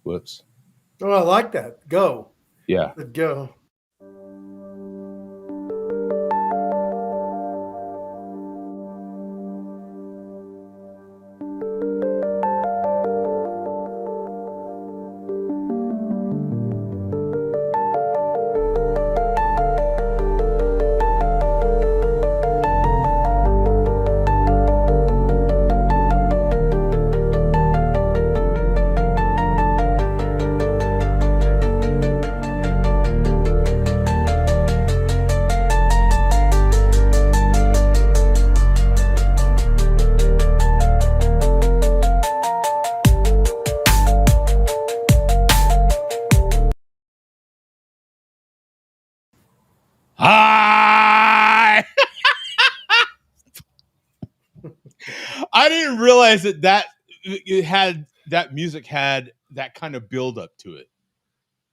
Whoops. Oh, I like that. Go. Yeah. Let's go. Hi. I didn't realize that it had that music had that kind of build up to it.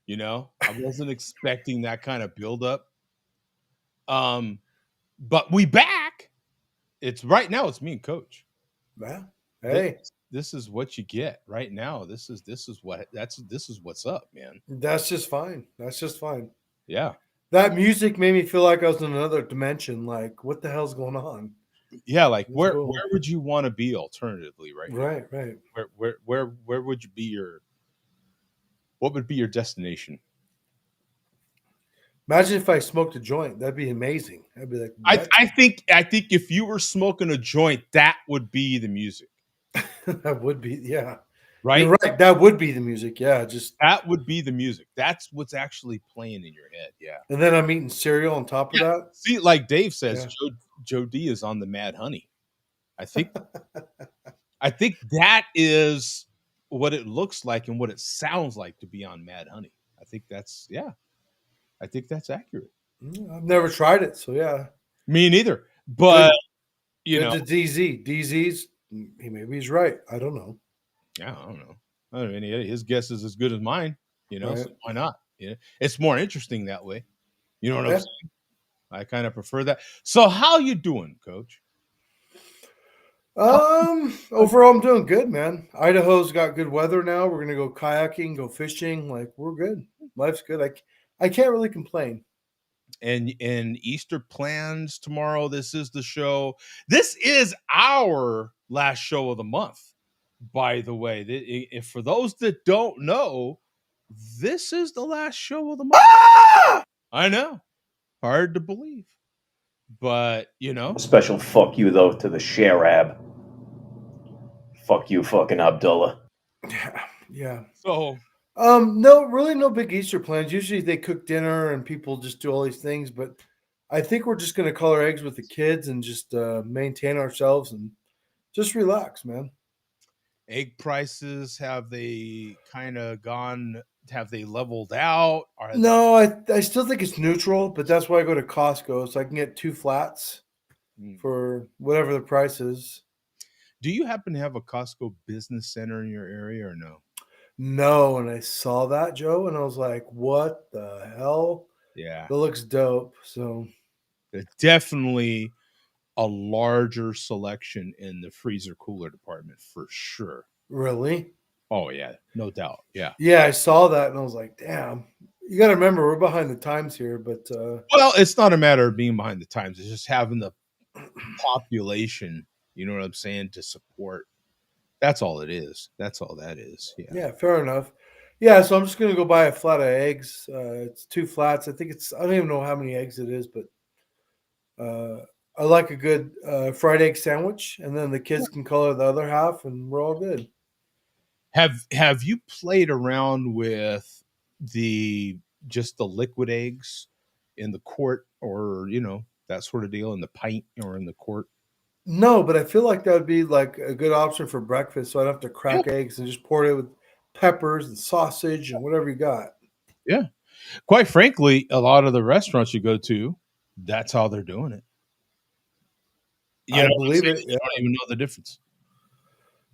You know, I wasn't expecting that kind of build up. But we back. It's right now. It's me and Coach. Well, This, hey, this is what you get right now. This is what's up, man. that's just fine. That's just fine. Yeah, That music made me feel like I was in another dimension. Like, what the hell's going on? yeah. Like It's where cool. would you want to be alternatively right now? Right, right. Where would you be your what would be your destination? Imagine if I smoked a joint. That'd be amazing. I'd be like, I what? I think if you were smoking a joint, that would be the music, That would be, yeah. right? You're right. That would be the music. Yeah. Just, That would be the music. That's what's actually playing in your head. Yeah. and then I'm eating cereal on top of Yeah. that. See, like Dave says, Yeah. Joe D is on the Mad Honey. I think I think that is what it looks like and what it sounds like to be on Mad Honey. I think that's yeah. I think that's accurate. I've never tried it. So, yeah. Me neither. But Good. you Good know, to DZ. DZ's, maybe he's right. I don't know. yeah, I don't know. I don't know. His guess is as good as mine. You know, Right. so why not? You know, it's more interesting that way. You know what I'm Yeah. saying? I kind of prefer that. So, how you doing, Coach? How, Overall, I'm doing good, man. Idaho's got good weather now. We're gonna go kayaking, go fishing. Like, we're good. Life's good. I can't really complain. and Easter plans tomorrow. This is the show. This is our last show of the month. By the way, if for those that don't know, this is the last show of the month. I know, hard to believe, but you A know, special fuck you, though, to the Sharab. Fuck you, fucking Abdullah. Yeah, yeah. so No, really, no big Easter plans. Usually, they cook dinner and people just do all these things. But I think we're just gonna color eggs with the kids and just maintain ourselves and just relax, man. egg prices have they kind of gone? Have they leveled out? Are they? No, I still think it's neutral, but that's why I go to Costco so I can get two flats Hmm. for whatever the price is. Do you happen to have a Costco business center in your area or no? No, and I saw that, Joe, and I was like, "What the hell? Yeah, That looks dope." So, definitely a larger selection in the freezer cooler department for sure. really? Oh yeah, no doubt. Yeah. Yeah, I saw that, and I was like, "Damn." You got to remember, we're behind the times here, but Well, it's not a matter of being behind the times. It's just having the population. You know what I'm saying to support. That's all it is. That's all that is. Yeah. yeah, fair enough. Yeah, so I'm just gonna go buy a flat of eggs. It's two flats. I think I don't even know how many eggs it is, but uh, I like a good fried egg sandwich, and then the kids can color the other half, and we're all good. Have you played around with the just the liquid eggs in the quart or that sort of deal in the pint or in the quart? No, but I feel like that would be like a good option for breakfast, so I'd have to Yeah. crack eggs and just pour it with peppers and sausage and whatever you got. Yeah. Quite frankly, a lot of the restaurants you go to, that's how they're doing it. You I know what I'm believe saying? it. You Yeah. don't even know the difference.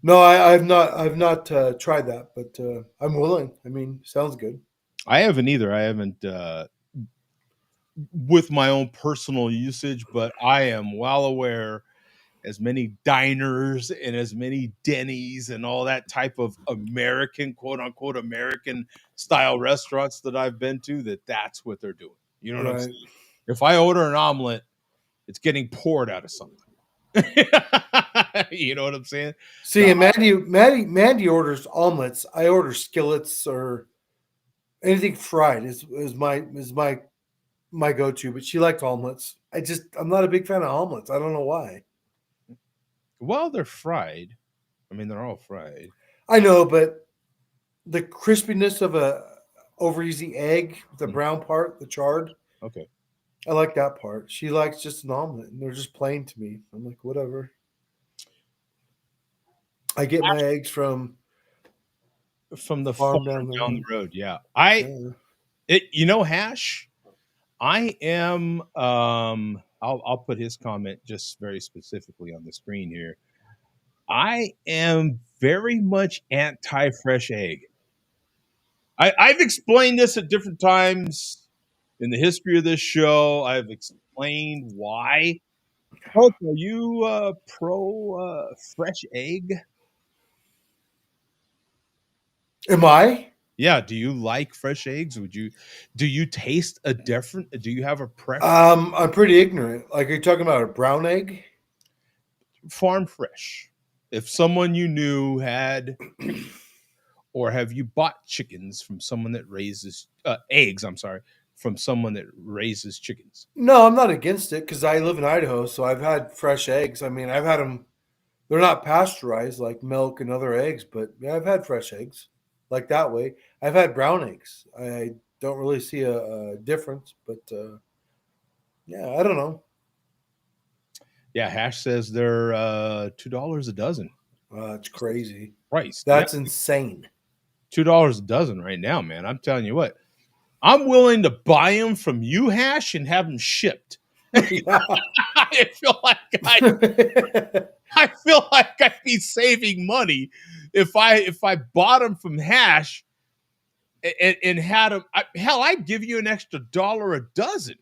No, I've not tried that, but I'm willing. I mean, sounds good. I haven't either. I haven't with my own personal usage, but I am well aware as many diners and as many Denny's and all that type of American, quote unquote, American style restaurants that I've been to, that's what they're doing. You know what I'm Right. saying? If I order an omelet, it's getting poured out of something. You know what I'm saying? See, and Mandy orders omelets. I order skillets or anything fried is my go to. But she liked omelets. I'm not a big fan of omelets. I don't know why. Well, they're fried. I mean, they're all fried. I know, but the crispiness of a over easy egg, the brown part, the charred, Okay. I like that part. She likes just an omelet, and they're just plain to me. I'm like, whatever. I get my eggs from From the farm farm down down the there. road. Yeah. Yeah. Hash, I am I'll put his comment just very specifically on the screen here. I am very much anti fresh egg. I've explained this at different times in the history of this show. I've explained why. Coach, are you pro fresh egg? Am I? Yeah. Do you like fresh eggs? Do you taste a different? Do you have a preference? I'm pretty ignorant. Like, are you talking about a brown egg? Farm fresh. If someone you knew had, or have you bought chickens from someone that raises eggs? I'm sorry, from someone that raises chickens. No, I'm not against it because I live in Idaho, so I've had fresh eggs. I mean, I've had them. They're not pasteurized like milk and other eggs, but yeah, I've had fresh eggs like that way. I've had brown eggs. I don't really see a difference, but yeah, I don't know. Yeah, Hash says they're $2 a dozen. It's crazy. Price. That's Yeah, insane. $2 a dozen right now, man. I'm telling you what. I'm willing to buy them from you, Hash, and have them shipped. Yeah. I feel like I feel like I'd be saving money if I bought them from Hash and had them. Hell, I'd give you an extra $1 a dozen.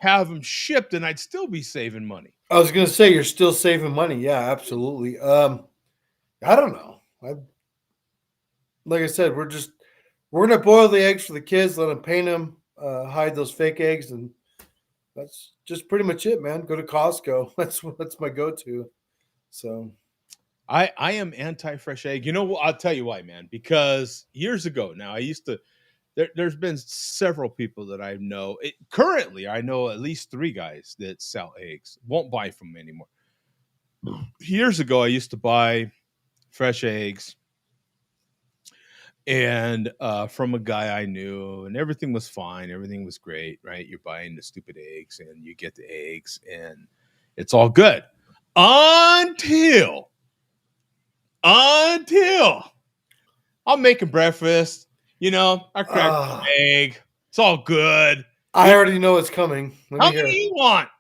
Have them shipped, and I'd still be saving money. I was gonna say you're still saving money. Yeah, absolutely. I don't know. Like I said, we're gonna boil the eggs for the kids, let them paint them, hide those fake eggs, and that's just pretty much it, man. Go to Costco. That's my go-to. So I am anti fresh egg. You know what? I'll tell you why, man. Because years ago, now I used to. There's been several people that I know. Currently, I know at least 3 guys that sell eggs. Won't buy from them anymore. Years ago, I used to buy fresh eggs and from a guy I knew, and everything was fine. Everything was great, right? You're buying the stupid eggs, and you get the eggs, and it's all good until I'm making breakfast. You know, I cracked an egg. It's all good. I already know it's coming. Let How me hear many it. you want?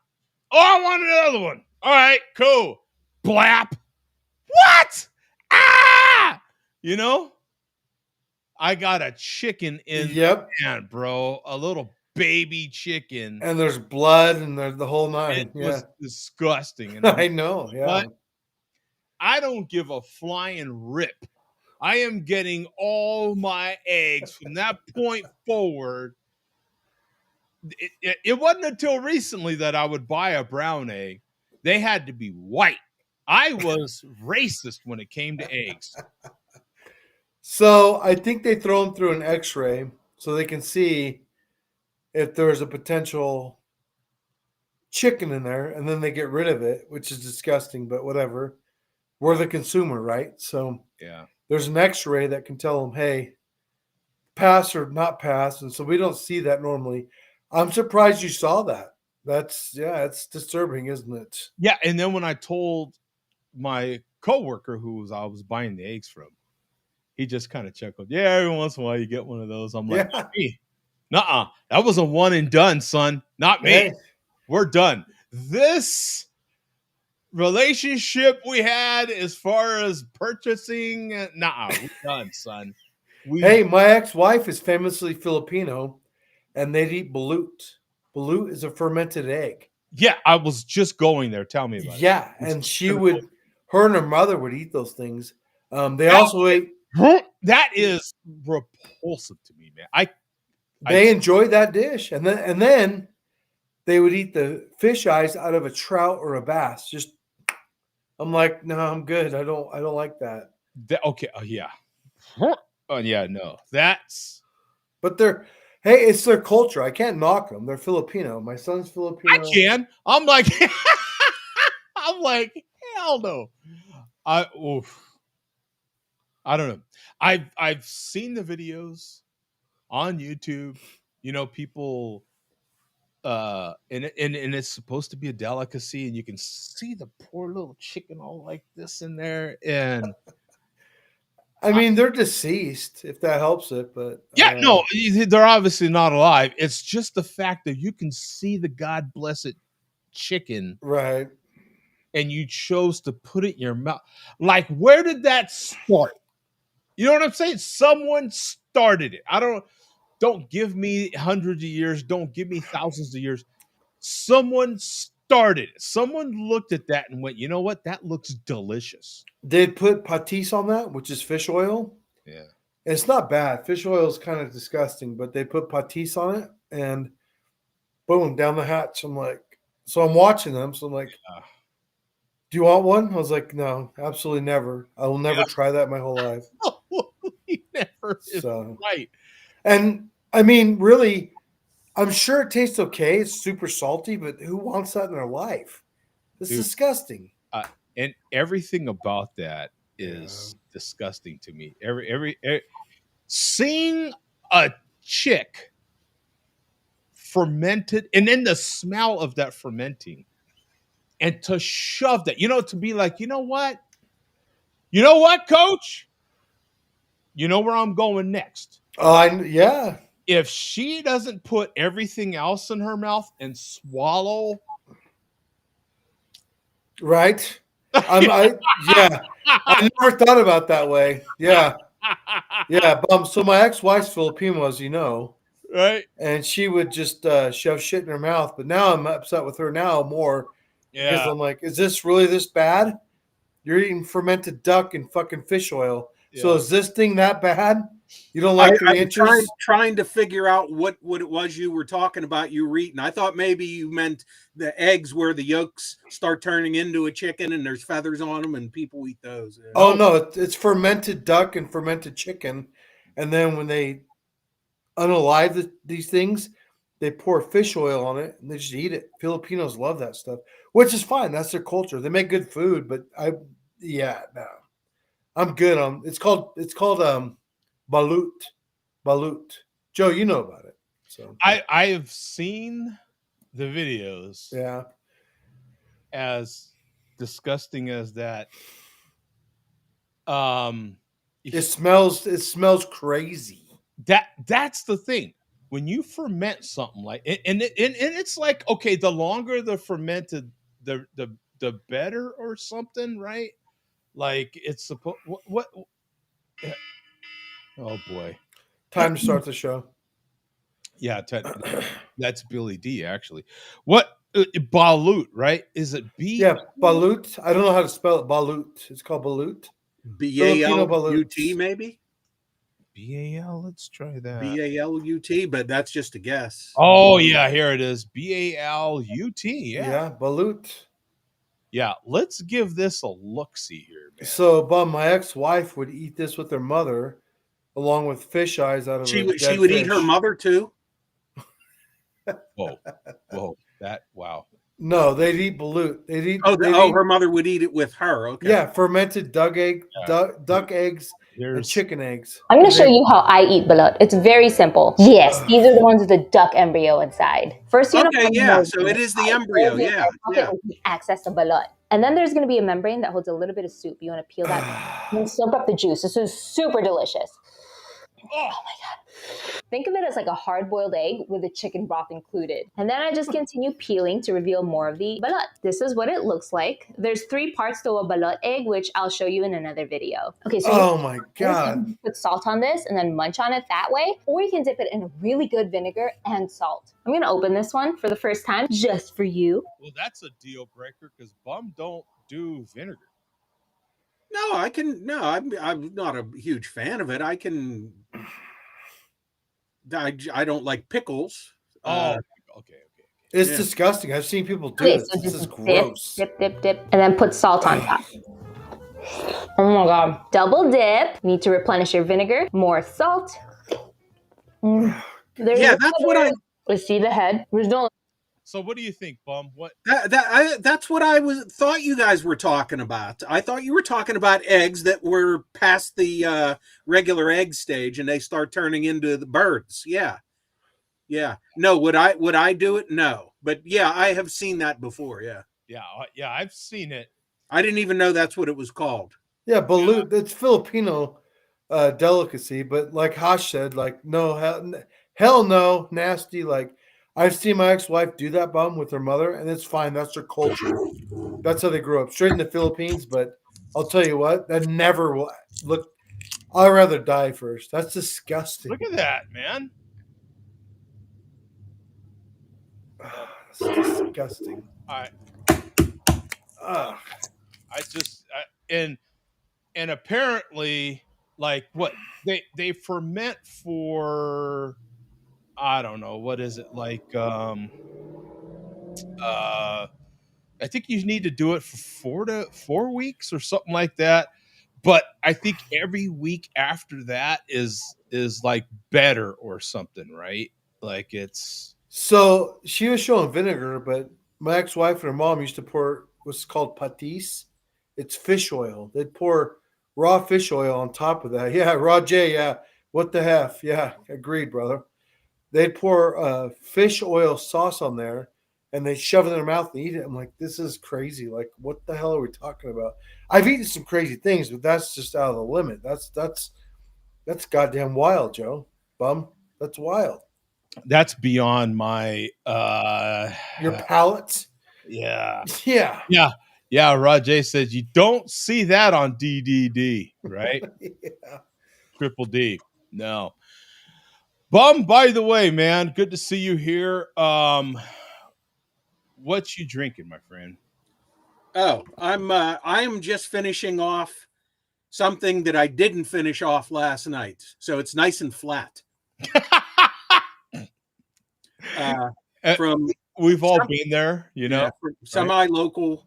Oh, I want another one. All right, cool. Blap. What? Ah! You know, I got a chicken in Yep. the pan, bro. A little baby chicken. And there's blood and there's the whole It nine. Yeah. was disgusting. And I'm I know. Yeah. What? I don't give a flying rip. I am getting all my eggs from that point forward. It wasn't until recently that I would buy a brown egg. They had to be white. I was racist when it came to eggs. So I think they throw them through an X-ray so they can see if there's a potential chicken in there, and then they get rid of it, which is disgusting, but whatever. We're the consumer, right? So Yeah. there's an X-ray that can tell them, hey, pass or not pass, and so we don't see that normally. I'm surprised you saw that. It's disturbing, isn't it? Yeah, and then when I told my coworker I was buying the eggs from, he just kind of chuckled. Yeah, every once in a while you get one of those. I'm like, hey, nuh-uh. That was a one and done, son. Not me. Hey. We're done. This relationship we had as far as purchasing, we're done, son. Hey, my ex-wife is famously Filipino, and they'd eat balut. Balut is a fermented egg. Yeah, I was just going there. Tell me about it. Yeah, It's and just she gonna would, her and her mother would eat those things. They That- also ate. that is repulsive to me, man. I They enjoyed that dish, and then they would eat the fish eyes out of a trout or a bass. Just, I'm like, no, I'm good. I don't like that. okay, yeah. Oh yeah, no. That's But they're, hey, it's their culture. I can't knock them. They're Filipino. My son's I Filipino. can. I'm like I'm like, hell no. Oof. I don't know. I've seen the videos on YouTube. You know, people and it's supposed to be a delicacy, and you can see the poor little chicken all like this in there. And I mean, they're deceased, if that helps it. But yeah, no, they're obviously not alive. It's just the fact that you can see the God blessed chicken right. and you chose to put it in your mouth. Like, where did that start? You know what I'm saying? Someone started it. Don't give me hundreds of years, don't give me thousands of years. Someone started it. Someone looked at that and went, you know what? That looks delicious. They'd put patis on that, which is fish oil. Yeah. It's not bad. Fish oil is kind of disgusting, but they put patis on it, and boom, down the hatch. I'm like, so I'm watching them. So I'm like, do you want one? I was like, no, absolutely never. I will never try that my whole life. Never is So, right. and I mean, really, I'm sure it tastes okay. It's super salty, but who wants that in their life? It's Dude, disgusting. and everything about that Yeah. is disgusting to me. Seeing a chick fermented and then the smell of that fermenting and to shove that, to be like, you know what, coach, you know where I'm going next. Yeah. If she doesn't put everything else in her mouth and swallow, Right. Yeah. I never thought about that way. Yeah. Yeah. So my ex-wife's Filipino, as you know, right? and she would just shove shit in her mouth. But now I'm upset with her now more because Yeah, I'm like, is this really this bad? You're eating fermented duck and fucking fish oil. So yeah. is this thing that bad? You don't I, like 3 I'm inches? trying to figure out what it was you were talking about. You were eating. I thought maybe you meant the eggs where the yolks start turning into a chicken and there's feathers on them, and people eat those. Yeah. Oh no, it's fermented duck and fermented chicken, and then when they unalive these things, they pour fish oil on it and they just eat it. Filipinos love that stuff, which is fine. That's their culture. They make good food, but no, I'm good on. It's called balut, balut. Joe, you know about it, so I've seen the videos. yeah. As disgusting as that, It smells crazy. that's the thing. When you ferment something like and it's like, okay, the longer the fermented, the better or something, right? Like it's supposed what oh boy. Time to start the show. Yeah, that's Billy D actually. What balut, right? Is it B? Yeah, balut. I don't know how to spell it. Balut. It's called balut. Filipino BALUT, balut. maybe BAL? Let's try that. BALUT, but that's just a guess. Oh yeah, here it is. BALUT. Yeah, balut. Yeah, let's give this a look-see here, man. So, but my ex-wife would eat this with her mother, along with fish eyes out of She a would dead eat her fish. mother too. Whoa, wow. No, they'd eat balut. They'd eat. Her mother would eat it with her. Okay. Yeah, fermented duck eggs, and Here's chicken eggs. I'm going to show you how I eat balut. It's very simple. Yes, these are the ones with the duck embryo inside. First, you Okay, yeah. So it is the embryo. Yeah, yeah. Access to balut. And then there's going to be a membrane that holds a little bit of soup. You want to peel that and soak up the juice. This is super delicious. Oh, Think of it as like a hard-boiled egg with the chicken broth included. And then I just continue peeling to reveal more of the balut. This is what it looks like. There's 3 parts to a balut egg, which I'll show you in another video. Okay, so Oh my you God. can put salt on this and then munch on it that way, or you can dip it in a really good vinegar and salt. I'm gonna open this one for the first time just for you. well, that's a deal breaker because Bum don't do vinegar. No, I can. No, I'm not a huge fan of it. I can. I don't like pickles. Oh, okay. It's Yeah. disgusting. I've seen people do Okay, it. so This just is gross. dip, and then put salt on top. Oh my God. Double dip. Need to replenish your vinegar. More salt. There's Yeah, that's what I. Let's see the head. There's no. So what do you think, Bum? What? That's what I thought you guys were talking about. I thought you were talking about eggs that were past the regular egg stage and they start turning into the birds. Yeah, yeah. No, would I do it? No, but yeah, I have seen that before. Yeah, Yeah, I've seen it. I didn't even know that's what it was called. Yeah, balut. It's Filipino delicacy, but like Hash said, like no, hell no, nasty. Like I've seen my ex-wife do that, Bum, with her mother, and it's fine. That's their culture. That's how they grew up, straight in the Philippines. But I'll tell you what, that never will look. I'd rather die first. That's disgusting. Look at that, man. That's disgusting. I Ugh. and apparently, like, what they ferment for, I don't know, what is it, like, I think you need to do it for 4 weeks or something like that. But I think every week after that is like better or something, right? Like it's So she was showing vinegar, but my ex-wife and her mom used to pour what's called patis. It's fish oil. They'd pour raw fish oil on top of that. Yeah, Raw J. Yeah, what the heck? Yeah, agreed, brother. They'd pour fish oil sauce on there, and they shove it in their mouth and eat it. I'm like, this is crazy. Like, what the hell are we talking about? I've eaten some crazy things, but that's just out of the limit. That's goddamn wild, Joe. Bum. That's wild. that's beyond my Your palate. yeah. Yeah. Yeah, Rajay says you don't see that on DDD, right? Yeah. Triple D. No. Bum, by the way, man, good to see you here. What you drinking, my friend? Oh, I am just finishing off something that I didn't finish off last night, so it's nice and flat. From We've all been there, you know. Yeah, semi-local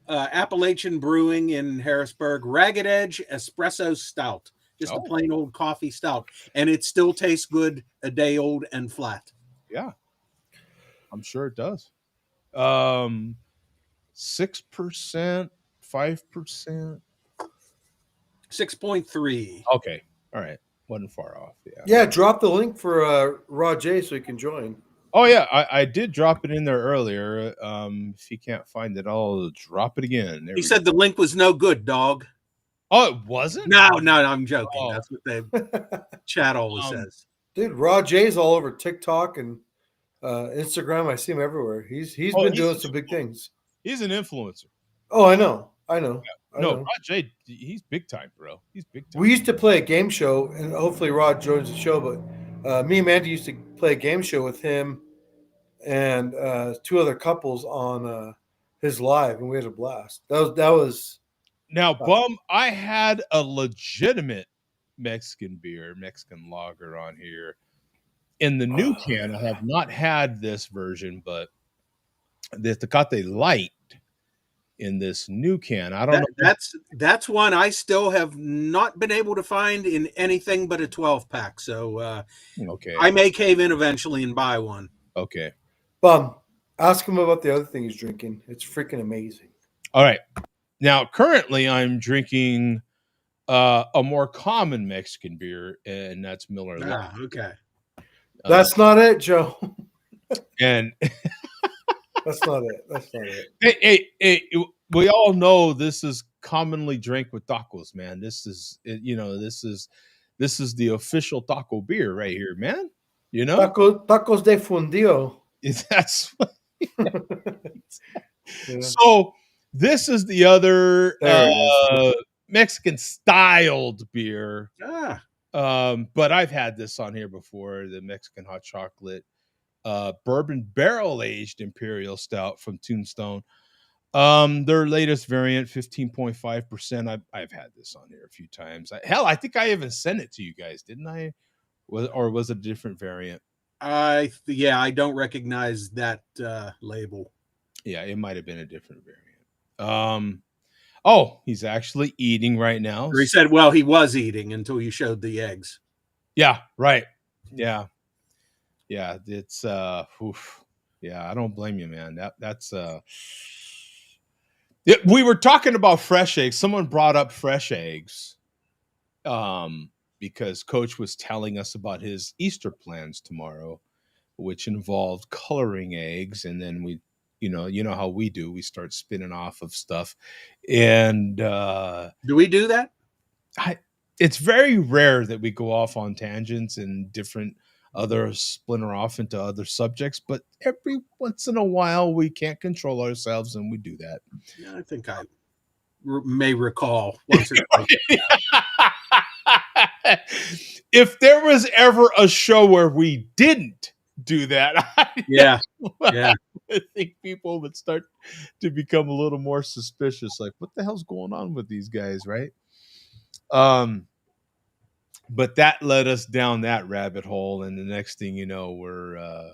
Appalachian Brewing in Harrisburg, Ragged Edge Espresso Stout, just a plain old coffee stout, and it still tastes good a day old and flat. Yeah, I'm sure it does. 6%, 5%, 6.3. Okay, all right, wasn't far off. Yeah, drop the link for Raw J so you can join. Oh yeah, I did drop it in there earlier. If you can't find it, I'll drop it again. He said the link was no good, dog. Oh, it wasn't? No, I'm joking. Oh. That's what the chat always says. Dude, Raw J's all over TikTok and Instagram. I see him everywhere. He's been doing some big things. He's an influencer. Oh, I know. No, Rod J, he's big time, bro. He's big time. We used to play a game show, and hopefully Rod joins the show. But me and Mandy used to play a game show with him and 2 other couples on his live, and we had a blast. That was. Now, Bum, I had a legitimate Mexican lager on here. In the new can, I have not had this version, but the Tecate Light in this new can, I don't know. That's one I still have not been able to find in anything but a 12-pack. So okay, I may cave in eventually and buy one. Okay. Bum, ask him about the other thing he's drinking. It's freaking amazing. All right. Now, currently, I'm drinking a more common Mexican beer, and that's Miller Lite. Okay. That's not it, Joe. And that's not it. Hey, we all know this is commonly drank with tacos, man. This is This is the official taco beer right here, man. You know, Tacos de fundio. that's Yeah. so. This is the other There it is. Mexican styled beer. Ah, But I've had this on here before, the Mexican hot chocolate bourbon barrel aged imperial stout from Tombstone. Their latest variant, 15.5%. I've had this on here a few times. Hell, I think I even sent it to you guys, didn't I? Was it a different variant? I don't recognize that label. Yeah, it might have been a different variant. Oh, he's actually eating right now. Or he said, well, he was eating until you showed the eggs. Yeah, right. Yeah. Yeah, it's oof. Yeah, I don't blame you, man. That's we were talking about fresh eggs. Someone brought up fresh eggs. Because Coach was telling us about his Easter plans tomorrow, which involved coloring eggs, and then we, you know how we do. We start spinning off of stuff, and Do we do that? it's very rare that we go off on tangents and different other splinter off into other subjects, but every once in a while we can't control ourselves and we do that. Yeah, I think I may recall once or twice. If there was ever a show where we didn't do that, Yeah. I think people would start to become a little more suspicious. Like, what the hell's going on with these guys, right? But that led us down that rabbit hole, and the next thing you know, we're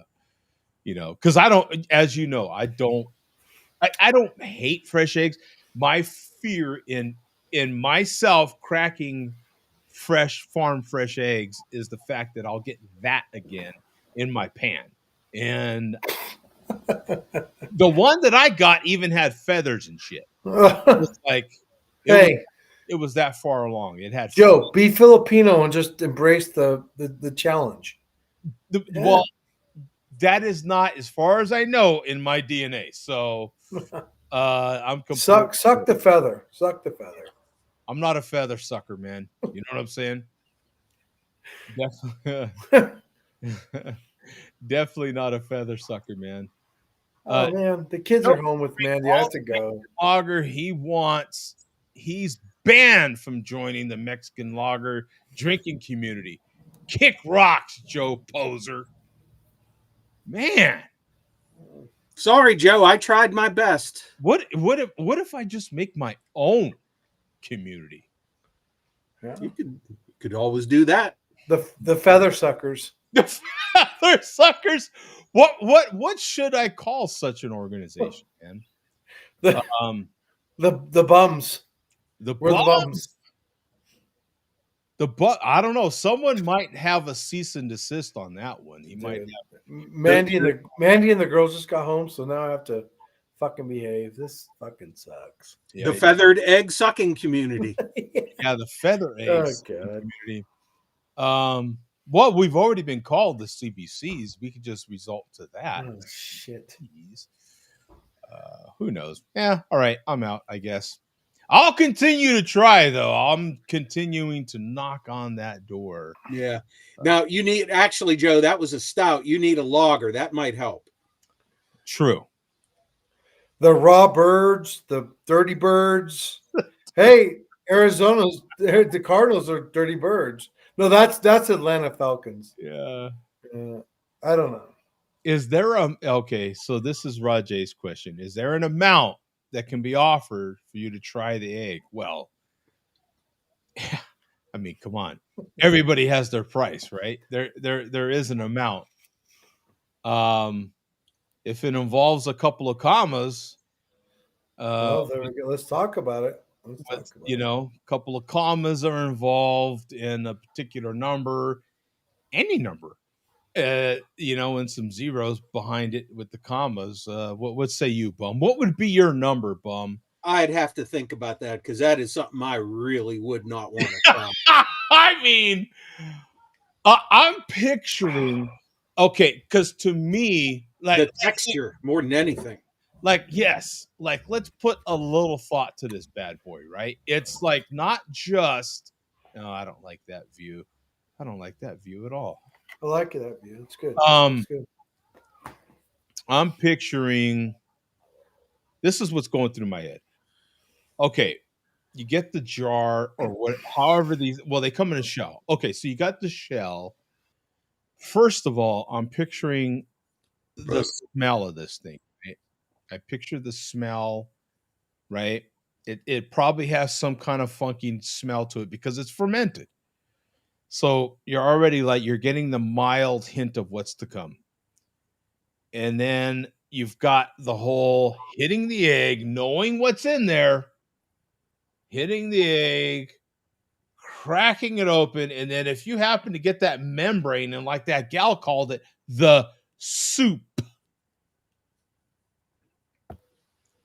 because I don't, as you know, I don't hate fresh eggs. My fear in myself cracking farm fresh eggs is the fact that I'll get that again in my pan. And the one that I got even had feathers and shit. It was like, it was that far along. It had Joe, be Filipino and just embrace the challenge. Well, that is not, as far as I know, in my DNA. So I'm suck the feather. Suck the feather. I'm not a feather sucker, man. You know what I'm saying? Definitely not a feather sucker, man. Oh man, the kids are home with Mandy. I have to go. Lager, he's banned from joining the Mexican lager drinking community. Kick rocks, Joe Poser. Man. Sorry, Joe. I tried my best. What if I just make my own community? Yeah. You could always do that. The feather suckers. The feather suckers. What should I call such an organization, man? The bums. The bums. I don't know. Someone might have a cease and desist on that one. He might have. Mandy and the girls just got home, so now I have to fucking behave. This fucking sucks. Yeah, the feathered egg sucking community. Yeah, the feather eggs community. Well, we've already been called the CBCs. We could just result to that. Oh, shit. Who knows? Yeah. All right. I'm out, I guess. I'll continue to try, though. I'm continuing to knock on that door. Yeah. Now, you need, actually, Joe, that was a stout. You need a lager. That might help. True. The raw birds, the dirty birds. Hey, the Cardinals are dirty birds. No, that's Atlanta Falcons. Yeah. I don't know. Is there okay, so this is Rajay's question. Is there an amount that can be offered for you to try the egg? Well, I mean, come on. Everybody has their price, right? There is an amount. If it involves a couple of commas, well, there we go. Let's talk about it. A couple of commas are involved in a particular number, any number. And some zeros behind it with the commas. What say you, Bum? What would be your number, Bum? I'd have to think about that because that is something I really would not want to try. I mean, I'm picturing, okay, because to me, like the texture more than anything. Like, yes, like let's put a little thought to this bad boy, right? It's like not just, no, I don't like that view. I don't like that view at all. I like that view. It's good. Um, It's good. I'm picturing. This is what's going through my head. Okay, you get the jar or what, however these. Well, they come in a shell. Okay, so you got the shell. First of all, I'm picturing the smell of this thing. Right? I picture the smell. Right. It probably has some kind of funky smell to it because it's fermented. So you're already like you're getting the mild hint of what's to come. And then you've got the whole hitting the egg, knowing what's in there, hitting the egg, cracking it open, and then if you happen to get that membrane, and like that gal called it, the soup.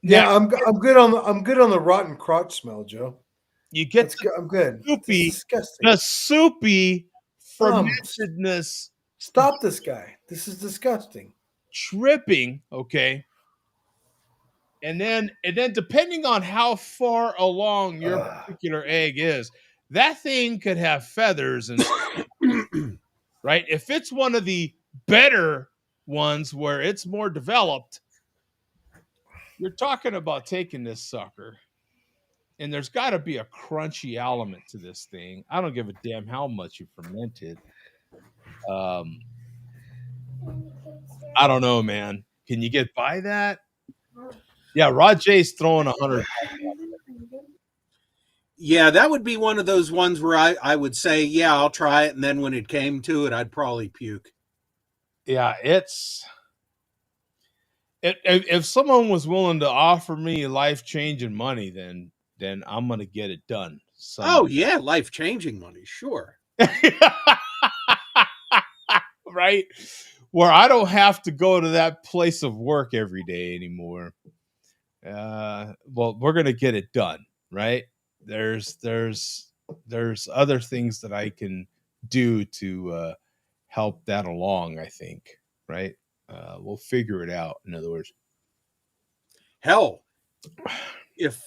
Yeah, Now I'm good on the rotten crotch smell, Joe. you get That's good. I'm good. It's soupy, disgusting. the soupy Um, fermentedness Stop this guy. This is disgusting. tripping, okay? And then depending on how far along your particular egg is, that thing could have feathers and right? If it's one of the better ones where it's more developed, you're talking about taking this sucker. And there's got to be a crunchy element to this thing. I don't give a damn how much you ferment it. I don't know, man. Can you get by that? Yeah, Rod J's throwing 100. Yeah, that would be one of those ones where I would say, yeah, I'll try it. And then when it came to it, I'd probably puke. Yeah, if someone was willing to offer me life-changing money, then I'm gonna get it done. Oh, yeah, life-changing money, sure. Right? Where I don't have to go to that place of work every day anymore. Well, we're gonna get it done, right? There's other things that I can do to help that along, I think, right? We'll figure it out. In other words, Hell, if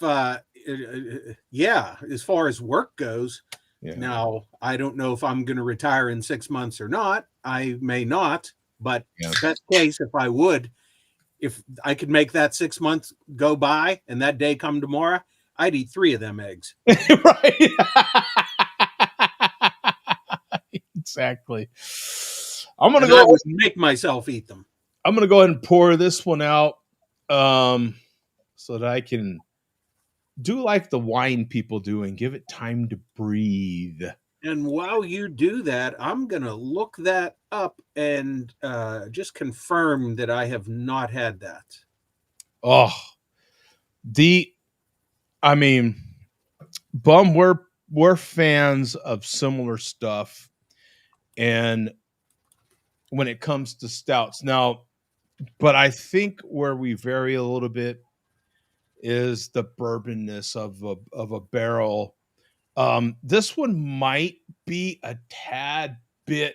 yeah, as far as work goes, yeah. now I don't know if I'm going to retire in 6 months or not. I may not, but Yeah. best case, if I would, if I could make that 6 months go by and that day come tomorrow, I'd eat 3 of them eggs. Right. Exactly. I'm gonna And go. I would make myself eat them. I'm gonna go ahead and pour this one out, so that I can do like the wine people do and give it time to breathe. And while you do that, I'm going to look that up and just confirm that I have not had that. Oh, I mean, Bum, we're fans of similar stuff, and when it comes to stouts now, but I think where we vary a little bit is the bourbonness of a barrel. This one might be a tad bit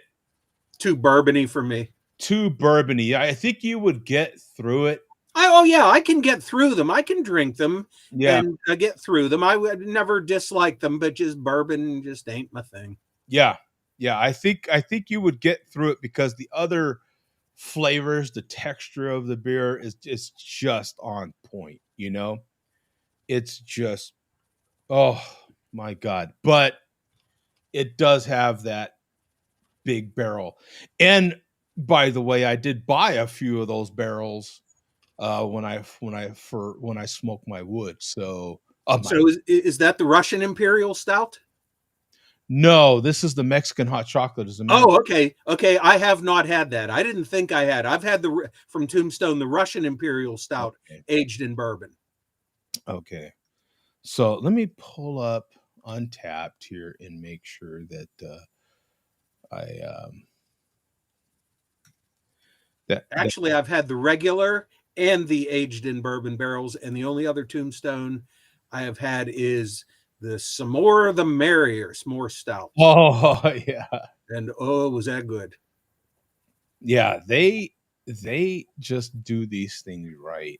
Too bourbony for me. too bourbony. I think you would get through it. Yeah, I can get through them. I can drink them Yeah, and get through them. I would never dislike them, but just bourbon just ain't my thing. yeah. I think you would get through it because the other flavors, the texture of the beer is just on point. You know, it's just oh my god, but it does have that big barrel. And by the way, I did buy a few of those barrels when I smoke my wood. So So is that the Russian Imperial Stout? no, this is the Mexican hot chocolate. Oh, okay. I have not had that. I didn't think I had. I've had from Tombstone the Russian Imperial Stout aged in bourbon. Okay, so let me pull up Untapped here and make sure that Actually, I've had the regular and the aged in bourbon barrels, and the only other Tombstone I have had is the some more the merrier s'more stout. Oh yeah, And oh, was that good? yeah. They just do these things right.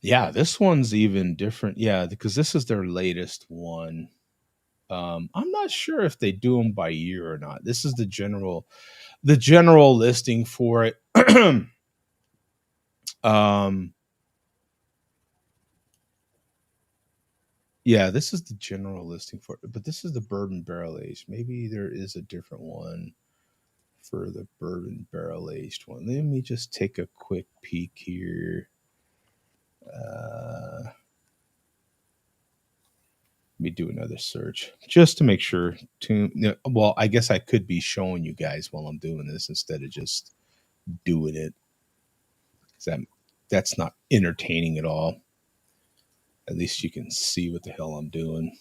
Yeah, this one's even different. Yeah, because this is their latest one. I'm not sure if they do them by year or not. This is the general listing for it. Yeah, this is the general listing for it, but this is the bourbon barrel aged. Maybe there is a different one for the bourbon barrel aged one. Let me just take a quick peek here. Let me do another search just to make sure. Well, I guess I could be showing you guys while I'm doing this instead of just doing it. That's not entertaining at all. At least you can see what the hell I'm doing.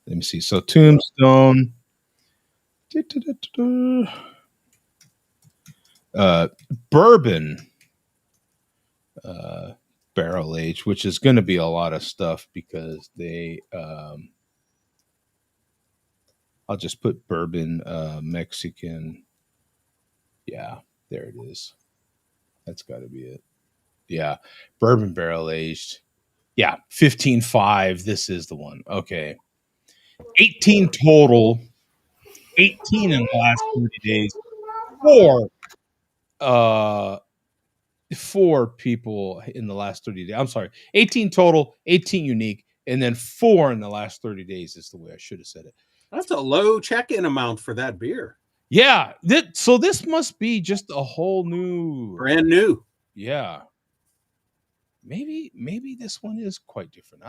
Let me see. So Tombstone. Bourbon barrel age, which is going to be a lot of stuff because they I'll just put bourbon Mexican. Yeah, there it is. That's got to be it. Yeah, bourbon barrel aged. Yeah, 15.5. This is the one. Okay. 18 total. 18 in the last 30 days. Uh four people in the last 30 days. I'm sorry. 18 total, 18 unique, and then 4 in the last 30 days is the way I should have said it. That's a low check-in amount for that beer. Yeah. So this must be just a whole new Brand new. Yeah. Maybe this one is quite different.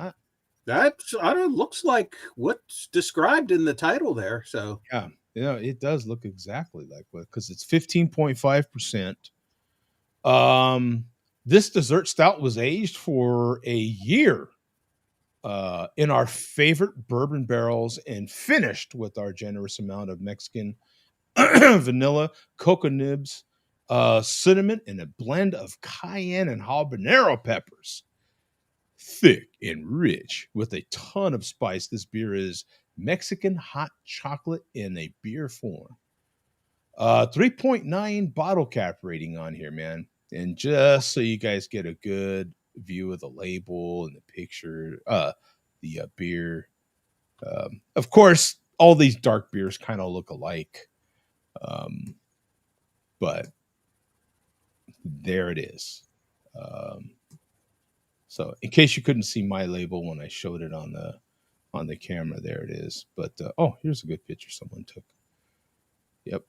That looks like what's described in the title there. So yeah, it does look exactly like what, because it's 15.5%. This dessert stout was aged for a year in our favorite bourbon barrels and finished with our generous amount of Mexican vanilla, cocoa nibs, cinnamon, and a blend of cayenne and habanero peppers. Thick and rich with a ton of spice. This beer is Mexican hot chocolate in a beer form. 3.9 bottle cap rating on here, man. And just so you guys get a good view of the label and the picture, the beer. Of course, all these dark beers kind of look alike. But there it is. So in case you couldn't see my label when I showed it on the camera, there it is. But oh, here's a good picture someone took. Yep.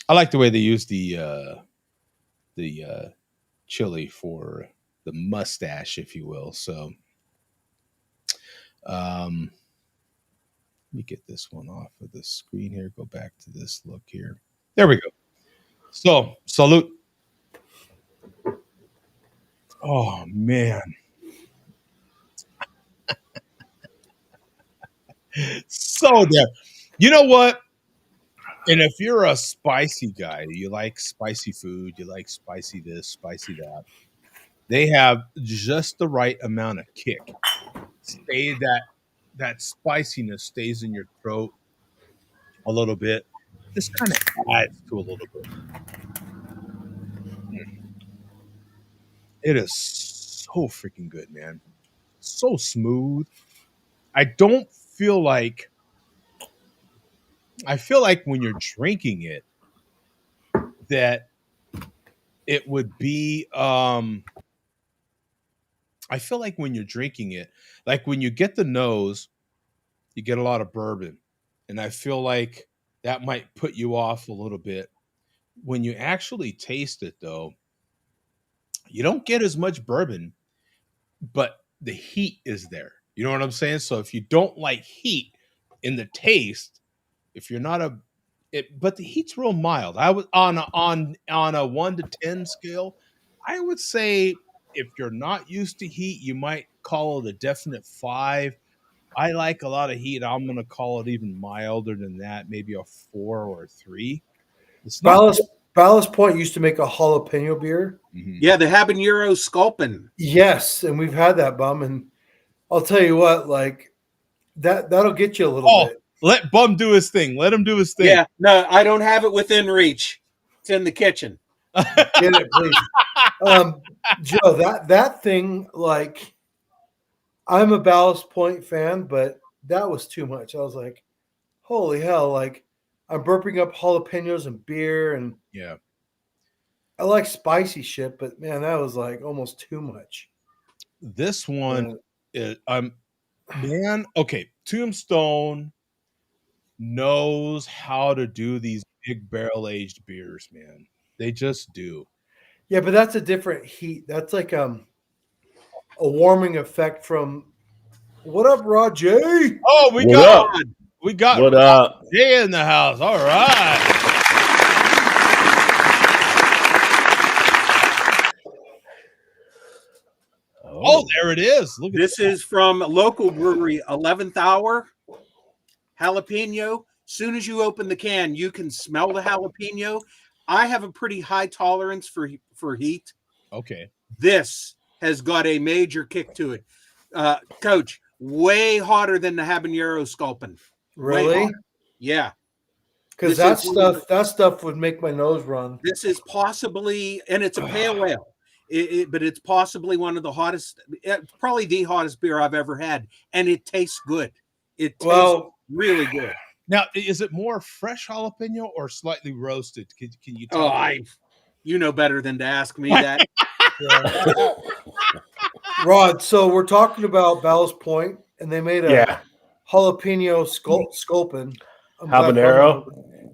I like the way they use the chili for the mustache, if you will. So let me get this one off of the screen here. Go back to this look here. There we go. So, salute. Oh, man. So damn. You know what? And if you're a spicy guy, you like spicy food, you like spicy this, spicy that, they have just the right amount of kick. That spiciness stays in your throat a little bit. This kind of adds to a little bit. It is so freaking good, man. So smooth. I feel like when you're drinking it that it would be I feel like when you're drinking it, like when you get the nose, you get a lot of bourbon. And I feel like that might put you off a little bit. When you actually taste it, though, you don't get as much bourbon, but the heat is there. You know what I'm saying? So if you don't like heat in the taste, if you're not but the heat's real mild. I would on a 1 to 10 scale, I would say if you're not used to heat, you might call it a definite 5. I like a lot of heat. I'm going to call it even milder than that, maybe a 4 or a 3. It's not Ballast Point used to make a jalapeno beer. Mhm. yeah, the habanero sculpin. Yes, and we've had that, Bum, and I'll tell you what, like that'll get you a little bit. Let Bum do his thing. Let him do his thing. Yeah, no, I don't have it within reach. It's in the kitchen. Get it, please. Joe, that thing, like, I'm a Ballast Point fan, but that was too much. I was like, holy hell! Like, I'm burping up jalapenos and beer, and Yeah. I like spicy shit, but man, that was like almost too much. This one, man. Okay, Tombstone knows how to do these big barrel aged beers, man. They just do. Yeah, but that's a different heat. That's like a warming effect from what up, Rod J? Oh, What up? we got What up? Jay in the house. All right. Oh, there it is. Look at This is from local brewery, 11th Hour jalapeno. Soon as you open the can, you can smell the jalapeno. I have a pretty high tolerance for heat. Okay. This has got a major kick to it. Coach, way hotter than the habanero sculpin. Way Really? hotter. Yeah. Because This is that stuff would make my nose run. This is possibly, and it's a pale ale, but it's possibly one of the hottest, probably the hottest beer I've ever had, and it tastes good. It tastes really good. Now, is it more fresh jalapeno or slightly roasted? Can you tell? Oh, you know better than to ask me that. Yeah. Rod, so we're talking about Ballast Point, and they made a jalapeno sculpin. Habanero.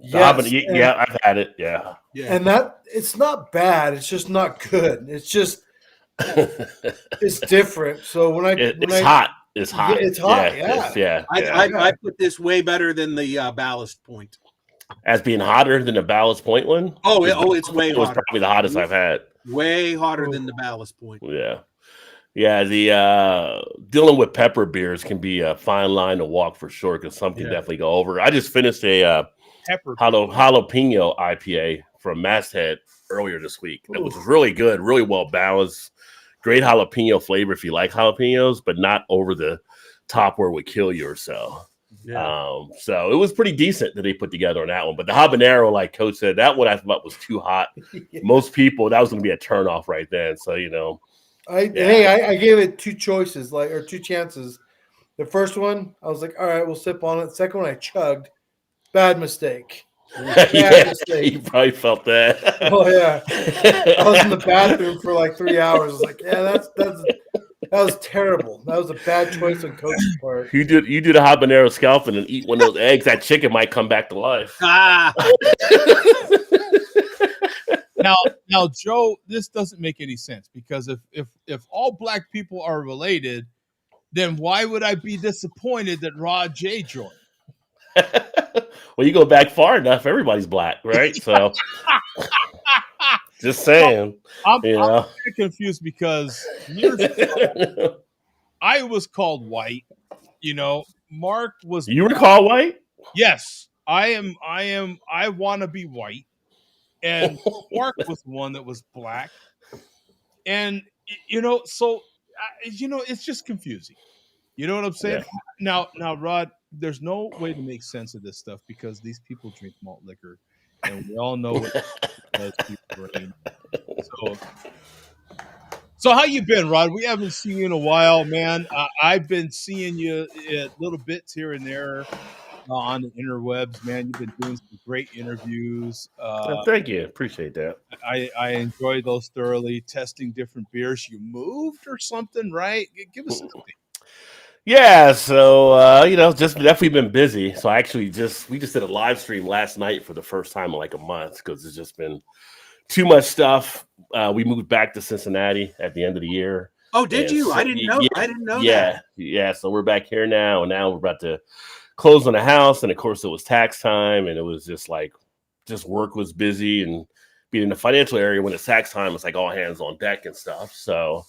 Yes. Yeah, I've had it. Yeah. And that it's not bad. It's just not good. It's just it's different. So when it's hot. It's hot. It's hot. Yeah. I put this way better than the Ballast Point. As being hotter than the Ballast Point one? It's way hotter. It was probably the hottest I've had. Way hotter than the Ballast Point. Yeah. Yeah, the dealing with pepper beers can be a fine line to walk for sure because some can definitely go over. I just finished a jalapeno IPA from Masthead earlier this week. It was really good, really well balanced. Great jalapeno flavor if you like jalapenos, but not over the top where it would kill you or so. Yeah. So it was pretty decent that they put together on that one. But the habanero, like Coach said, that one I thought was too hot. Most people, that was going to be a turnoff right then. So, you know. I gave it two choices, or two chances. The first one, I was like, all right, we'll sip on it. The second one, I chugged. Bad mistake. Mistake. You probably felt that. Oh yeah, I was in the bathroom for like 3 hours. I was like, yeah, that was terrible. That was a bad choice on Coach's part. You do a habanero scalping and eat one of those eggs. That chicken might come back to life. Now, Joe, this doesn't make any sense because if all black people are related, then why would I be disappointed that Rod J joined? Well, you go back far enough, everybody's black, right? So, just saying. I'm confused because years ago, I was called white. You know, Mark was. You were called white? Yes, I am. I want to be white. And Mark was one that was black. And, so, it's just confusing. You know what I'm saying? Yeah. Now, Rod, there's no way to make sense of this stuff because these people drink malt liquor. And we all know what it does to your brain. So how you been, Rod? We haven't seen you in a while, man. I've been seeing you at little bits here and there. On the interwebs, man. You've been doing some great interviews. Thank you. Appreciate that. I enjoy those thoroughly. Testing different beers. You moved or something, right? Give us something. Yeah, so just definitely been busy. So we just did a live stream last night for the first time in like a month because it's just been too much stuff. We moved back to Cincinnati at the end of the year. Oh, did you? So, I didn't know. I didn't know that. Yeah. So we're back here now, and now we're about to close on the house, and of course it was tax time, and it was just work was busy, and being in the financial area when it's tax time, it's like all hands on deck and stuff. So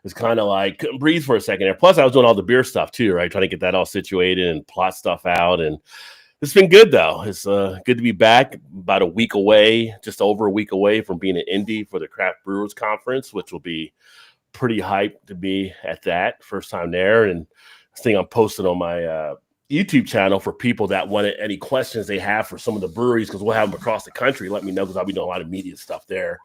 it's kind of like couldn't breathe for a second there. Plus, I was doing all the beer stuff too, right? Trying to get that all situated and plot stuff out, and it's been good though. It's good to be back. About a week away, just over a week away from being in Indy for the Craft Brewers Conference, which will be pretty hyped to be at that first time there. And this thing I'm posting on my YouTube channel for people that wanted any questions they have for some of the breweries, because we'll have them across the country. Let me know, because I'll be doing a lot of media stuff there.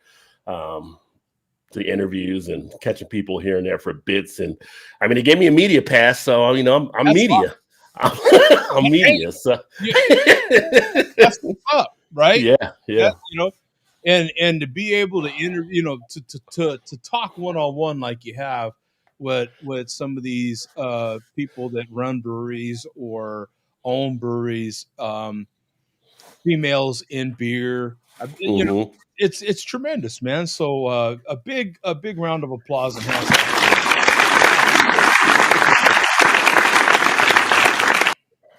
the interviews and catching people here and there for bits. And I mean, they gave me a media pass, so you know, I'm media. I'm media. So that's what's up, right? yeah. You know, and to be able to interview, you know, to talk one-on-one like you have with some of these people that run breweries or own breweries, females in beer, you know, Mhm. it's tremendous, man. So a big round of applause and hands up.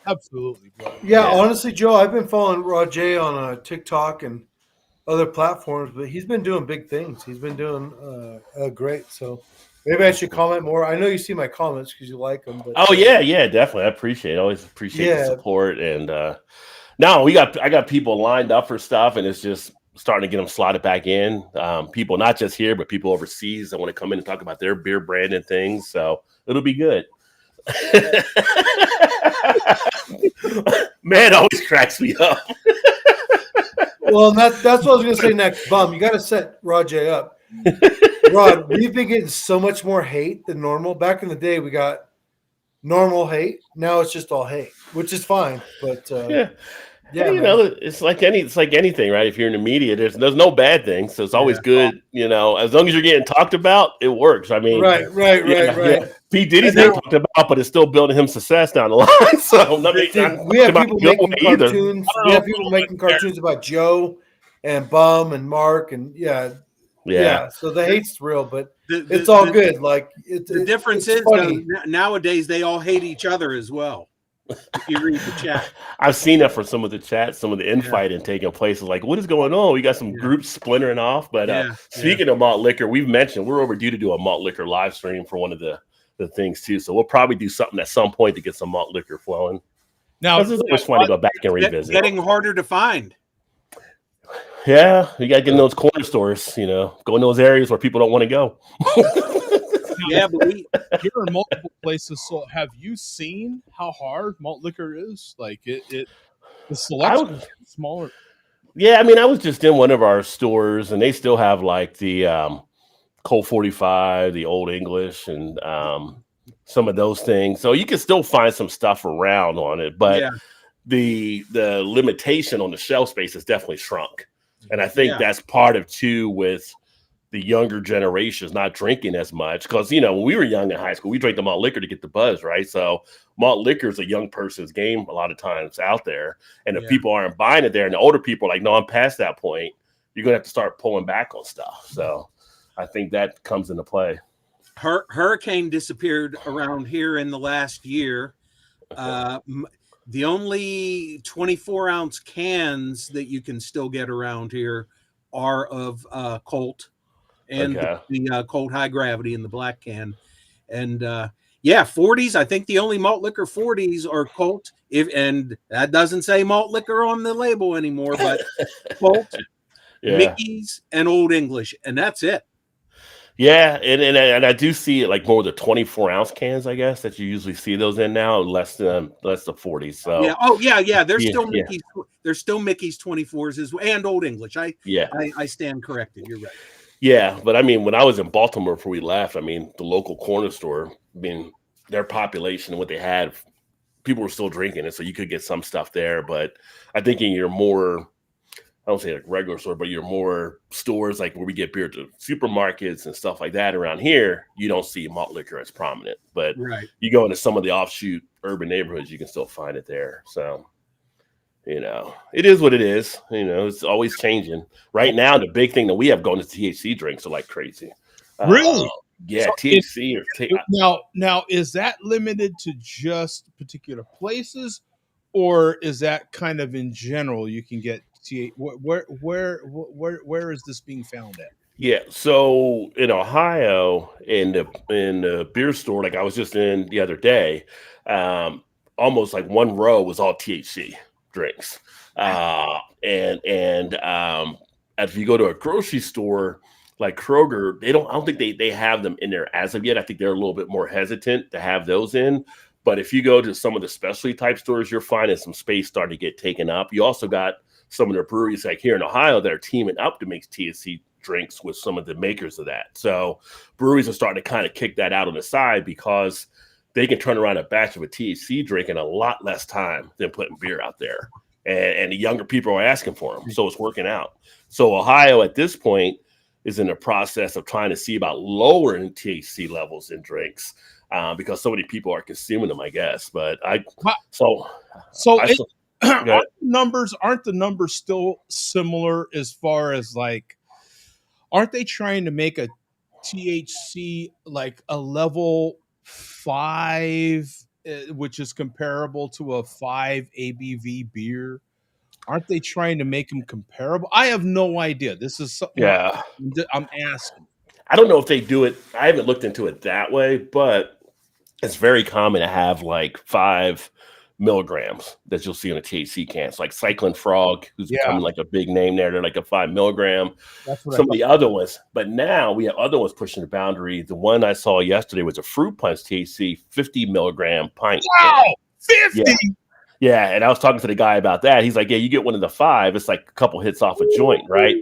Absolutely, bro. Yeah, Yeah. honestly, Joe, I've been following Roger on TikTok and other platforms, but he's been doing big things. He's been doing great. So maybe I should comment more. I know you see my comments because you like them, but Oh yeah, definitely. I appreciate it. Always appreciate the yeah, support. And now I got people lined up for stuff, and it's just starting to get them slotted back in. People not just here, but people overseas that want to come in and talk about their beer brand and things. So it'll be good. Man, always cracks me up. well, that's what I was going to say next. Bum, you got to set Roger up. Rod, we've been getting so much more hate than normal. Back in the day, we got normal hate. Now it's just all hate, which is fine. But Yeah. yeah, Hey, you man. know, it's like anything, right? If you're in the media, there's no bad things, so it's always Yeah. good. You know, as long as you're getting talked about, it works. I mean, Right. yeah. Pete Diddy's And getting now- talked about, but it's still building him success down the line. So not Dude, we have people Joe making either. cartoons. We have people making cartoons about Joe and Bum and Mark and yeah. So the hate's real, but it's all good. Like The difference is funny. nowadays they all hate each other as well. If you read the chat, I've seen that for some of the chats, some of the infighting taking place. Like, what is going on? We got some groups splintering off. But speaking of malt liquor, we've mentioned we're overdue to do a malt liquor live stream for one of the things too. So we'll probably do something at some point to get some malt liquor flowing. Now, It's always fun to go back and revisit. getting harder to find. Yeah, you got to get in those corner stores, you know, go in those areas where people don't want to go. Yeah, but you're in multiple places. So have you seen how hard malt liquor is? Like the selection is smaller. Yeah, I mean, I was just in one of our stores, and they still have like the Colt 45, the Old English, and some of those things. So you can still find some stuff around on it, but the limitation on the shelf space has definitely shrunk. And I think that's part of too with the younger generations not drinking as much. Because, you know, when we were young in high school, we drank the malt liquor to get the buzz, right? So malt liquor is a young person's game a lot of times out there. And if people aren't buying it there and the older people are like, no, I'm past that point, you're going to have to start pulling back on stuff. So I think that comes into play. Hurricane disappeared around here in the last year. The only 24-ounce cans that you can still get around here are of Colt and the Colt High Gravity in the black can. And 40s. I think the only malt liquor 40s are Colt. And that doesn't say malt liquor on the label anymore, but Colt, Mickey's, and Old English, and that's it. Yeah, and I do see it like more the 24-ounce cans, I guess, that you usually see those in now, less the 40s. So there's still Mickey's. There's still Mickey's 24s as well, and Old English. I stand corrected. You're right. Yeah, but I mean, when I was in Baltimore before we left, I mean, the local corner store, I mean, their population and what they had, people were still drinking it, so you could get some stuff there. But I think in your more, I don't say like regular store, but your more stores like where we get beer to supermarkets and stuff like that around here, you don't see malt liquor as prominent. But you go into some of the offshoot urban neighborhoods, you can still find it there. So, you know, it is what it is. You know, it's always changing. Right now, the big thing that we have going is THC drinks are like crazy. Really? Yeah, So THC. Now, is that limited to just particular places, or is that kind of in general? You can get where is this being found at? Yeah, so in Ohio, in the beer store, like I was just in the other day, almost like one row was all THC drinks, and if you go to a grocery store like Kroger, I don't think they have them in there as of yet. I think they're a little bit more hesitant to have those in. But if you go to some of the specialty type stores, you're finding some space starting to get taken up. You also got some of the breweries like here in Ohio that are teaming up to make THC drinks with some of the makers of that. So breweries are starting to kind of kick that out on the side because they can turn around a batch of a THC drink in a lot less time than putting beer out there. And the younger people are asking for them. So it's working out. So Ohio at this point is in the process of trying to see about lowering THC levels in drinks because so many people are consuming them, I guess. But aren't the numbers still similar as far as like, aren't they trying to make a THC like a level 5, which is comparable to a 5 ABV beer? Aren't they trying to make them comparable? I have no idea. This is something I'm asking. I don't know if they do it. I haven't looked into it that way, but it's very common to have like 5 milligrams that you'll see on a THC can. It's like Cyclone Frog, who's becoming like a big name there. They're like a 5 milligram. Some of the other ones, but now we have other ones pushing the boundary. The one I saw yesterday was a Fruit Punch THC 50 milligram pint. Wow, 50. Yeah, and I was talking to the guy about that. He's like, yeah, you get one of the 5, it's like a couple hits off a joint, right?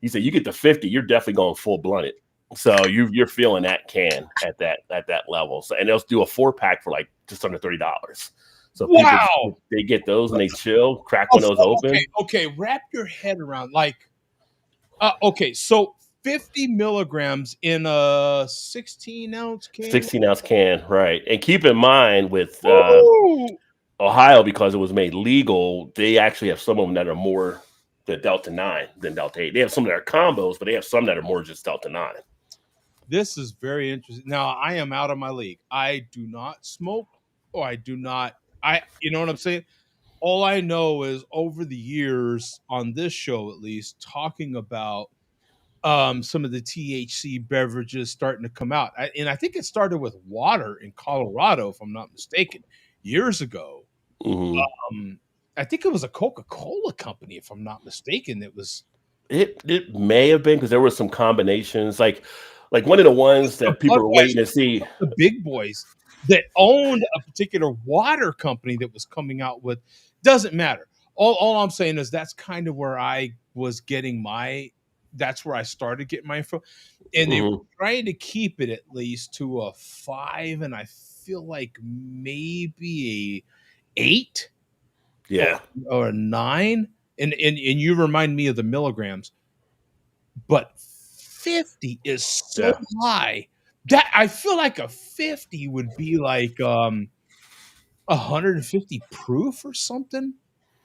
He said, you get the 50, you're definitely going full blunted. So you're feeling that can at that level. So, and they'll do a 4-pack for like just under $30. So people, they get those and they chill, crack one of those open. Okay, wrap your head around like, okay, so 50 milligrams in a 16-ounce can. 16-ounce can, right? And keep in mind with Ohio, because it was made legal, they actually have some of them that are more the Delta 9 than Delta 8. They have some that are combos, but they have some that are more just Delta 9. This is very interesting. Now, I am out of my league. I do not smoke, or I do not. You know what I'm saying? All I know is over the years on this show, at least, talking about some of the THC beverages starting to come out. And I think it started with water in Colorado, if I'm not mistaken, years ago. Mm-hmm. I think it was a Coca-Cola company, if I'm not mistaken. It may have been because there were some combinations, like one of the ones that people were waiting to see. The big boys that owned a particular water company that was coming out with, doesn't matter. All I'm saying is that's kind of where I was getting that's where I started getting my info. And they were trying to keep it at least to a 5, and I feel like maybe a 8. Yeah. Or a 9. And you remind me of the milligrams. But 50 is so high that I feel like a 50 would be like 150 proof or something.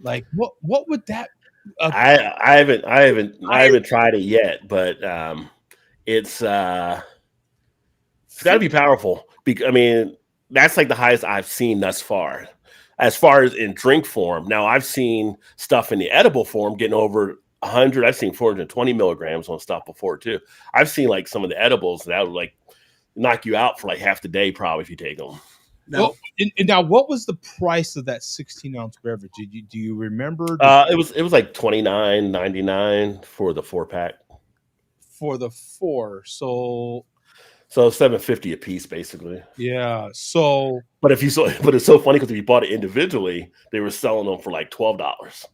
Like what would that I haven't tried it yet, but it's got to be powerful. I mean, that's like the highest I've seen thus far. As far as in drink form, now I've seen stuff in the edible form getting over 100. I've seen 420 milligrams on stuff before too. I've seen like some of the edibles that would like knock you out for like half the day probably if you take them. Well, and now what was the price of that 16-ounce beverage? Do you remember? It was like $29.99 for the 4-pack. For the 4, so $7.50 a piece, basically. Yeah. So, but it's so funny because if you bought it individually, they were selling them for like $12.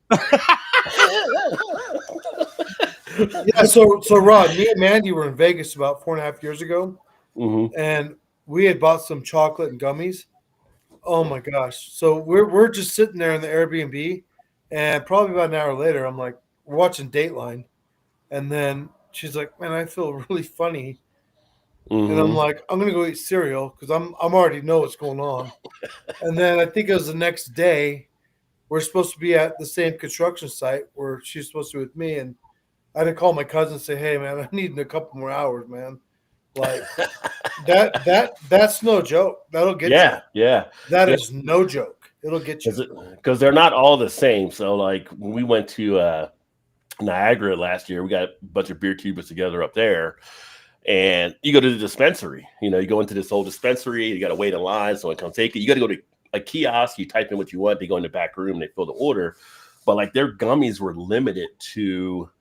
Yeah. So Rod, me and Mandy were in Vegas about 4.5 years ago, and we had bought some chocolate and gummies. Oh my gosh! So we're just sitting there in the Airbnb, and probably about an hour later, I'm like, we're watching Dateline, and then she's like, "Man, I feel really funny." And I'm like, I'm gonna go eat cereal because I'm already know what's going on. And then I think it was the next day, we're supposed to be at the same construction site where she's supposed to be with me, and I didn't call my cousin and say, "Hey man, I need a couple more hours, man." Like that's no joke. That'll get you. Yeah. That is no joke. It'll get you because they're not all the same. So like when we went to Niagara last year, we got a bunch of beer tubers together up there. And you go to the dispensary, you go into this whole dispensary, you got to wait in line, someone comes take it. You got to go to a kiosk, you type in what you want, they go in the back room, they fill the order. But like their gummies were limited to,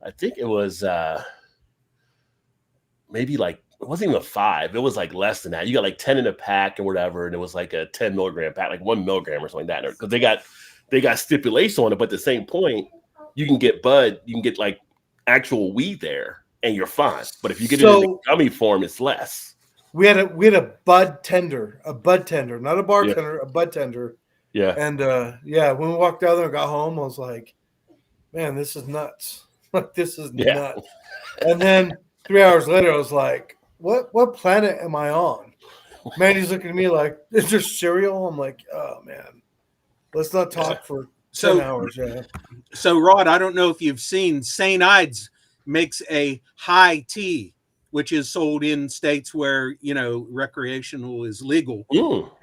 I think it was maybe like, it wasn't even 5. It was like less than that. You got like 10 in a pack or whatever. And it was like a 10 milligram pack, like 1 milligram or something like that. Because they got stipulation on it. But at the same point, you can get bud, you can get like actual weed there. and you're fine. But if you get it in the gummy form, it's less. We had a bud tender, not a bartender, a bud tender. Yeah. And when we walked out there and got home, I was like, man, this is nuts. Like, this is nuts. And then 3 hours later, I was like, what planet am I on? Mandy's looking at me like, is there cereal? I'm like, oh man, let's not talk for 10 hours. Yeah. So Rod, I don't know if you've seen St. Ides makes a high tea, which is sold in states where, recreational is legal.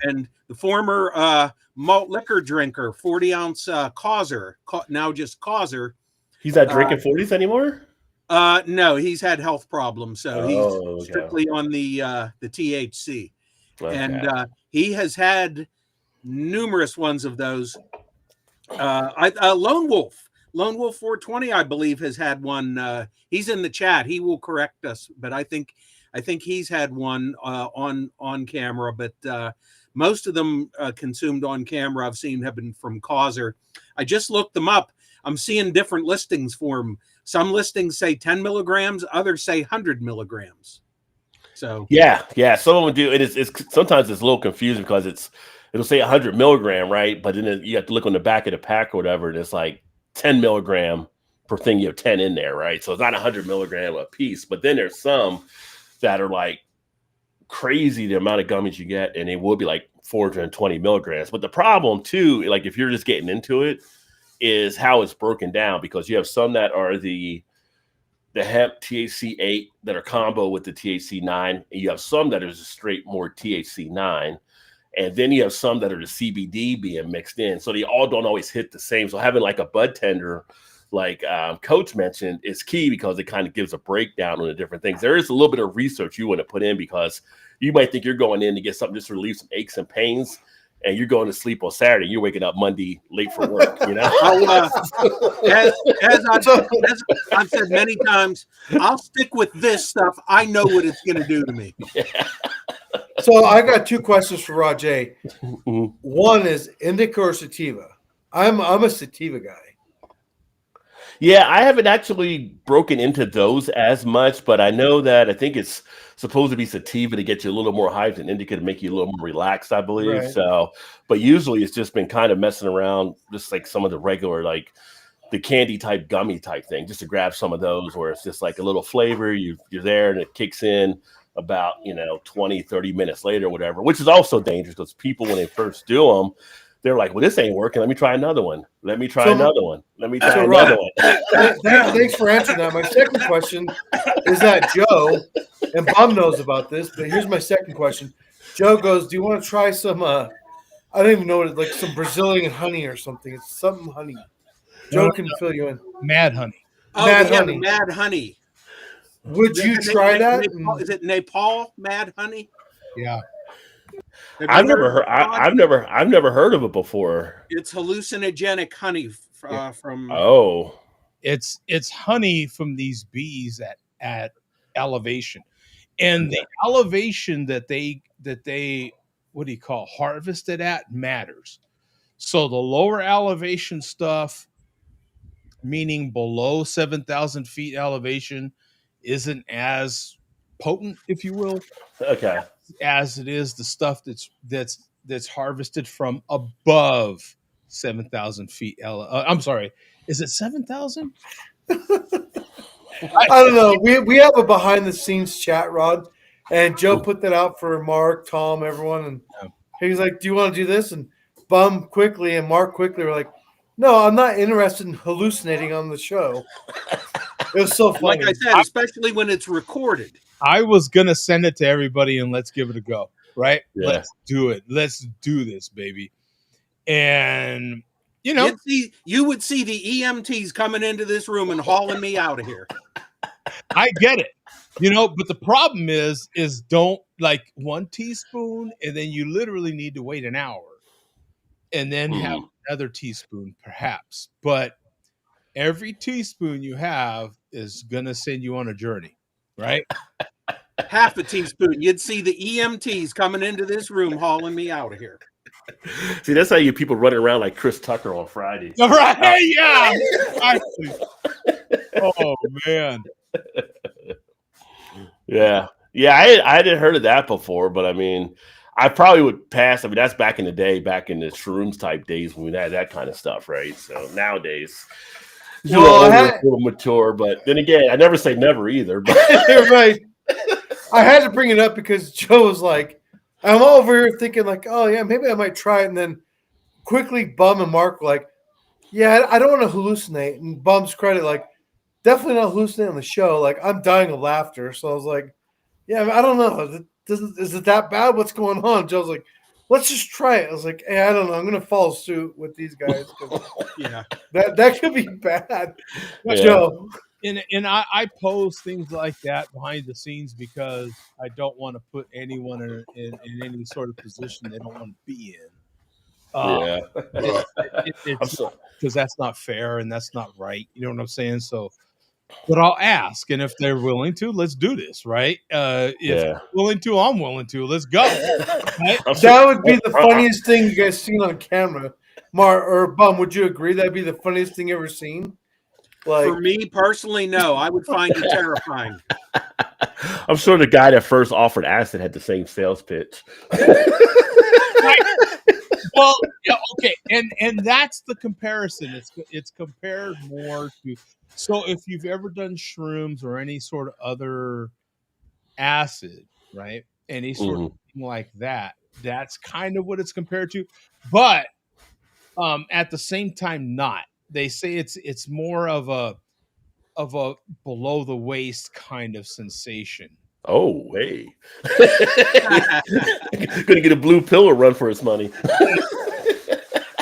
And the former malt liquor drinker, 40-ounce Causer, now just Causer. He's not drinking 40s anymore? No, he's had health problems, so he's strictly on the THC. Okay. And he has had numerous ones of those. Lone Wolf 420, I believe, has had one. He's in the chat. He will correct us, but I think he's had one on camera. But most of them consumed on camera I've seen have been from Causer. I just looked them up. I'm seeing different listings for them. Some listings say 10 milligrams, others say 100 milligrams. So yeah, some of them do. It's sometimes it's a little confusing because it'll say 100 milligram, right? But then you have to look on the back of the pack or whatever, and it's like 10 milligram per thing. You have 10 in there, right? So it's not 100 milligram a piece. But then there's some that are like crazy the amount of gummies you get, and it will be like 420 milligrams. But the problem too, like if you're just getting into it, is how it's broken down, because you have some that are the hemp THC 8 that are combo with the THC 9, and you have some that are just straight more THC 9. And then you have some that are the CBD being mixed in. So they all don't always hit the same. So having like a bud tender, like Coach mentioned, is key because it kind of gives a breakdown on the different things. There is a little bit of research you want to put in, because you might think you're going in to get something just to relieve some aches and pains, and you're going to sleep on Saturday. You're waking up Monday late for work, as I've said many times, I'll stick with this stuff. I know what it's going to do to me. Yeah. So I got two questions for Rod J. One is indica or sativa? I'm a sativa guy. Yeah, I haven't actually broken into those as much, but I know that I think it's supposed to be sativa to get you a little more hyped and indica to make you a little more relaxed, I believe. Right. So, but usually it's just been kind of messing around, just like some of the regular, like the candy type gummy type thing, just to grab some of those where it's just like a little flavor. You're there and it kicks in about 20, 30 minutes later or whatever, which is also dangerous because people, when they first do them, they're like, well, this ain't working. Let me try another one. Let me try another one. Let me try another one. Thanks for answering that. My second question is that Joe, and Bob knows about this, but here's my second question. Joe goes, do you want to try some, I don't even know what it's like, some Brazilian honey or something. It's something honey. Joe can fill you in. Mad honey. Oh, honey. Mad honey. Would you try that? Is it Nepal Mad Honey? Yeah. I've never heard of it before. It's hallucinogenic honey from. Oh, it's honey from these bees at elevation, and the elevation that they harvest it at matters. So the lower elevation stuff, meaning below 7,000 feet elevation, isn't as potent, if you will. Okay. As it is the stuff that's harvested from above 7,000 feet. I'm sorry, is it 7,000? I don't know. We have a behind the scenes chat, Rod, and Joe put that out for Mark, Tom, everyone, and he's like, "Do you want to do this?" And Bum quickly and Mark quickly were like, "No, I'm not interested in hallucinating on the show." It was so funny. Like I said, especially when it's recorded. I was gonna send it to everybody and let's give it a go, right? Yeah. Let's do it. Let's do this, baby. And you would see the EMTs coming into this room and hauling me out of here. I get it, but the problem is don't like 1 teaspoon and then you literally need to wait an hour and then have another teaspoon perhaps, but every teaspoon you have is gonna send you on a journey, right? Half a teaspoon, you'd see the EMTs coming into this room hauling me out of here. See, that's how you people running around like Chris Tucker on Friday. Right? Yeah. Oh man. Yeah. I hadn't heard of that before, but I mean, I probably would pass. I mean, that's back in the day, back in the shrooms type days when we had that kind of stuff, right? So nowadays, it's a little Well, older, a little mature. But then again, I never say never either. But right. I had to bring it up because Joe was like, I'm over here thinking like, oh yeah, maybe I might try it, and then quickly Bum and Mark were like, yeah, I don't want to hallucinate. And Bum's credit, like, definitely not hallucinating on the show. Like, I'm dying of laughter. So I was like, yeah, I don't know. Is it that bad? What's going on? Joe's like, let's just try it. I was like, hey, I don't know. I'm gonna follow suit with these guys. Yeah. That could be bad. Yeah. Joe. And I pose things like that behind the scenes because I don't want to put anyone in any sort of position they don't want to be in. Yeah. It's because that's not fair and that's not right. You know what I'm saying? So, but I'll ask, and if they're willing to, let's do this, right? If they're willing to, I'm willing to. Let's go. Right? That would be the funniest thing you guys seen on camera. Mar or Bum, would you agree that'd be the funniest thing ever seen? Like, For me personally, no. I would find it terrifying. I'm sure the guy that first offered acid had the same sales pitch. Well, yeah, okay, and that's the comparison. It's compared more to. So if you've ever done shrooms or any sort of other acid, right? Any sort of thing like that, that's kind of what it's compared to. But at the same time, not. They say it's more of a below the waist kind of sensation. Oh, hey. Gonna get a blue pill or run for his money.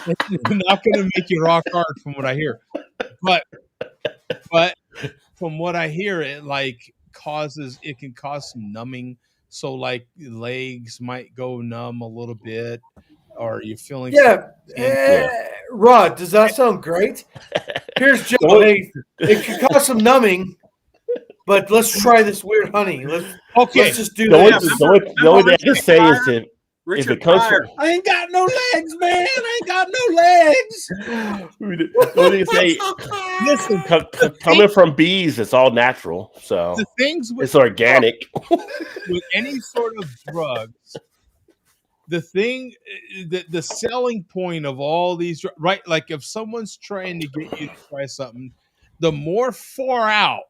It's not going to make you rock hard, from what I hear. But from what I hear, it can cause some numbing. So like legs might go numb a little bit, or you're feeling. Rod, does that sound great? Here's Joe. Hey, it could cause some numbing, but let's try this weird honey. Let's just do this. The only thing I can say is if it comes from, I ain't got no legs, man. I ain't got no legs. What do you say? Listen, coming from bees, it's all natural. So the things it's organic. With any sort of drugs, the selling point of all these, right? Like if someone's trying to get you to try something, the more far out,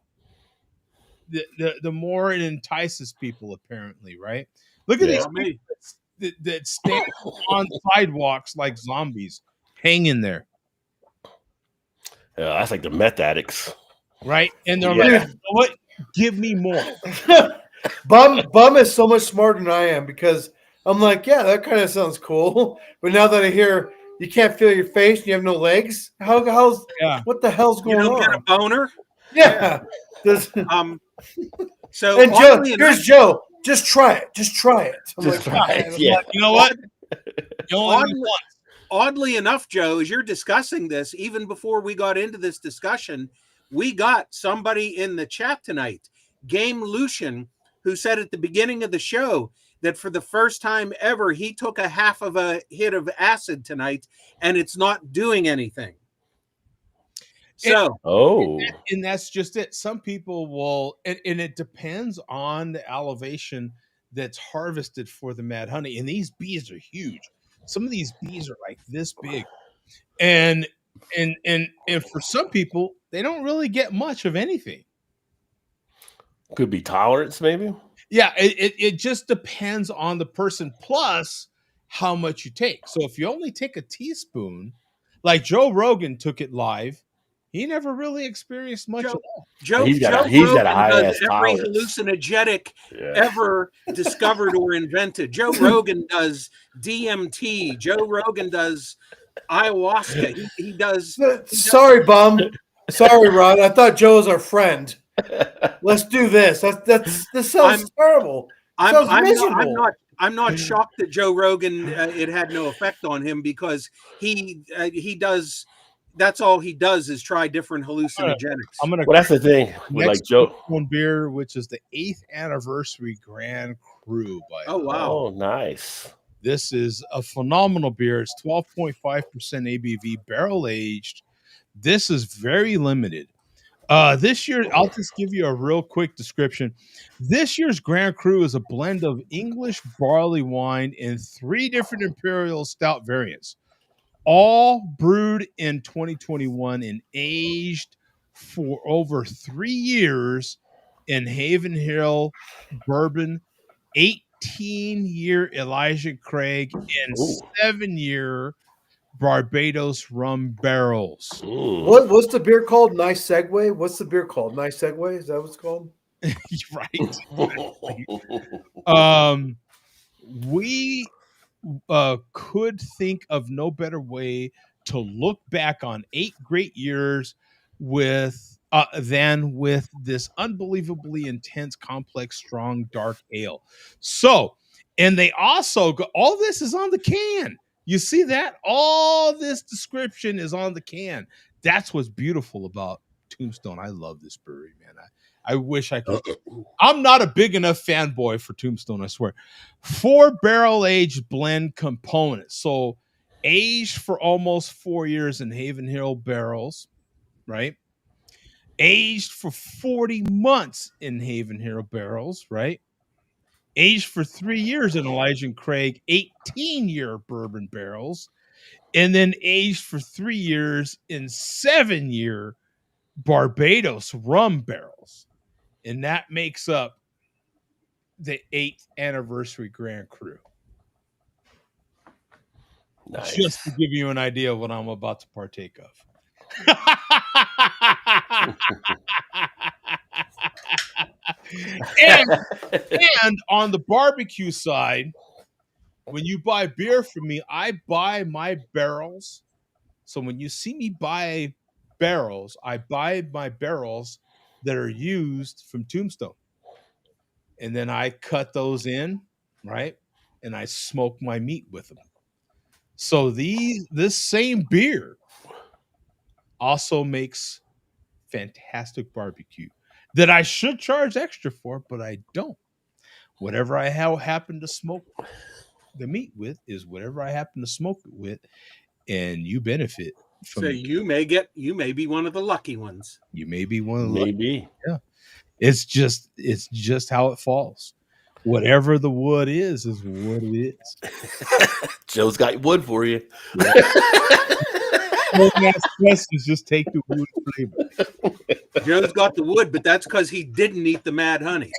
the more it entices people. Apparently, right? Look at these people that stand on sidewalks like zombies, hanging there. Yeah, that's like the meth addicts, right? And they're like, "What? Give me more." Bum is so much smarter than I am because I'm like, yeah, that kind of sounds cool. But now that I hear you can't feel your face and you have no legs, what the hell's going on? You don't get a boner? Yeah. So and Joe, here's Joe. Just try it. Just try it. Try it. Yeah. You know what? Oddly enough, Joe, as you're discussing this, even before we got into this discussion, we got somebody in the chat tonight, Game Lucian, who said at the beginning of the show that for the first time ever, he took a half of a hit of acid tonight, and it's not doing anything. So, and that's just it. Some people will, and it depends on the elevation that's harvested for the mad honey. And these bees are huge. Some of these bees are like this big, and for some people, they don't really get much of anything. Could be tolerance, maybe. Yeah, it just depends on the person. Plus, how much you take. So if you only take a teaspoon, like Joe Rogan took it live. He never really experienced much at all. He's got a high ass every tolerance. hallucinogenic ever discovered or invented. Joe Rogan does DMT. Joe Rogan does ayahuasca. He does. Sorry, Bum. Sorry, Rod. I thought Joe was our friend. Let's do this. This sounds terrible. I'm not shocked that Joe Rogan it had no effect on him because he does. That's all he does is try different hallucinogenics. Well, that's the thing. With like Joe, one beer, which is the 8th anniversary Grand Cru. Wow! Oh, nice. This is a phenomenal beer. It's 12.5% ABV, barrel aged. This is very limited. This year, I'll just give you a real quick description. This year's Grand Cru is a blend of English barley wine and 3 different imperial stout variants, all brewed in 2021 and aged for over 3 years in Haven Hill bourbon, 18-year Elijah Craig, and Ooh. 7-year Barbados rum barrels. What's the beer called? Nice segue. What's the beer called? Nice segue. Is that what it's called? Right. We could think of no better way to look back on 8 great years with than with this unbelievably intense, complex, strong, dark ale. So, and they also go, all this is on the can. You see that? All this description is on the can. That's what's beautiful about Tombstone. I love this brewery, man. I wish I could. I'm not a big enough fanboy for Tombstone, I swear. 4 barrel aged blend components. So aged for almost 4 years in Haven Hill barrels, right? Aged for 40 months in Haven Hill barrels, right? Aged for 3 years in Elijah and Craig 18-year bourbon barrels, and then aged for 3 years in 7-year Barbados rum barrels. And that makes up the 8th anniversary Grand Cru. Nice. Just to give you an idea of what I'm about to partake of. and on the barbecue side, when you buy beer from me, I buy my barrels. So when you see me buy barrels, I buy my barrels that are used from Tombstone. And then I cut those in, right? And I smoke my meat with them. So this same beer also makes fantastic barbecue that I should charge extra for, but I don't. Whatever I happen to smoke the meat with is whatever I happen to smoke it with, and you benefit from So it. you may be one of the lucky ones. You may be one of the Maybe. Yeah. It's just how it falls. Whatever the wood is what it is. Joe's got wood for you. Just take the wood flavor. Joe's got the wood, but that's because he didn't eat the mad honey.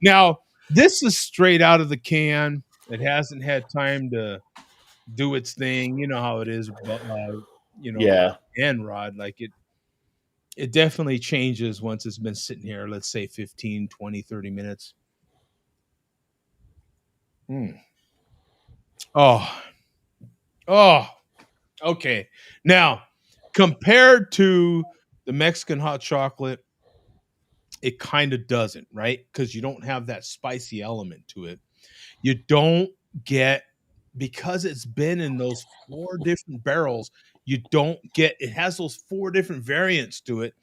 Now, this is straight out of the can. It hasn't had time to do its thing. You know how it is, Yeah. and Rod, like it definitely changes once it's been sitting here, let's say 15, 20, 30 minutes. Oh, okay. Now, compared to the Mexican hot chocolate, it kind of doesn't, right? Because you don't have that spicy element to it. You don't get, because it's been in those 4 different barrels, you don't get, it has those 4 different variants to it.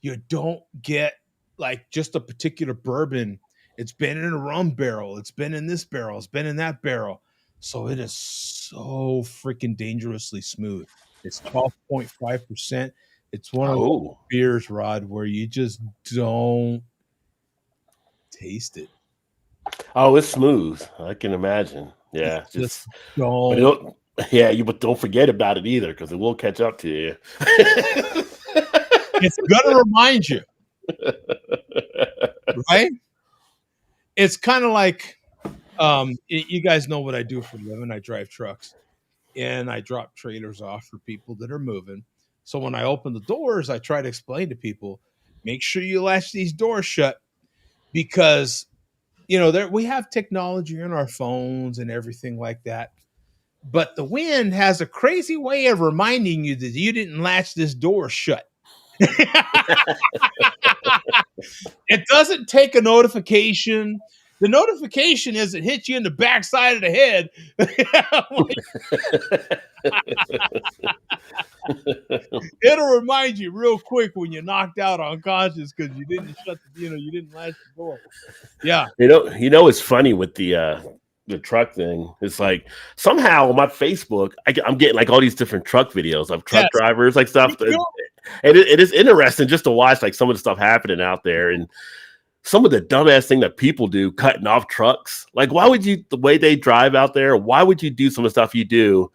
You don't get like just a particular bourbon. It's been in a rum barrel. It's been in this barrel. It's been in that barrel. So it is so freaking dangerously smooth. It's 12.5%. It's one of those beers, Rod, where you just don't taste it. Oh, it's smooth. I can imagine. Yeah. Just don't. But don't forget about it either, because it will catch up to you. It's gonna remind you, right? It's kind of like, you guys know what I do for a living. I drive trucks, and I drop trailers off for people that are moving. So when I open the doors, I try to explain to people, make sure you latch these doors shut, because we have technology in our phones and everything like that. But the wind has a crazy way of reminding you that you didn't latch this door shut. It doesn't take a notification. The notification is it hits you in the backside of the head. It'll remind you real quick when you're knocked out unconscious because you didn't latch the door. Yeah. It's funny with the the truck thing. It's like somehow on my Facebook, I'm getting like all these different truck videos of truck drivers, like stuff. And it is interesting just to watch like some of the stuff happening out there and some of the dumbass thing that people do, cutting off trucks. Like, why would you, the way they drive out there, why would you do some of the stuff you do?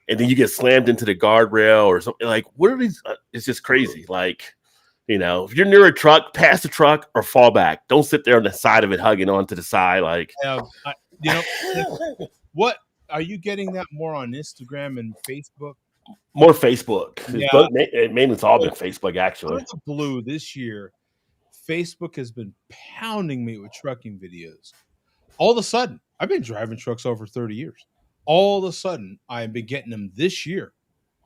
And then you get slammed into the guardrail or something. Like, what are these? It's just crazy. Like, you know, if you're near a truck, pass the truck or fall back. Don't sit there on the side of it, hugging onto the side. Like, you know, what are you getting that more on Instagram and Facebook? More Facebook. Yeah. Mainly it's all been Facebook, actually. Out of the blue this year, Facebook has been pounding me with trucking videos. All of a sudden, I've been driving trucks over 30 years. All of a sudden, I've been getting them this year.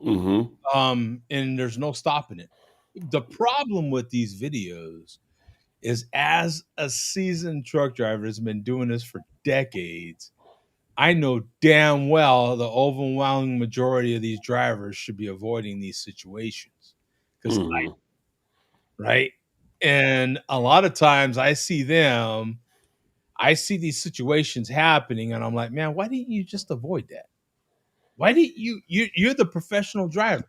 Mm-hmm. And there's no stopping it. The problem with these videos is, as a seasoned truck driver has been doing this for decades, I know damn well the overwhelming majority of these drivers should be avoiding these situations. Because right? And a lot of times I see these situations happening, and I'm like, man, why didn't you just avoid that? Why didn't you're the professional driver?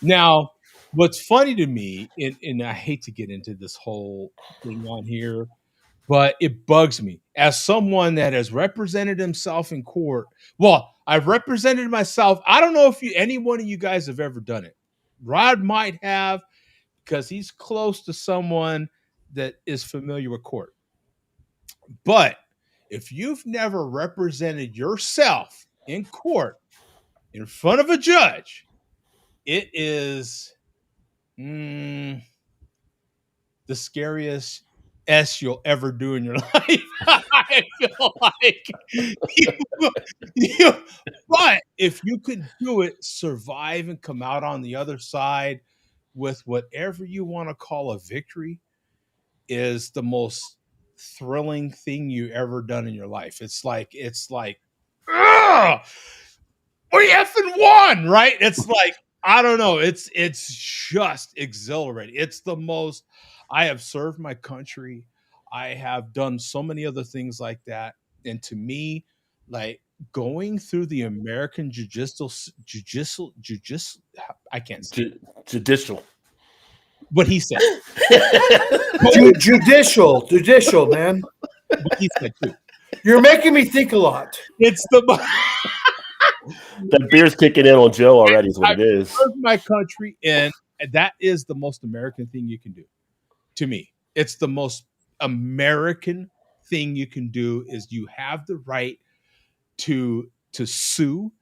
Now, what's funny to me, and I hate to get into this whole thing on here, but it bugs me as someone that has represented himself in court. Well, I've represented myself. I don't know if any one of you guys have ever done it. Rod might have, because he's close to someone that is familiar with court. But if you've never represented yourself in court in front of a judge, it is the scariest S you'll ever do in your life. I feel like but if you could do it, survive and come out on the other side with whatever you want to call a victory, is the most thrilling thing you ever done in your life. It's like, ugh, we effing won, right? It's like, I don't know. It's just exhilarating. It's the most. I have served my country. I have done so many other things like that. And to me, like going through the American judicial, I can't say judicial. What he said. Judicial, man. What he said too. You're making me think a lot. It's the that beer's kicking in on Joe already is what it is. I served my country, and that is the most American thing you can do. To me, it's the most American thing you can do. Is you have the right to sue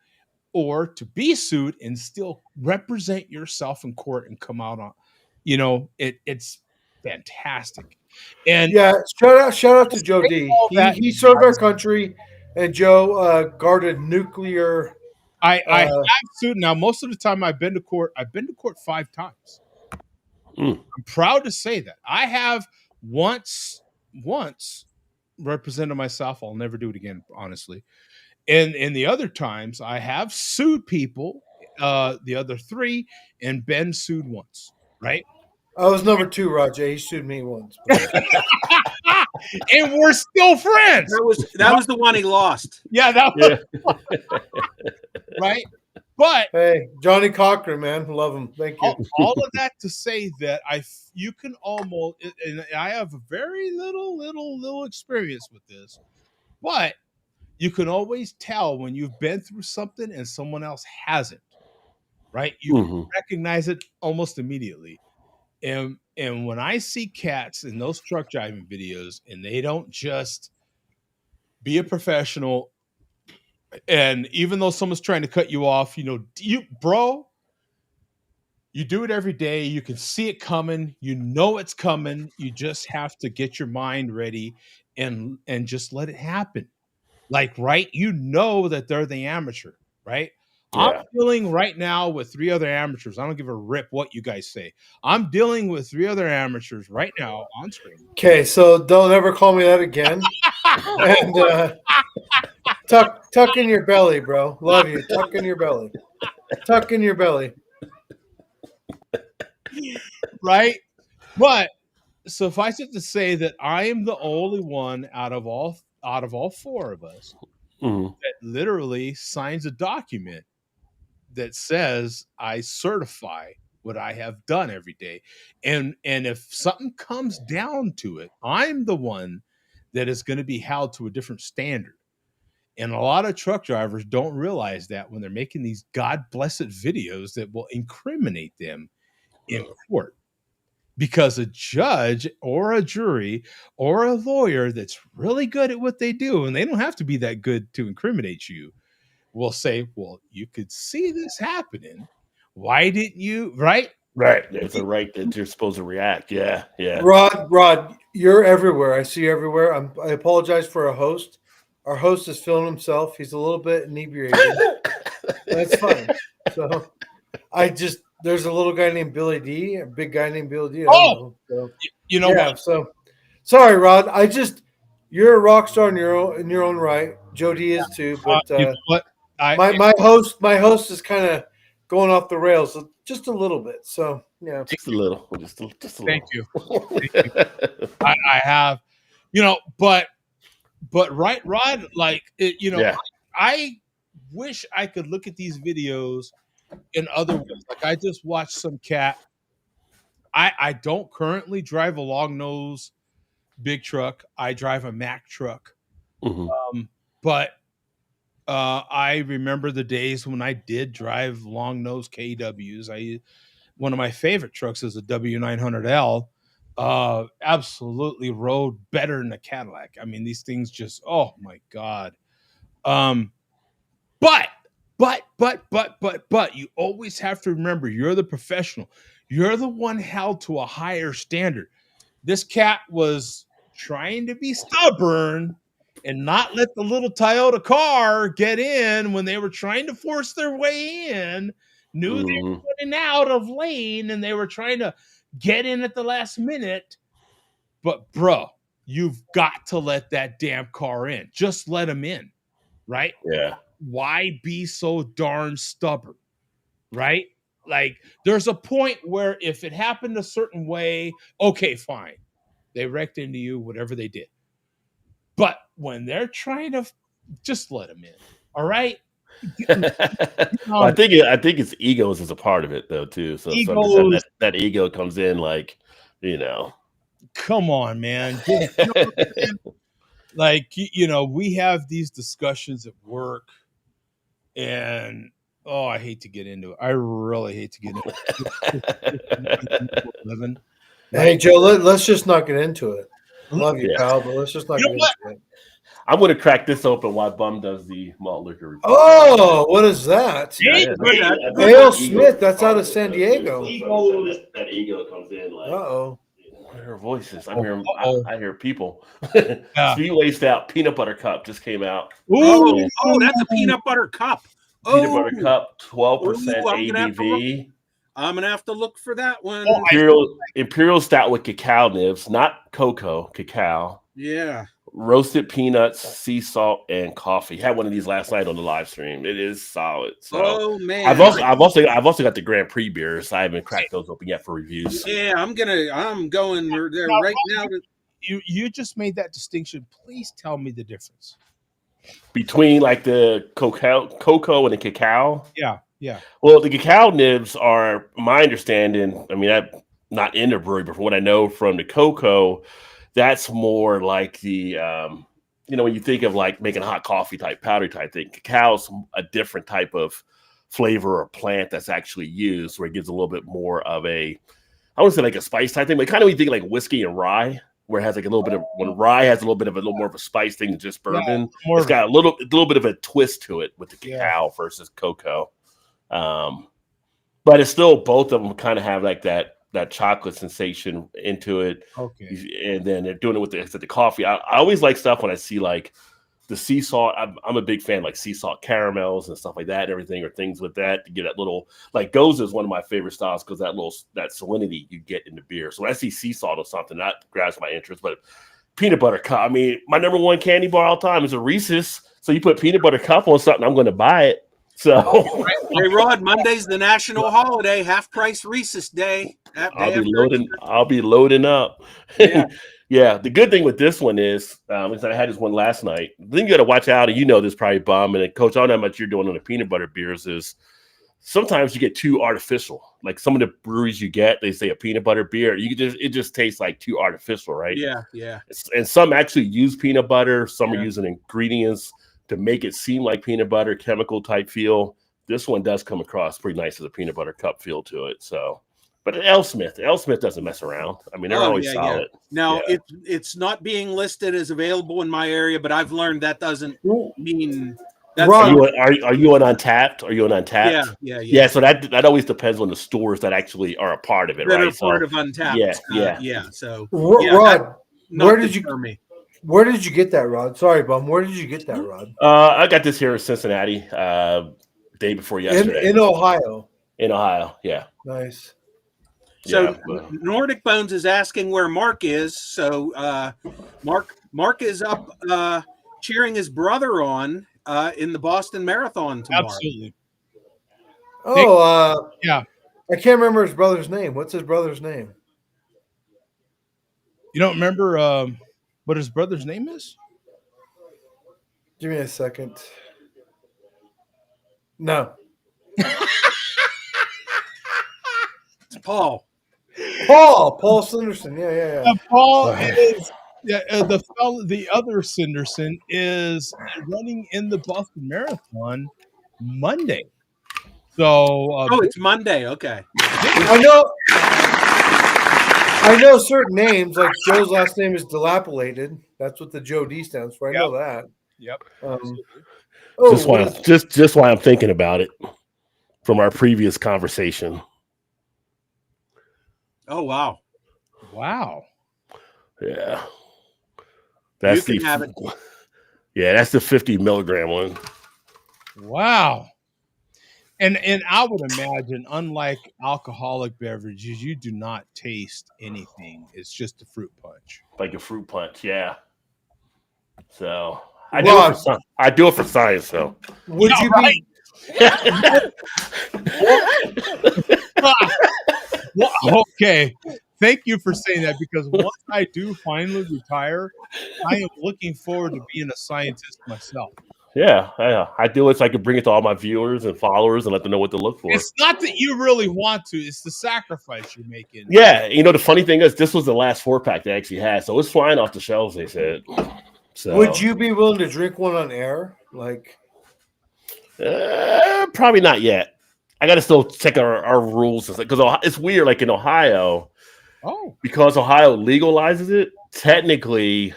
or to be sued and still represent yourself in court and come out on. You know, it's fantastic. And yeah, shout out to Joe D. He served our country, and Joe guarded nuclear. I have sued. Now, most of the time I've been to court 5 times. I'm proud to say that. I have once represented myself. I'll never do it again, honestly. And in the other times, I have sued people, the other 3, and been sued once, right? I was number 2, Roger. He sued me once. And we're still friends. That was the one he lost. Yeah, that was right. But hey, Johnny Cochran, man, love him. Thank you. All of that to say that you can almost, and I have a very little experience with this, but you can always tell when you've been through something and someone else hasn't. Right? You can recognize it almost immediately. And when I see cats in those truck driving videos and they don't just be a professional, and even though someone's trying to cut you off, you know, you do it every day. You can see it coming. You know it's coming. You just have to get your mind ready and just let it happen. Like, right? You know that they're the amateur, right? Yeah. I'm dealing right now with 3 other amateurs. I don't give a rip what you guys say. I'm dealing with 3 other amateurs right now on screen. Okay, so don't ever call me that again. And tuck in your belly, bro. Love you. Tuck in your belly. Tuck in your belly. Right? But suffice it to say that I am the only one out of all 4 of us Mhm. that literally signs a document that says I certify what I have done every day. And if something comes down to it, I'm the one that is going to be held to a different standard. And a lot of truck drivers don't realize that when they're making these God blessed videos that will incriminate them in court, because a judge or a jury or a lawyer that's really good at what they do, and they don't have to be that good to incriminate you, will say, well, you could see this happening. Why didn't you? Right? Right. It's a right that you're supposed to react. Yeah. Yeah. Rod, you're everywhere. I see you everywhere. I apologize for our host. Our host is feeling himself. He's a little bit inebriated. That's fine. So there's a little guy named Billy D, a big guy named Billy D. I don't know. So, You know what? So sorry, Rod. You're a rock star in your own right. Joe D is too, but You know what? my host is kind of going off the rails just a little bit. So yeah, Just a little. Just a Thank little. you. Thank you. I have, but right, Rod, like Yeah. I wish I could look at these videos in other ways. Like I just watched some cat. I don't currently drive a long nose big truck. I drive a Mack truck. Mhm. But I remember the days when I did drive long nose KWs. One of my favorite trucks is a W900L. Absolutely rode better than a Cadillac. I mean, these things just, oh my God. But you always have to remember, you're the professional. You're the one held to a higher standard. This cat was trying to be stubborn and not let the little Toyota car get in when they were trying to force their way in, knew they were Mhm. running out of lane and they were trying to get in at the last minute. But bro, you've got to let that damn car in. Just let them in, right? Yeah. Why be so darn stubborn, right? Like there's a point where if it happened a certain way, okay, fine. They wrecked into you, whatever they did. But when they're trying to, just let them in. All right. Well, I think it's egos is a part of it though too. So sometimes Egos. that ego comes in, like, Come on, man. Like, we have these discussions at work, and I hate to get into it. I really hate to get into it. Hey Joe, let's just not get into it. Love you, Yeah. pal, but let's just not get into it. I'm going to crack this open while Bum does the malt liquor review. Oh, what is that? Ale Smith, that's out of San Diego. That ego comes in like. Uh-oh. I hear voices. I hear people. Yeah. Speed Laced Out Peanut Butter Cup just came out. Oh, that's a peanut butter cup. Peanut Butter Cup, 12% ABV. I'm gonna have to look for that one. Imperial Stout with cacao nibs, not cocoa, cacao. Yeah. Roasted peanuts, sea salt, and coffee. Had one of these last night on the live stream. It is solid. So oh man, I've also got the Grand Prix beers. I haven't cracked those open yet for reviews. Yeah, I'm going there right now. You just made that distinction. Please tell me the difference between like the cocoa and the cacao. Yeah. Well, the cacao nibs are, my understanding. I mean, I'm not in the brewery, but from what I know from the cocoa, that's more like the, when you think of like making hot coffee type, powder type thing, cacao's a different type of flavor or plant that's actually used, where it gives a little bit more of a, I wouldn't say like a spice type thing, but kind of when you think like whiskey and rye, where it has like a little bit of, when rye has a little more of a spice thing than just bourbon. Yeah, it's got a little bit of a twist to it with the cacao versus cocoa. But it's still, both of them kind of have like that chocolate sensation into it. Okay. And then they're doing it with the coffee. I always like stuff when I see like the sea salt. I'm a big fan, like sea salt caramels and stuff like that, and everything, or things with that to get that little, like Goza is one of my favorite styles because that salinity you get in the beer. So when I see sea salt or something, that grabs my interest. But peanut butter cup, I mean, my number one candy bar all time is a Reese's. So you put peanut butter cup on something, I'm going to buy it. So Hey, Rod, Monday's the national holiday, half price Reese's Day. I'll be loading up. Yeah. Yeah. The good thing with this one is I had this one last night. The thing you got to watch out, and you know this probably, Bum, and Coach, I don't know how much you're doing on the peanut butter beers is sometimes you get too artificial. Like some of the breweries you get, they say a peanut butter beer. It just tastes like too artificial, right? Yeah. And some actually use peanut butter. Some are using ingredients to make it seem like peanut butter, chemical type feel. This one does come across pretty nice as a peanut butter cup feel to it. So, but L. Smith doesn't mess around. I mean, they're always solid. Yeah. Now it's not being listed as available in my area, but I've learned that doesn't mean. Are you on Untapped? Are you on Untapped? Yeah. So that always depends on the stores that actually are a part of it, that right? are part of Untapped. Yeah. So, Rod, where did you for me? Where did you get that, Rod? Sorry, Bum. Where did you get that, Rod? I got this here in Cincinnati, day before yesterday. In Ohio. In Ohio, yeah. Nice. So Nordic Bones is asking where Mark is. So Mark is up cheering his brother on in the Boston Marathon tomorrow. Absolutely. Oh, yeah. I can't remember his brother's name. What's his brother's name? You don't remember what his brother's name is? Give me a second. No. It's Paul. Paul Sanderson. Yeah. Paul is the other Sanderson is running in the Boston Marathon Monday. So it's Monday. Okay. I know certain names, like Joe's last name is Dilapidated. That's what the Joe D stands for. I know that. Yep. Just why I'm thinking about it from our previous conversation. Oh wow. Yeah. That's that's the 50 milligram one. Wow. And I would imagine, unlike alcoholic beverages, you do not taste anything. It's just a fruit punch. Like a fruit punch, yeah. So I do it for science, though. Would you be? Well, okay. Thank you for saying that, because once I do finally retire, I am looking forward to being a scientist myself. Yeah, I do it so I can bring it to all my viewers and followers and let them know what to look for. It's not that you really want to; it's the sacrifice you're making. Yeah, the funny thing is, this was the last 4-pack they actually had, so it's flying off the shelves. They said. So, would you be willing to drink one on air? Like, probably not yet. I got to still check our rules because it's weird. Like in Ohio, because Ohio legalizes it, technically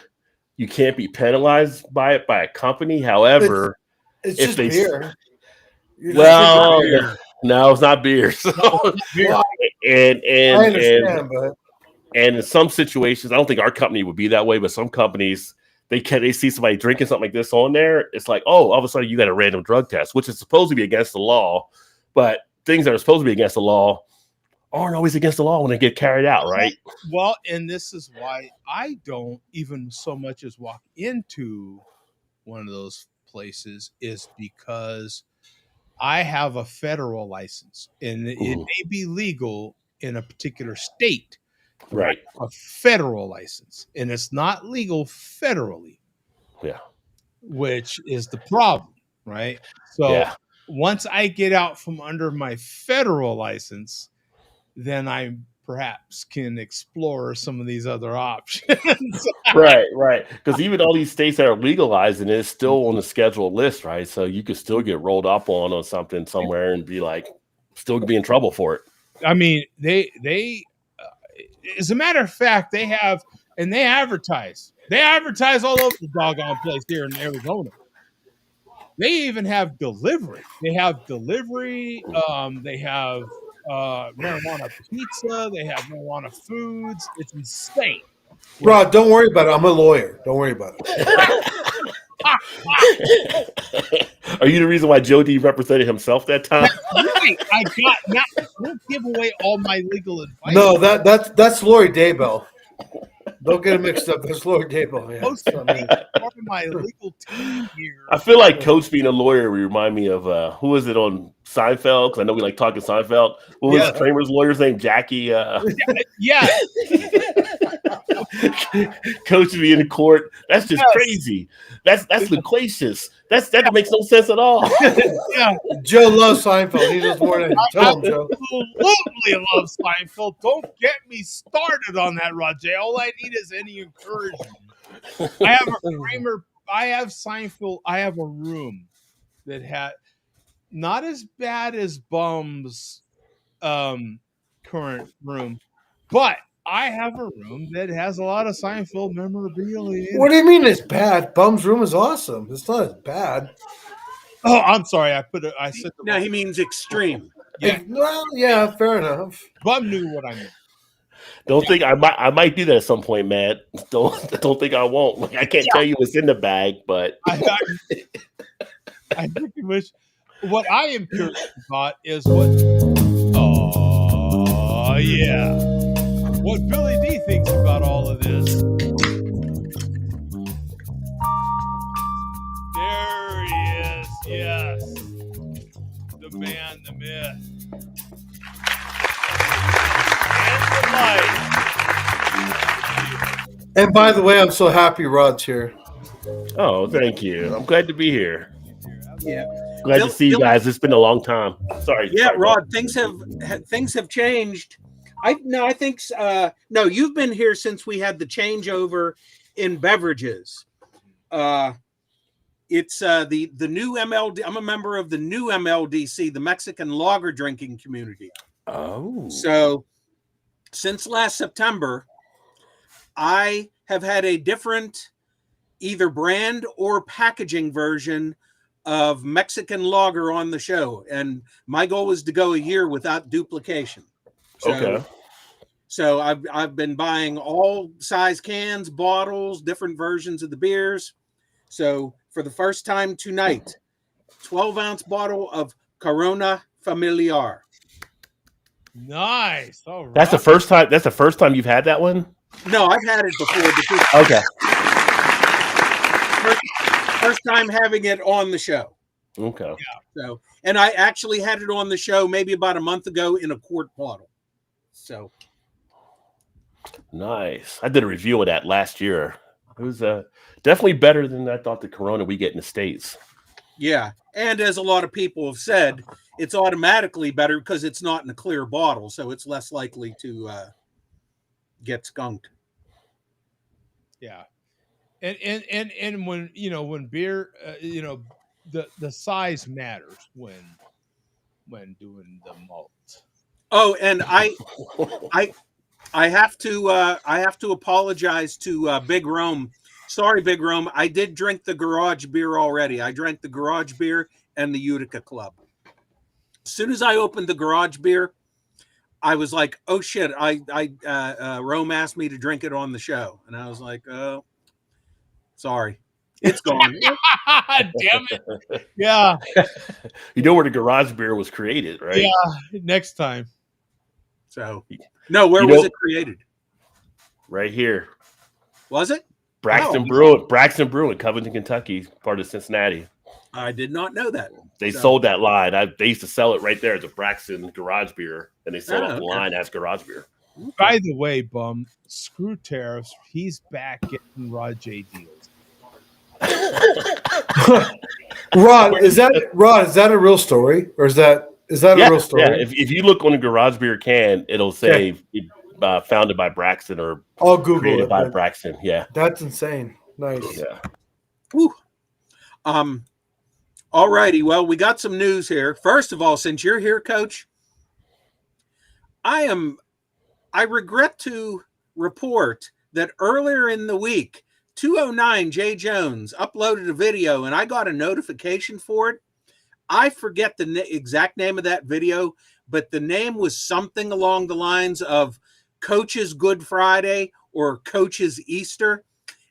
you can't be penalized by it by a company. However, it's just beer. No, it's not beer. So, and I understand, but in some situations, I don't think our company would be that way, but some companies they see somebody drinking something like this on there. It's like, all of a sudden you got a random drug test, which is supposed to be against the law, but things that are supposed to be against the law aren't always against the law when they get carried out, right? Well, and this is why I don't even so much as walk into one of those places, is because I have a federal license, and it may be legal in a particular state, right? A federal license, and it's not legal federally. Yeah, which is the problem, right? So once I get out from under my federal license, then I perhaps can explore some of these other options. Right. Because even all these states that are legalizing it is still on the scheduled list, right? So you could still get rolled up on something somewhere and be like, still be in trouble for it. I mean, they as a matter of fact, they have, and they advertise all over the doggone place here in Arizona. They even have delivery. They have marijuana pizza. They have marijuana foods. It's insane. Rod, don't worry about it. I'm a lawyer. Don't worry about it. Are you the reason why Joe D represented himself that time? Right. Don't give away all my legal advice. No, that's Lori Daybell. Don't get it mixed up. That's Lord Dable. Yeah, Most it's not me. part of my legal team here. I feel like Coach being a lawyer would remind me of who was it on Seinfeld? Because I know we like talking Seinfeld. What was Yeah. Kramer's lawyer's name? Jackie. Yeah, Coach being in court. That's just Yes. crazy. That's loquacious. That makes no sense at all. yeah. Joe loves Seinfeld. He does more than tell him, Joe. Absolutely love Seinfeld. Don't get me started on that, Roger. All I need is any encouragement. I have a Kramer. I have Seinfeld. I have a room that had not as bad as Bum's current room, but I have a room that has a lot of Seinfeld memorabilia. In What it. do you mean it's bad? Bum's room is awesome. It's not as bad. Oh, I'm sorry. I said the No, wrong- he means extreme. Yeah. Well, yeah, fair enough. Bum knew what I meant. Don't think I might do that at some point, Matt. Don't think I won't. Like, I can't tell you what's in the bag, but I think it was what I am curious about is what. Oh yeah, what Billy D thinks about all of this. There he is. Yes, the man, the myth, and the light. And by the way, I'm so happy Rod's here. oh, thank you. I'm glad to be here. Yeah. Glad Bill- to see you Bill- guys. It's been a long time. Sorry. Yeah, sorry, Rod, things have changed. I think no, you've been here since we had the changeover in beverages. It's the new MLD. I'm a member of the new MLDC, the Mexican Lager Drinking Community. Oh. So since last September, I have had a different either brand or packaging version of Mexican lager on the show. And my goal is to go a year without duplication. So, Okay. So I've been buying all size cans, bottles, different versions of the beers. So for the first time tonight, 12-ounce bottle of Corona Familiar. Nice. All right. That's the first time. That's the first time you've had that one. No, I've had it before. Because Okay. first time having it on the show. Okay. So, and I actually had it on the show maybe about a month ago in a quart bottle. So, Nice. I did a review of that last year. It was definitely better than I thought the Corona we get in the States. yeah. And as a lot of people have said, it's automatically better because it's not in a clear bottle. So it's less likely to get skunked. Yeah, and when when beer, the size matters when doing the malt. Oh, and I have to apologize to Big Rome. Sorry, Big Rome. I did drink the garage beer already. I drank the garage beer and the Utica Club. As soon as I opened the garage beer, I was like, "Oh shit!" Rome asked me to drink it on the show, and I was like, "Oh, sorry, it's gone." Damn it! Yeah, You know where the garage beer was created, right? yeah. Next time. So, no, where You was know- it created? Right here. Was it? Braxton Oh. Brewing, Covington, Kentucky, part of Cincinnati. I did not know that. They So- sold that line. They used to sell it right there as a Braxton garage beer, and they sold Oh, off the okay. line as garage beer. By the way, Bum, screw tariffs. He's back getting Raw J deals. Rod, is that a real story, or is that a real story? Yeah. If you look on the garage beer can, it'll say founded by Braxton or I'll Google created it. by but Braxton. Yeah. That's insane. Nice. Yeah. Whew. All righty. Well, we got some news here. First of all, since you're here, Coach, I regret to report that earlier in the week, 209 J Jones uploaded a video and I got a notification for it. I forget the exact name of that video, but the name was something along the lines of Coach's Good Friday or Coach's Easter.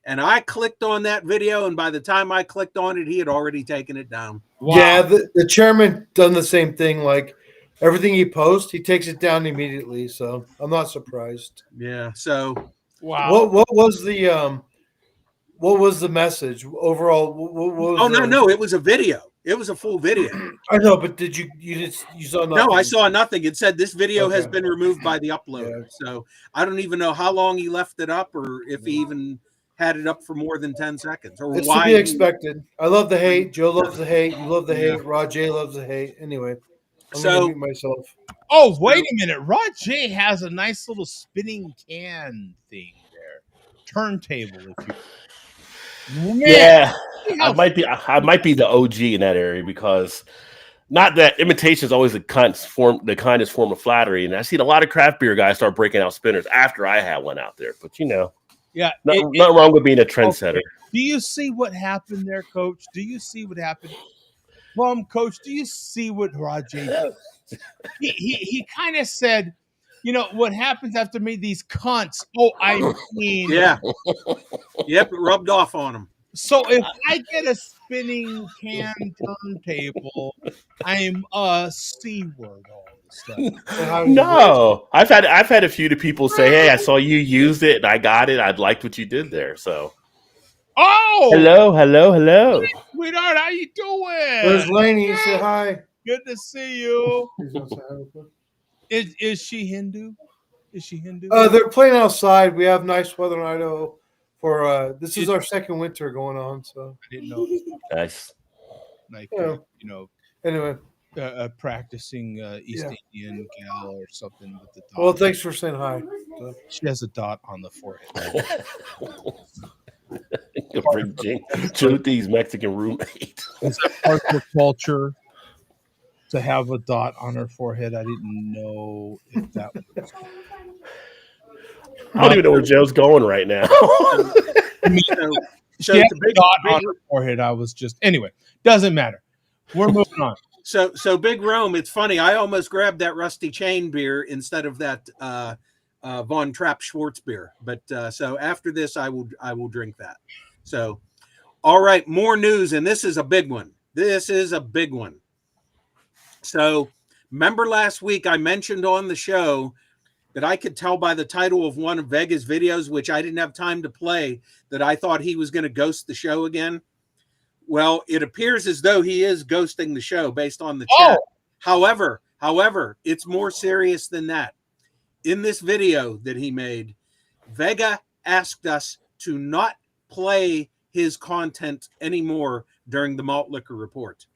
And I clicked on that video, and by the time I clicked on it, he had already taken it down. Wow. Yeah, the chairman done the same thing. Like everything he posts, he takes it down immediately. So I'm not surprised. Yeah. So Wow. What was the message overall? What was Oh no, it was a video. It was a full video. I know, but you saw nothing? No, I saw nothing. It said this video has Okay. been removed by the uploader. Yeah. So I don't even know how long he left it up, or if he even had it up for more than 10 seconds, or It's why. to be expected. I love the hate. Joe loves the hate. You love the Yeah. hate. Rod J loves the hate. Anyway, I'm So- gonna mute myself. Oh, wait a minute. Rod J has a nice little spinning can thing there. Turntable, if you. Man, Yeah, see I how might be the OG in that area, because not that imitation is always the kindest form of flattery, and I've seen a lot of craft beer guys start breaking out spinners after I had one out there. But yeah. nothing wrong with being a trendsetter. Do you see what happened there, Coach? Do you see what happened? Coach, do you see what Rod J did? He kind of said, what happens after me, these cunts. Oh, I mean, Yeah. Yep, it rubbed off on him. So if I get a spinning can turntable, I'm a C word all of a sudden. No, I've had a few people say, "Hey, I saw you used it and I got it. I liked what you did there." So, oh, hello. sweetheart, how you doing? There's Laney. Say hi. Good to see you. He's gonna say hi real quick. Is she Hindu? Is she Hindu? They're playing outside. We have nice weather in Idaho. For this is our second winter going on. So I didn't know. Nice. Like Yeah. Anyway, practicing East Indian gal or something with the dot. well, thanks for saying hi. So. She has a dot on the forehead. Bring Jyothi's Mexican roommate. Is that part of the culture to have a dot on her forehead? I didn't know if that was. I don't even know where Joe's going right now. She had a dot on her forehead. I was just anyway. Doesn't matter. We're moving on. So Big Rome, it's funny. I almost grabbed that Rusty Chain beer instead of that Von Trapp Schwartz beer. But so after this, I will drink that. So, all right, more news, and this is a big one. So, remember last week I mentioned on the show that I could tell by the title of one of Vega's videos, which I didn't have time to play, that I thought he was going to ghost the show again. Well, it appears as though he is ghosting the show based on the chat. However, it's more serious than that. In this video that he made, Vega asked us to not play his content anymore during the Malt Liquor Report.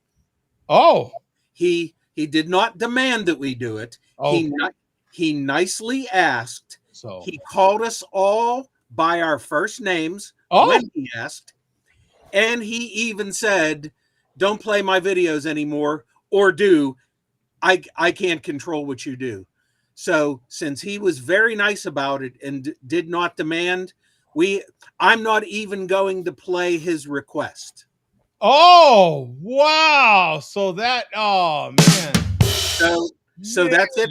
Oh. He did not demand that we do it. Oh. He nicely asked. So he called us all by our first names when he asked. And he even said, "Don't play my videos anymore, or do. I can't control what you do." So since he was very nice about it and did not demand, I'm not even going to play his request. Oh, wow. So that, oh man. So that's it.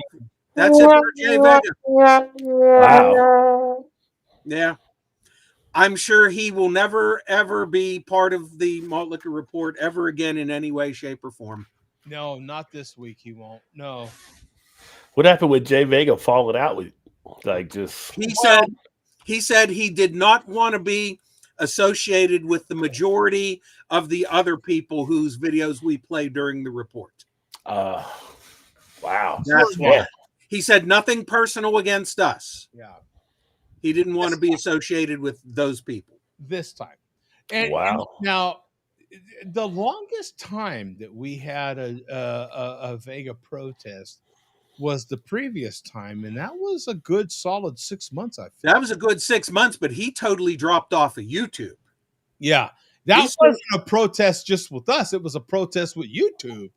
That's it for Jay Vega. Wow. Yeah. I'm sure he will never, ever be part of the Malt Liquor Report ever again in any way, shape, or form. No, not this week. He won't. No. What happened with Jay Vega falling out with, He said he did not want to be associated with the majority of the other people whose videos we play during the report. Wow. That's why. He said nothing personal against us. Yeah. He didn't want to be associated with those people this time. And now, the longest time that we had a Vega protest was the previous time, and that was a good solid 6 months. I feel that was a good 6 months, but he totally dropped off of YouTube. Yeah, that wasn't a protest just with us; it was a protest with YouTube.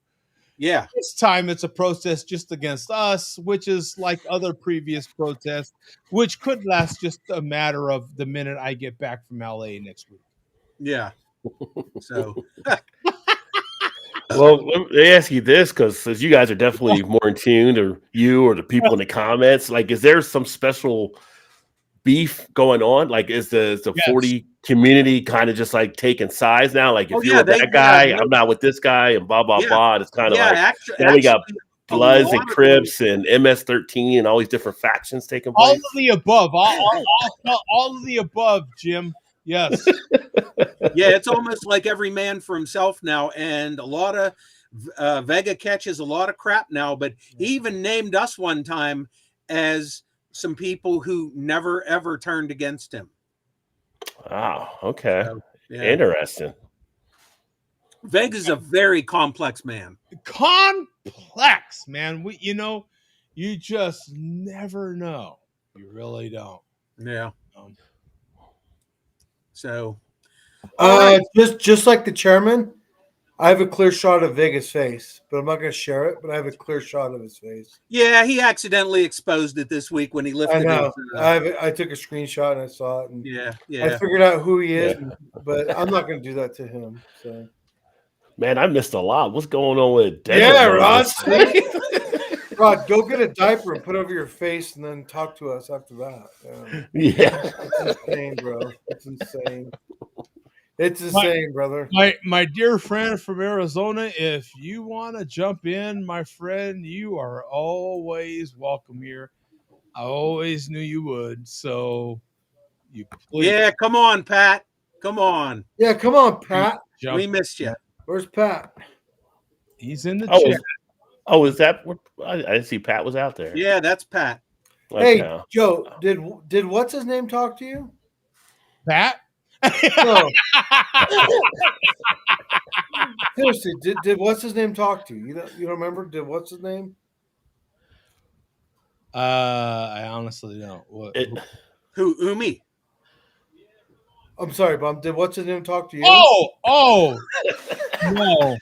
Yeah. This time it's a protest just against us, which is like other previous protests, which could last just a matter of the minute I get back from LA next week. Yeah. So. Well, let me ask you this, because as you guys are definitely more in tune, or you or the people in the comments, like, is there some special beef going on? Like, is the 40 community kind of just like taking sides now? Like, if you're that guy, I'm not with this guy, and blah blah blah. It's kind of like actually, we got Bloods and lot of Crips and MS-13 and all these different factions taking All place. of the above. All of the above, Jim. Yes. Yeah, it's almost like every man for himself now, and a lot of Vega catches a lot of crap now. But he even named us one time as some people who never ever turned against him. Wow. Okay. So, yeah. Interesting. Vega's a very complex man. Complex, man. You just never know. You really don't. Yeah. Um, So, all right. Just like the chairman, I have a clear shot of Vega's face, but I'm not going to share it. But I have a clear shot of his face. Yeah, he accidentally exposed it this week when he lifted. I know. His, I took a screenshot and I saw it, and yeah. I figured out who he is. Yeah. But I'm not going to do that to him. So, Man, I missed a lot. What's going on with yeah, Rod. Desert? Rod, go get a diaper and put over your face, and then talk to us after that. Yeah. It's insane, bro. It's insane. It's insane, brother. my dear friend from Arizona, if you want to jump in, my friend, you are always welcome here. I always knew you would. So you please Yeah, come on, Pat. Come on. Yeah, come on, Pat. jump. We missed you. Where's Pat? He's in the Oh, chat. is that what? I didn't see Pat was out there. Yeah, that's Pat. Hey, Okay. Joe, did what's his name talk to you? Pat? No. Seriously, did what's his name talk to you? You don't remember? Did what's his name? I honestly don't. Who me? I'm sorry, Bum. Did what's his name talk to you? Oh, no.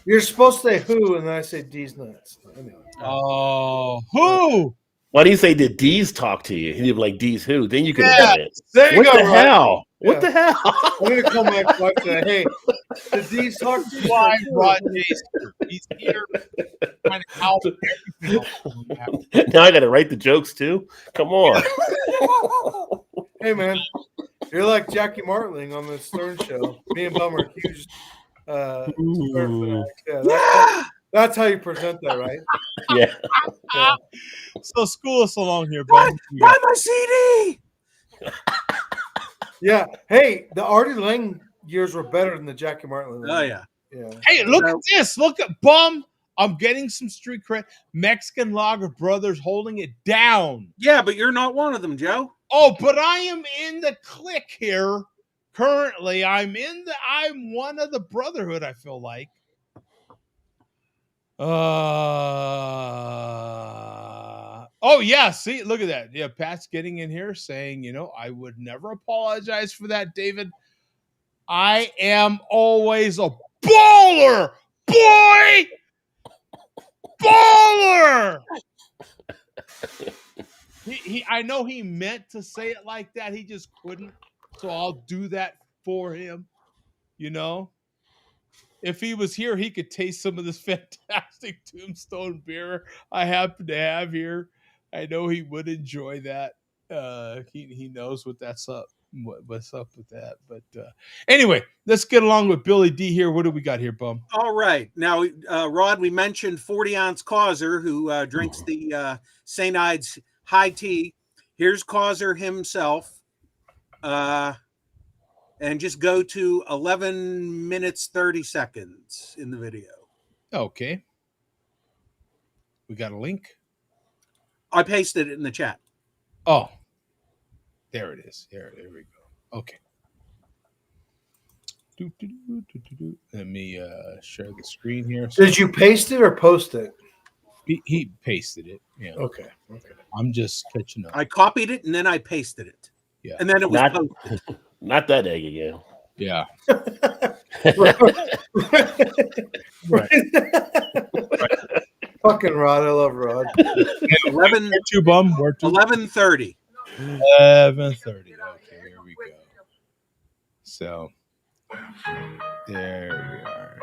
You're supposed to say who, and then I say D's nuts. Anyway. Oh, who? Why do you say did D's talk to you? He did like D's who? Then you could have Yeah, done it. There you What go, the Rod. hell? Yeah. What the hell? I'm gonna call my wife and say, hey, did D's talk to you? Why Rod Jason? He's here trying to help everything else. Now I got to write the jokes too. Come on. Hey, man, you're like Jackie Martling on the Stern Show. Me and Bum are huge. Stern Ooh. fanatics. Yeah, that's how you present that, right? Yeah. Yeah. So school us along here, bud. Buy my CD. Yeah. Hey, the Artie Lang years were better than the Jackie Martling. Oh yeah. Yeah. Hey, look at this. Look at Bum. I'm getting some street cred. Mexican Lager Brothers holding it down. Yeah, but you're not one of them, Joe. Oh, but I am in the clique here. Currently, I'm one of the brotherhood, I feel like. Oh yeah, see, look at that. Yeah, Pat's getting in here saying, I would never apologize for that, David. I am always a baller, boy. Baller. I know he meant to say it like that. He just couldn't. So I'll do that for him. If he was here, he could taste some of this fantastic Tombstone beer I happen to have here. I know he would enjoy that. He knows what's up with that. But anyway, let's get along with Billy D here. What do we got here, Bum? All right. Now, Rod, we mentioned 40-ounce Causer, who drinks the St. Ides high tea. Here's Causer himself. And just go to 11 minutes, 30 seconds in the video. Okay. We got a link? I pasted it in the chat. Oh, there it is. There we go. Okay. Let me share the screen here. Did you paste it or post it? He pasted it. Yeah. Okay. I'm just catching up. I copied it and then I pasted it. Yeah. And then it was posted. Not that egg again. Yeah. Right. Fucking Rod. I love Rod. 11 to Bum. Where to? 11:30. 11:30. Okay, here we go. So there we are.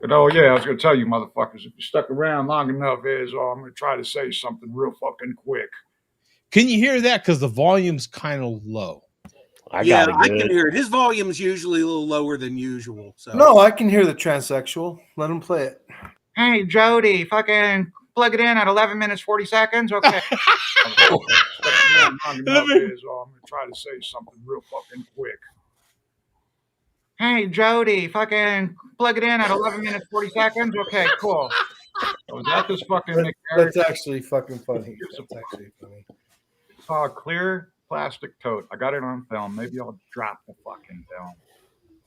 But oh yeah, I was gonna tell you motherfuckers, if you stuck around long enough, I'm gonna try to say something real fucking quick. Can you hear that? Because the volume's kind of low. I can hear it. His volume's usually a little lower than usual. So No, I can hear the transsexual. Let him play it. Hey, Jody, fucking plug it in at 11 minutes, 40 seconds. Okay. I'm going to try to say something real fucking quick. Hey, Jody, fucking plug it in at 11 minutes, 40 seconds. Okay, cool. Was that this fucking That's actually fucking funny. That's actually funny. Saw a clear plastic tote. I got it on film. Maybe I'll drop the fucking film.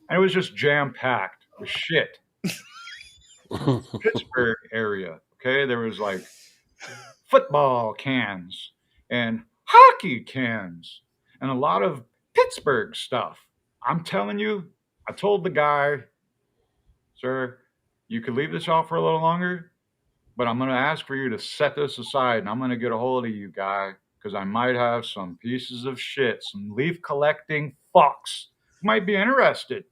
And it was just jam-packed with shit. Pittsburgh area, okay? There was like football cans and hockey cans and a lot of Pittsburgh stuff. I'm telling you, I told the guy, sir, you could leave this off for a little longer, but I'm going to ask for you to set this aside, and I'm going to get a hold of you, guy, because I might have some pieces of shit, some leaf collecting fucks who might be interested.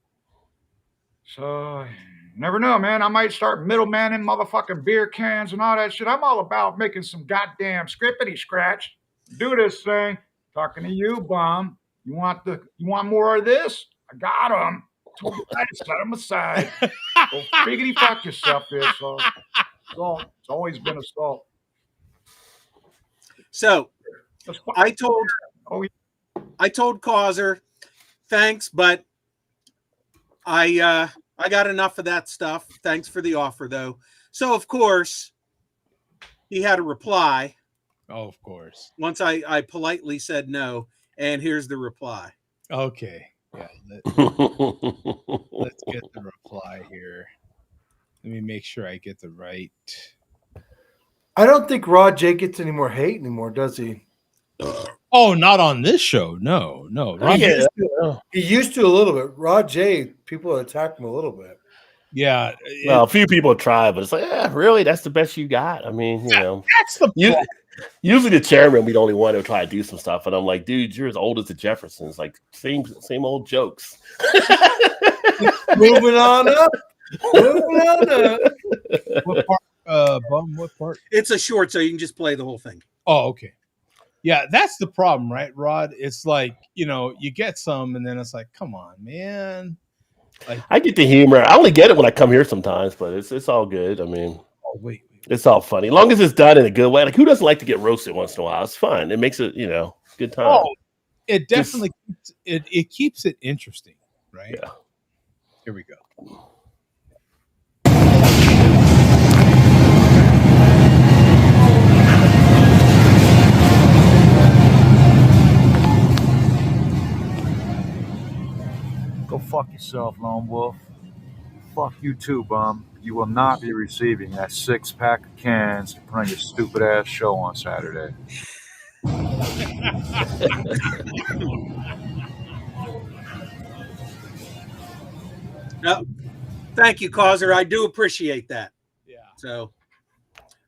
So, you never know, man. I might start middlemaning motherfucking beer cans and all that shit. I'm all about making some goddamn scrippity scratch. Do this thing. Talking to you, bum. You want more of this? I got them. Set them aside. Go figgity fuck yourself, there, so. Salt. It's always been a salt. So I told Causer, thanks, but I got enough of that stuff. Thanks for the offer, though. So of course he had a reply. Oh, of course. Once I politely said no, and here's the reply. Okay. Yeah. Let's get the reply here. Let me make sure I get the right. I don't think Rod J gets any more hate anymore, does he? Oh, not on this show. No. He used to a little bit. Rod J, people attack him a little bit. Yeah. Well, a few people try, but it's like, yeah, really? That's the best you got? I mean, you know. That's the usually the chairman, we the only one who try to do some stuff. And I'm like, dude, you're as old as the Jeffersons. Like, same old jokes. Moving on up. What part? Bum, what part? It's a short, so you can just play the whole thing. Oh, okay. Yeah, that's the problem, right, Rod? It's like, you get some, and then it's like, come on, man. Like, I get the humor. I only get it when I come here sometimes, but it's all good. I mean, oh, wait. It's all funny. As long as it's done in a good way. Like, who doesn't like to get roasted once in a while? It's fun. It makes it, good time. Oh, it definitely keeps it interesting, right? Yeah. Here we go. Go fuck yourself, Lone Wolf. Fuck you too, bum. You will not be receiving that 6-pack of cans to put on your stupid ass show on Saturday. No, thank you, Causer. I do appreciate that. Yeah. So,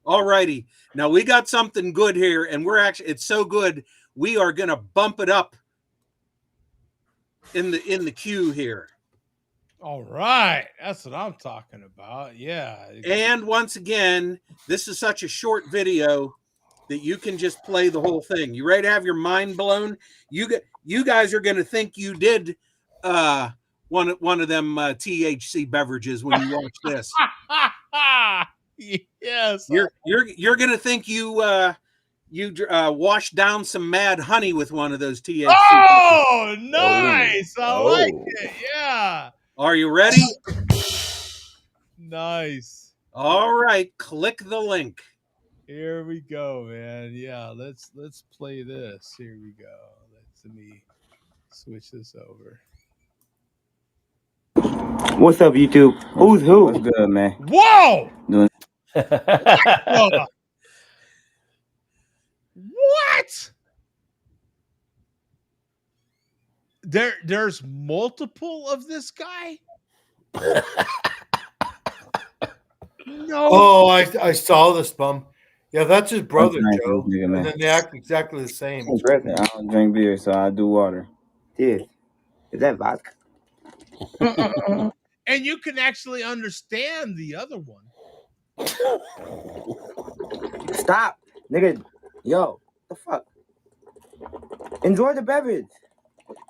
all righty. Now we got something good here, and it's so good we are gonna bump it up in the queue here. All right. That's what I'm talking about. Yeah. And once again, this is such a short video that you can just play the whole thing. You ready to have your mind blown? You guys are going to think you did one of them THC beverages when you watch this. Yes. You're going to think you washed down some mad honey with one of those THC. Oh, nice. I like it. Yeah. Are you ready? Nice. All right, click the link. Here we go, man. Yeah, let's play this. Here we go. Let me switch this over. What's up, YouTube? Who's who? What's good, man? Whoa! What? There's multiple of this guy? No. Oh, I saw this, bum. Yeah, that's his brother, Joe. Nigga, and then they act exactly the same. I don't drink beer, so I do water. Dude, is that vodka? And you can actually understand the other one. Stop, nigga. Yo, the fuck? Enjoy the beverage.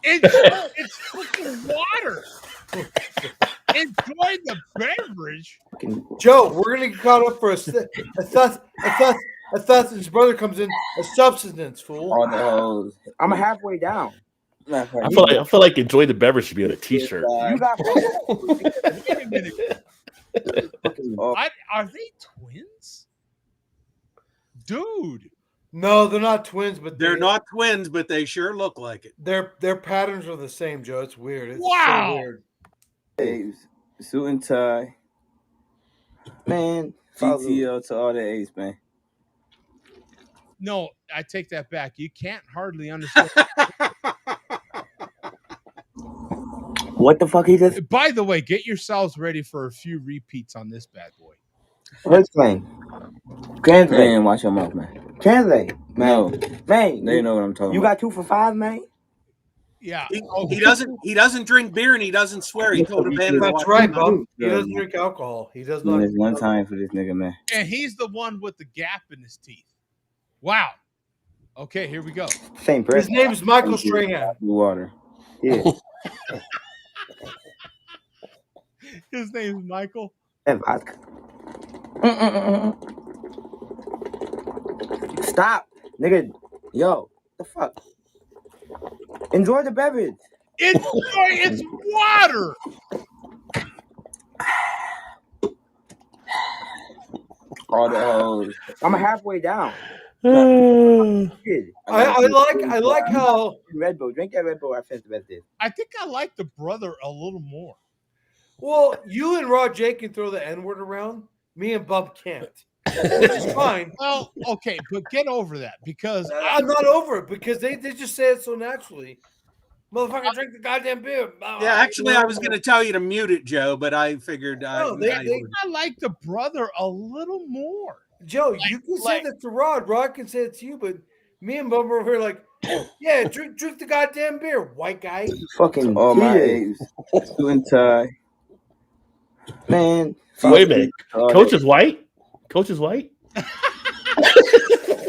It's fucking water. Enjoy the beverage. Joe, we're gonna get caught up for a thus his brother comes in a subsistence, fool. All the hoes. I'm halfway down. I feel like enjoy the beverage should be on a T-shirt. You got Wait a minute. oh, Are they twins? Dude. No, they're not twins, but They're not twins, but they sure look like it. Their patterns are the same, Joe. It's weird. It's Wow. so weird. A's, suit and tie. Man, GTL to all the A's, man. No, I take that back. You can't hardly understand. What the fuck he just? By the way, get yourselves ready for a few repeats on this bad boy. Explain. Translate. Man, watch your mouth, man. Translate. Man. No. Man, they know what I'm talking about. You got 2 for 5, man? Yeah. He doesn't drink beer and he doesn't swear. He told Evander. That's right, Bob. He doesn't drink alcohol. He does not. There's one time for this nigga, man. And he's the one with the gap in his teeth. Wow. Okay, here we go. Same person. His name is Michael Strahan. Water. Yeah. His name is Michael. And vodka. Stop, nigga. Yo, the fuck? Enjoy the beverage. It's water. All the hoes. I'm halfway down. I like how Red Bull. Drink that Red Bull. I finished the best did. I think I like the brother a little more. well you and Rod Jake can throw the N-word around. Me and Bub can't. Which is fine. Well, okay, but get over that because I'm not over it because they just say it so naturally. Motherfucker, drink the goddamn beer. Yeah, actually, I was going to tell you to mute it, Joe, but I figured. No, I like the brother a little more. Joe, you can say that to Rod. Rod can say it to you, but me and Bub are over here like, yeah, drink the goddamn beer, white guy. Fucking all my A's. Suit and tie. Man. Wait a minute. Coach is white? Coach is white?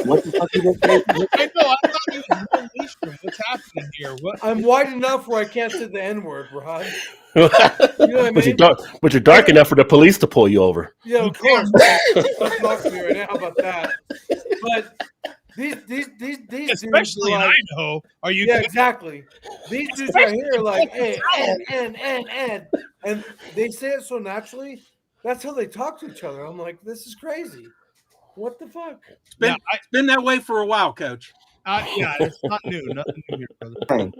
What the fuck you just say? I know. I thought he was Will Leishman. What's happening here? What? I'm white enough where I can't say the N-word, Rod. You know what I mean? But you're dark enough for the police to pull you over. Yeah, of course. Don't talk to me right now. How about that? But these especially in Idaho. Are you? Yeah, exactly. These dudes right here are like, hey, and they say it so naturally. That's how they talk to each other. I'm like, this is crazy. What the fuck? It's been that way for a while, Coach. Yeah, it's not new. Nothing new here, brother.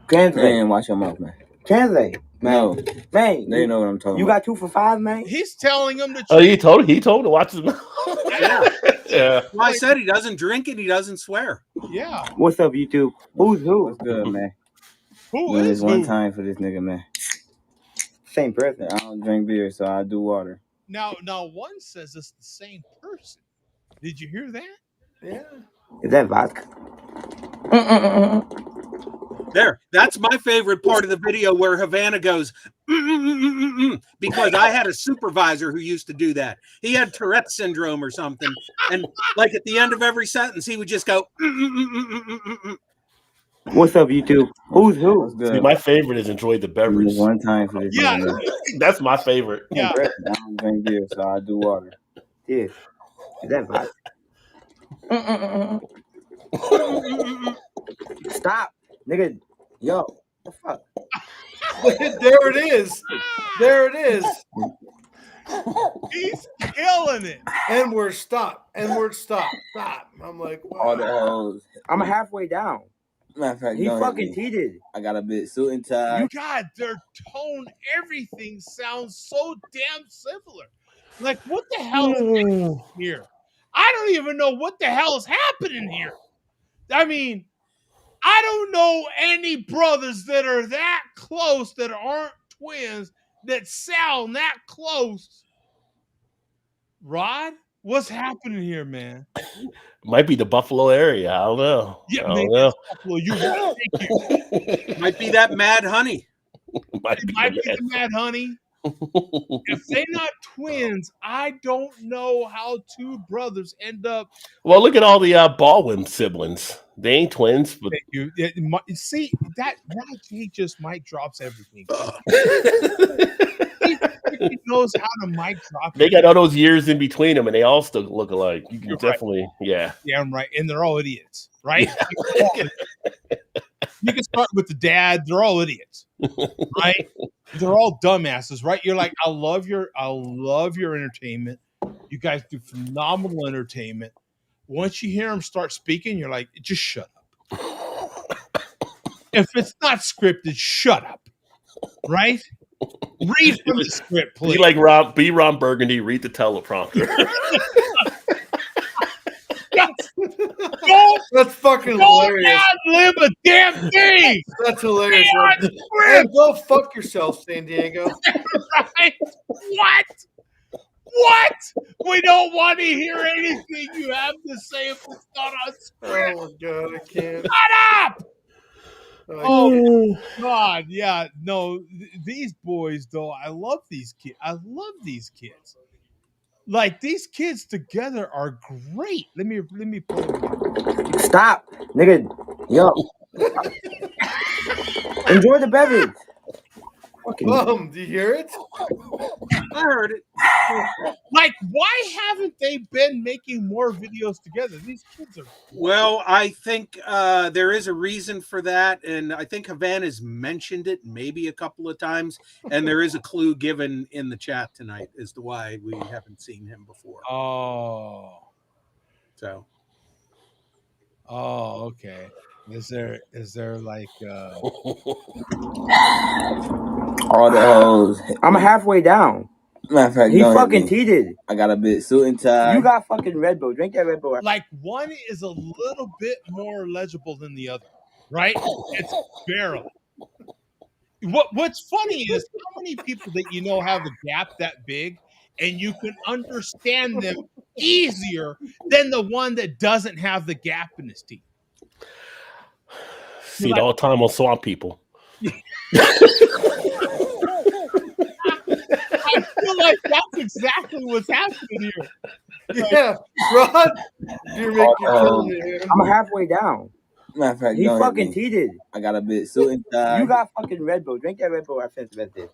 Translate. Man, watch your mouth, man. Translate. No. Man, they know what I'm talking about. You got 2 for 5, man? He's telling him to. Oh, he told him to watch his mouth. Yeah. Yeah. Well, I said he doesn't drink and he doesn't swear. Yeah. What's up, YouTube? Who's who? What's good, man? Who man, is there's one who? time for this nigga, man. Same person. I don't drink beer, so I do water. Now one says it's the same person. Did you hear that? Yeah. Is that vodka? There. That's my favorite part of the video where Havana goes, because I had a supervisor who used to do that. He had Tourette's syndrome or something. And like at the end of every sentence, he would just go, What's up, YouTube? Who's who? What's good? See, my favorite is enjoy the beverage. There's one time for this. Yeah. That's my favorite. Yeah. I don't drink beer, so I do water. Yeah. Is that vodka? Stop, nigga. Yo, the fuck? There it is. There it is. He's killing it. N-word, stop. N-word, stop. Stop. I'm like, wow. All the hoes. I'm halfway down. Matter of fact, he fucking cheated. I got a bit suit and tie. God, their tone, everything sounds so damn similar. Like, what the hell is happening here? I don't even know what the hell is happening here. I mean, I don't know any brothers that are that close that aren't twins that sound that close. Rod, what's happening here, man? Might be the Buffalo area. I don't know. Yeah, I maybe don't know. it's Buffalo. You're right. Thank you. might be that Mad Honey. Might It be might be the the Mad Honey. If they're not twins, I don't know how two brothers end up. Well, look at all the Baldwin siblings. They ain't twins, but See that he just mic drops everything. He knows how to mic drop. They got all those years in between them, and they all still look alike. You can definitely, yeah, I'm right, and they're all idiots, right? You can start with the dad; they're all idiots, right? They're all dumbasses, right? You're like, I love your entertainment. You guys do phenomenal entertainment. Once you hear them start speaking, you're like, just shut up. If it's not scripted, shut up, right? Read from the script, please. Be like Ron Burgundy. Read the teleprompter. That's fucking hilarious. Don't live a damn thing. That's hilarious. Hey, go fuck yourself, San Diego. Right? What? We don't want to hear anything you have to say if it's not on script. Oh my god, I can't. Shut up! Oh God, yeah, no, these boys though. I love these kids. Like these kids together are great. Let me pull them. Stop, nigga. Yo, enjoy the beverage. Do you hear it? I heard it. Like, why haven't they been making more videos together? These kids are. Well, I think there is a reason for that, and I think Havana's mentioned it maybe a couple of times, and there is a clue given in the chat tonight as to why we haven't seen him before. Oh, okay. Is there like all the hoes? I'm halfway down. Matter of fact, he fucking cheated. I got a bit suit and tie. You got fucking Red Bull. Drink that Red Bull. Like one is a little bit more legible than the other, right? It's barely. What's funny is how many people that you know have a gap that big, and you can understand them easier than the one that doesn't have the gap in his teeth. See it all the time on Swamp People. I feel like that's exactly what's happening here. Yeah, Rod, you're killing me here. I'm halfway down. Matter of fact, he fucking cheated. I got a bit suit and tie. You got fucking Red Bull. Drink that Red Bull. I finished Red Bull.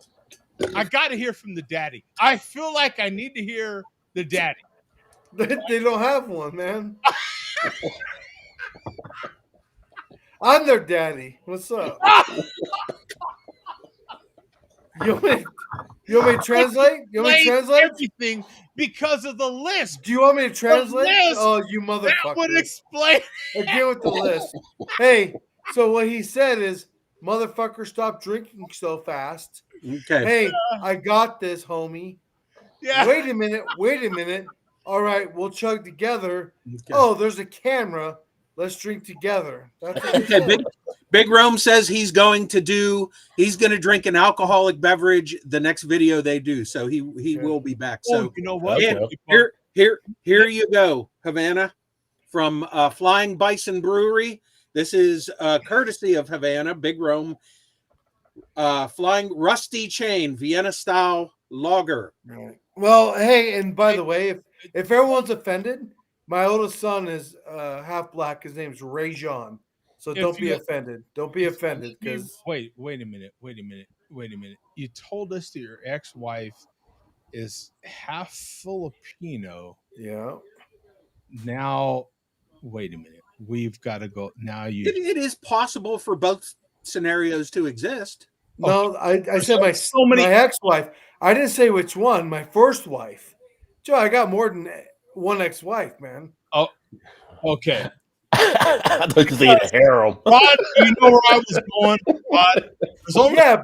I got to hear from the daddy. I feel like I need to hear the daddy. They don't have one, man. I'm their daddy. What's up? You want me to translate? You want me to translate everything because of the list? Do you want me to translate? Oh, you motherfucker! That would explain. Again with the list. Hey, so what he said is, motherfucker, stop drinking so fast. Okay. Hey, I got this, homie. Yeah. Wait a minute. All right, we'll chug together. Okay. Oh, there's a camera. Let's drink together. That's okay. Big Rome says he's going to drink an alcoholic beverage the next video they do. So he will be back. So you know what? Here you go, Havana, from Flying Bison Brewery. This is courtesy of Havana, Big Rome. Flying Rusty Chain, Vienna style lager. Right. Well, hey, and by the way, if everyone's offended, my oldest son is half black. His name's Ray Jean. So don't be offended. Don't be offended. Because wait a minute. You told us that your ex-wife is half Filipino. Yeah. Now, wait a minute. We've got to go. Now it is possible for both scenarios to exist. No, I said my ex-wife. I didn't say which one. My first wife. Joe, I got more than one ex-wife, man. Oh, okay. I thought you said a harem. Rod, you know where I was going, Rod. Yeah,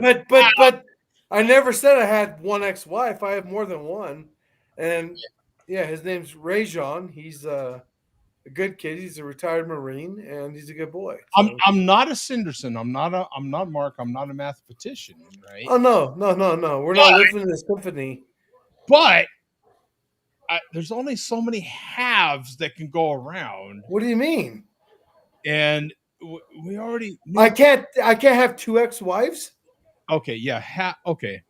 but I never said I had one ex-wife. I have more than one. And yeah, his name's Ray Jean. He's a good kid. He's a retired Marine, and he's a good boy. So. I'm not a Cinderson. I'm not Mark. I'm not a mathematician, right? Oh no. We're not living in a symphony. But there's only so many halves that can go around. What do you mean? And we already. I can't have two ex-wives. Okay. Yeah. Okay.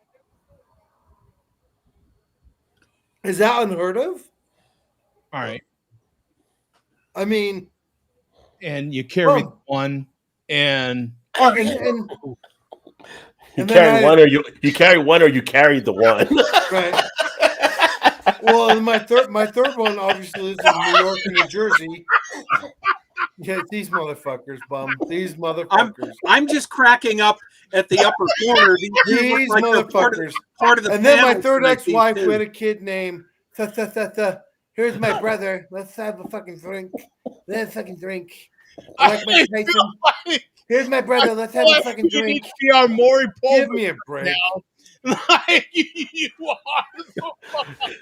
Is that unheard of? All right. I mean, And you carry Bum. one, and and You then carry one, or you carry one, or you carried the one. right. Well, and my third one obviously lives in New York and New Jersey. Yeah, these motherfuckers, bum. These motherfuckers. I'm just cracking up at the upper corner. These look These like they're motherfuckers. part of the And then my panel third tonight, ex-wife these two. with a kid named Here's my brother. Let's have a fucking drink. Let's fucking drink. Like Mike Tyson. Here's my brother. Let's have a fucking you need drink. to be on Maury Povich. Give me a break. Like you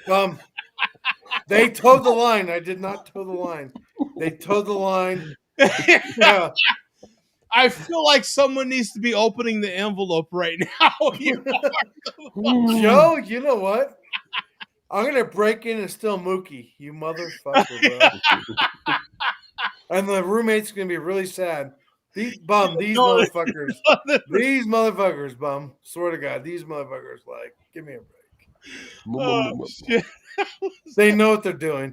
are. They towed the line. I did not toe the line. They towed the line. Yeah. I feel like someone needs to be opening the envelope right now. Joe, you know what? I'm gonna break in and steal Mookie, you motherfucker, bro. And the roommate's gonna be really sad. These motherfuckers. These motherfuckers, bum. Swear to God, these motherfuckers, like, give me a break. Oh, shit. They know what they're doing.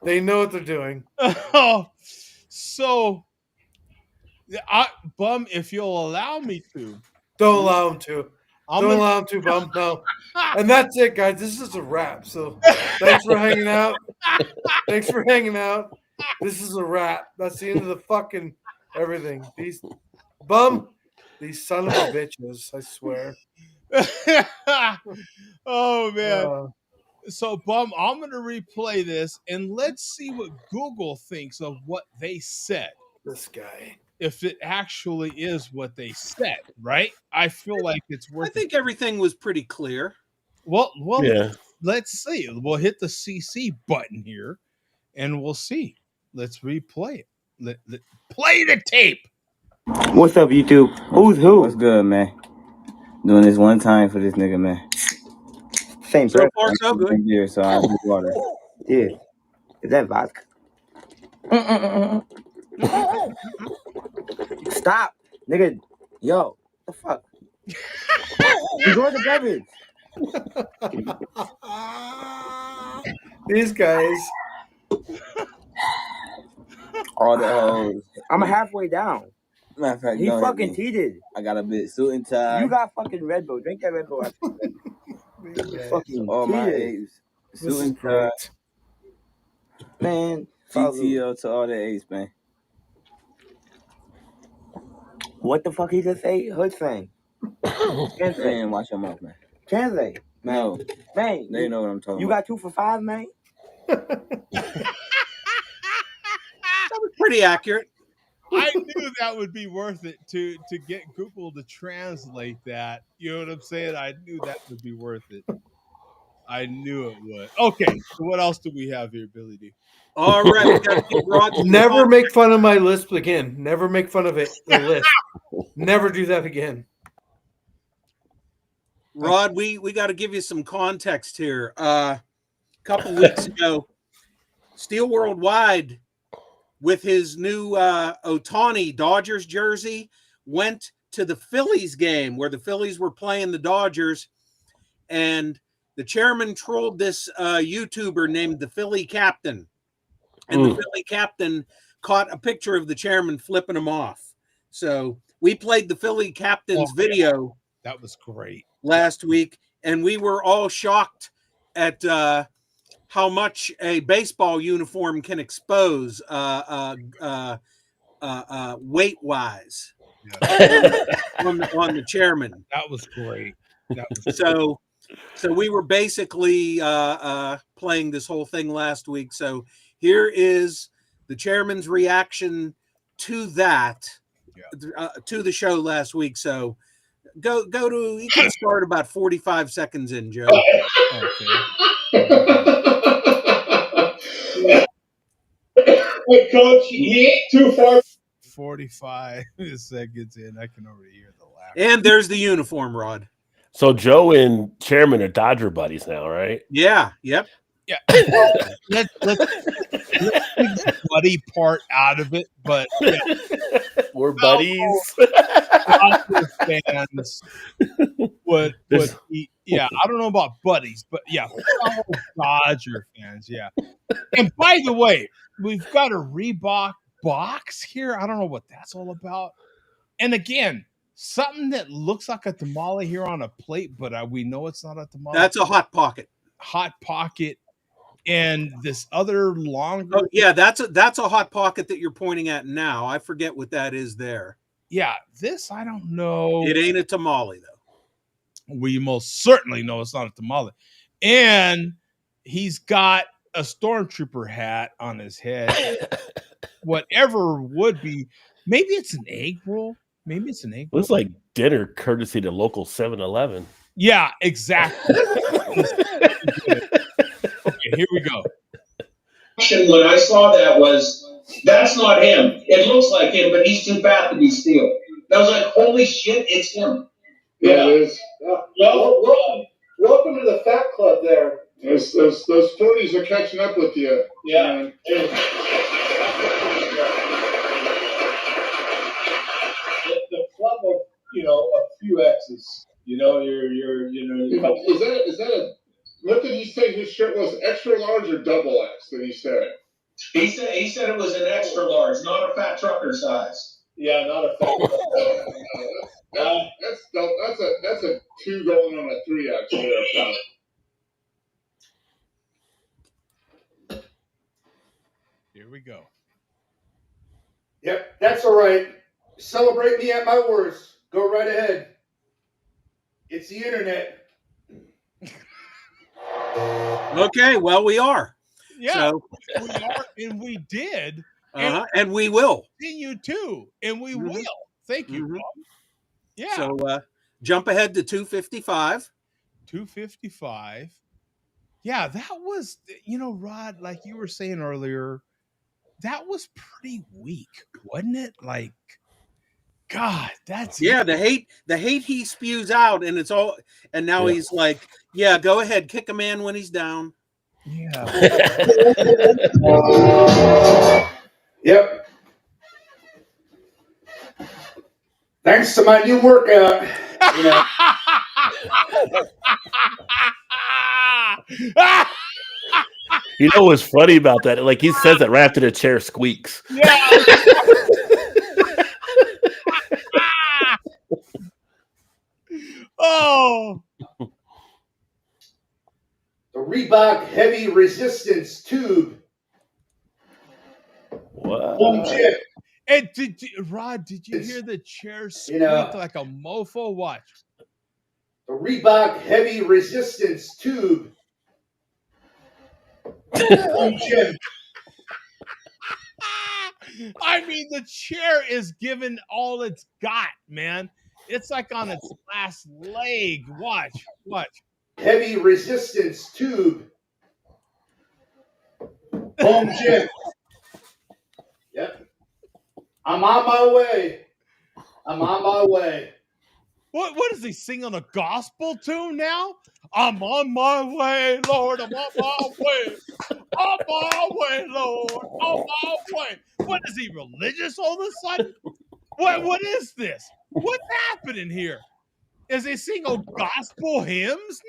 They know what they're doing. Oh, so, Bum, if you'll allow me to. Don't allow them to. Don't allow them to, Bum. No. And that's it, guys. This is a wrap. So thanks for hanging out. Thanks for hanging out. This is a wrap. That's the end of the fucking everything. These son of a bitches, I swear. Oh, man. So, Bum, I'm going to replay this, and let's see what Google thinks of what they said. This guy. If it actually is what they said, right? I feel like it's worth. I think everything was pretty clear. Well, Yeah. Let's see. We'll hit the CC button here, and we'll see. Let's replay it. Play the tape. What's up, YouTube? Who's who? What's good, man? Doing this one time for this nigga, man. Same So far, so good. Beer, so I drink water. Yeah. Is that vodka? Stop, nigga. Yo, what the fuck? Enjoy the beverage. These guys. All the hoes. I'm halfway down. Matter of fact, he fucking cheated. I got a bit suit and tie. You got fucking Red Bull. Drink that Red Bull. Fucking all my apes. Suit and tie. Man, GTO to all the apes, man. What the fuck he just say? Hood saying. Man, watch your mouth, man. Translate. No. Man. They know what I'm talking about. You got 2 for $5, man? That was pretty accurate. I knew that would be worth it to get Google to translate that. You know what I'm saying? I knew that would be worth it. I knew it would. Okay, so what else do we have here, Billy D? All right, we got to get Rod. Never make fun of my lisp again. Never make fun of it. The lisp. Never do that again. Rod, we got to give you some context here. A couple weeks ago, Steel Worldwide, with his new Ohtani Dodgers jersey, went to the Phillies game where the Phillies were playing the Dodgers, and the chairman trolled this YouTuber named the Philly Captain. And the Philly Captain caught a picture of the chairman flipping him off. So we played the Philly Captain's video. That was great. Last week, and we were all shocked at how much a baseball uniform can expose weight-wise on the chairman. That was great. So we were basically playing this whole thing last week. So here is the chairman's reaction to that, to the show last week. So go to, you can start about 45 seconds in, Joe. Okay. Hey, Coach, he ain't too far. 45 seconds in, I can already hear the laugh. And there's the uniform, Rod. So Joe and Chairman are Dodger buddies now, right? Yeah. Yep. Yeah. Let's take the buddy part out of it, but yeah. We're buddies. Dodger fans would There's- yeah, I don't know about buddies, but yeah, fellow Dodger fans, yeah. And by the way, we've got a Reebok box here. I don't know what that's all about. And again, something that looks like a tamale here on a plate, but we know it's not a tamale. That's a Hot Pocket. Hot Pocket. And this other longer. Oh, yeah, that's a Hot Pocket that you're pointing at now. I forget what that is there. Yeah, this I don't know. It ain't a tamale though. We most certainly know it's not a tamale. And he's got a stormtrooper hat on his head. Whatever would be, maybe it's an egg roll. Maybe it's an egg roll. Looks like dinner courtesy to local 7-Eleven. Yeah, exactly. Okay, here we go. When I saw that was, that's not him. It looks like him, but he's too fat to be steel. I was like, holy shit, it's him. Yeah, it is. Well, welcome to the Fat Club there. Those 40s are catching up with you. Yeah. The club of, a few X's. Is that a what did he say his shirt was? Extra large or double X? Did he say? He said it was an extra large, not a fat trucker size. Yeah, not a fat trucker. That's a 2 going on a 3X there, pal. Here we go. Yep, that's all right. Celebrate me at my worst. Go right ahead. It's the internet. Okay, well, we are. Yeah, So, we are, and we did. and we will. Continue to, and we will. Thank you, Bob. Yeah. So jump ahead to 255. 255. Yeah, that was, Rod, like you were saying earlier, that was pretty weak, wasn't it? Like, God, that's the hate he spews out, and it's all, and now he's like, yeah, go ahead, kick a man when he's down. Yeah. Yep. Thanks to my new workout. You know what's funny about that? Like he says that right after the chair squeaks. Yeah. Oh. The Reebok Heavy Resistance Tube. What? Home gym. And Rod, did you hear the chair squeak like a mofo? Watch. The Reebok Heavy Resistance Tube. Home gym. I mean, the chair is giving all it's got, man. It's like on its last leg. Watch. Heavy Resistance Tube. Home gym. Yep. I'm on my way. What does he sing on a gospel tune now? I'm on my way, Lord. I'm on my way. On my way, Lord. On my way. What is he, religious all of a sudden? What is this? What's happening here? Is he singing gospel hymns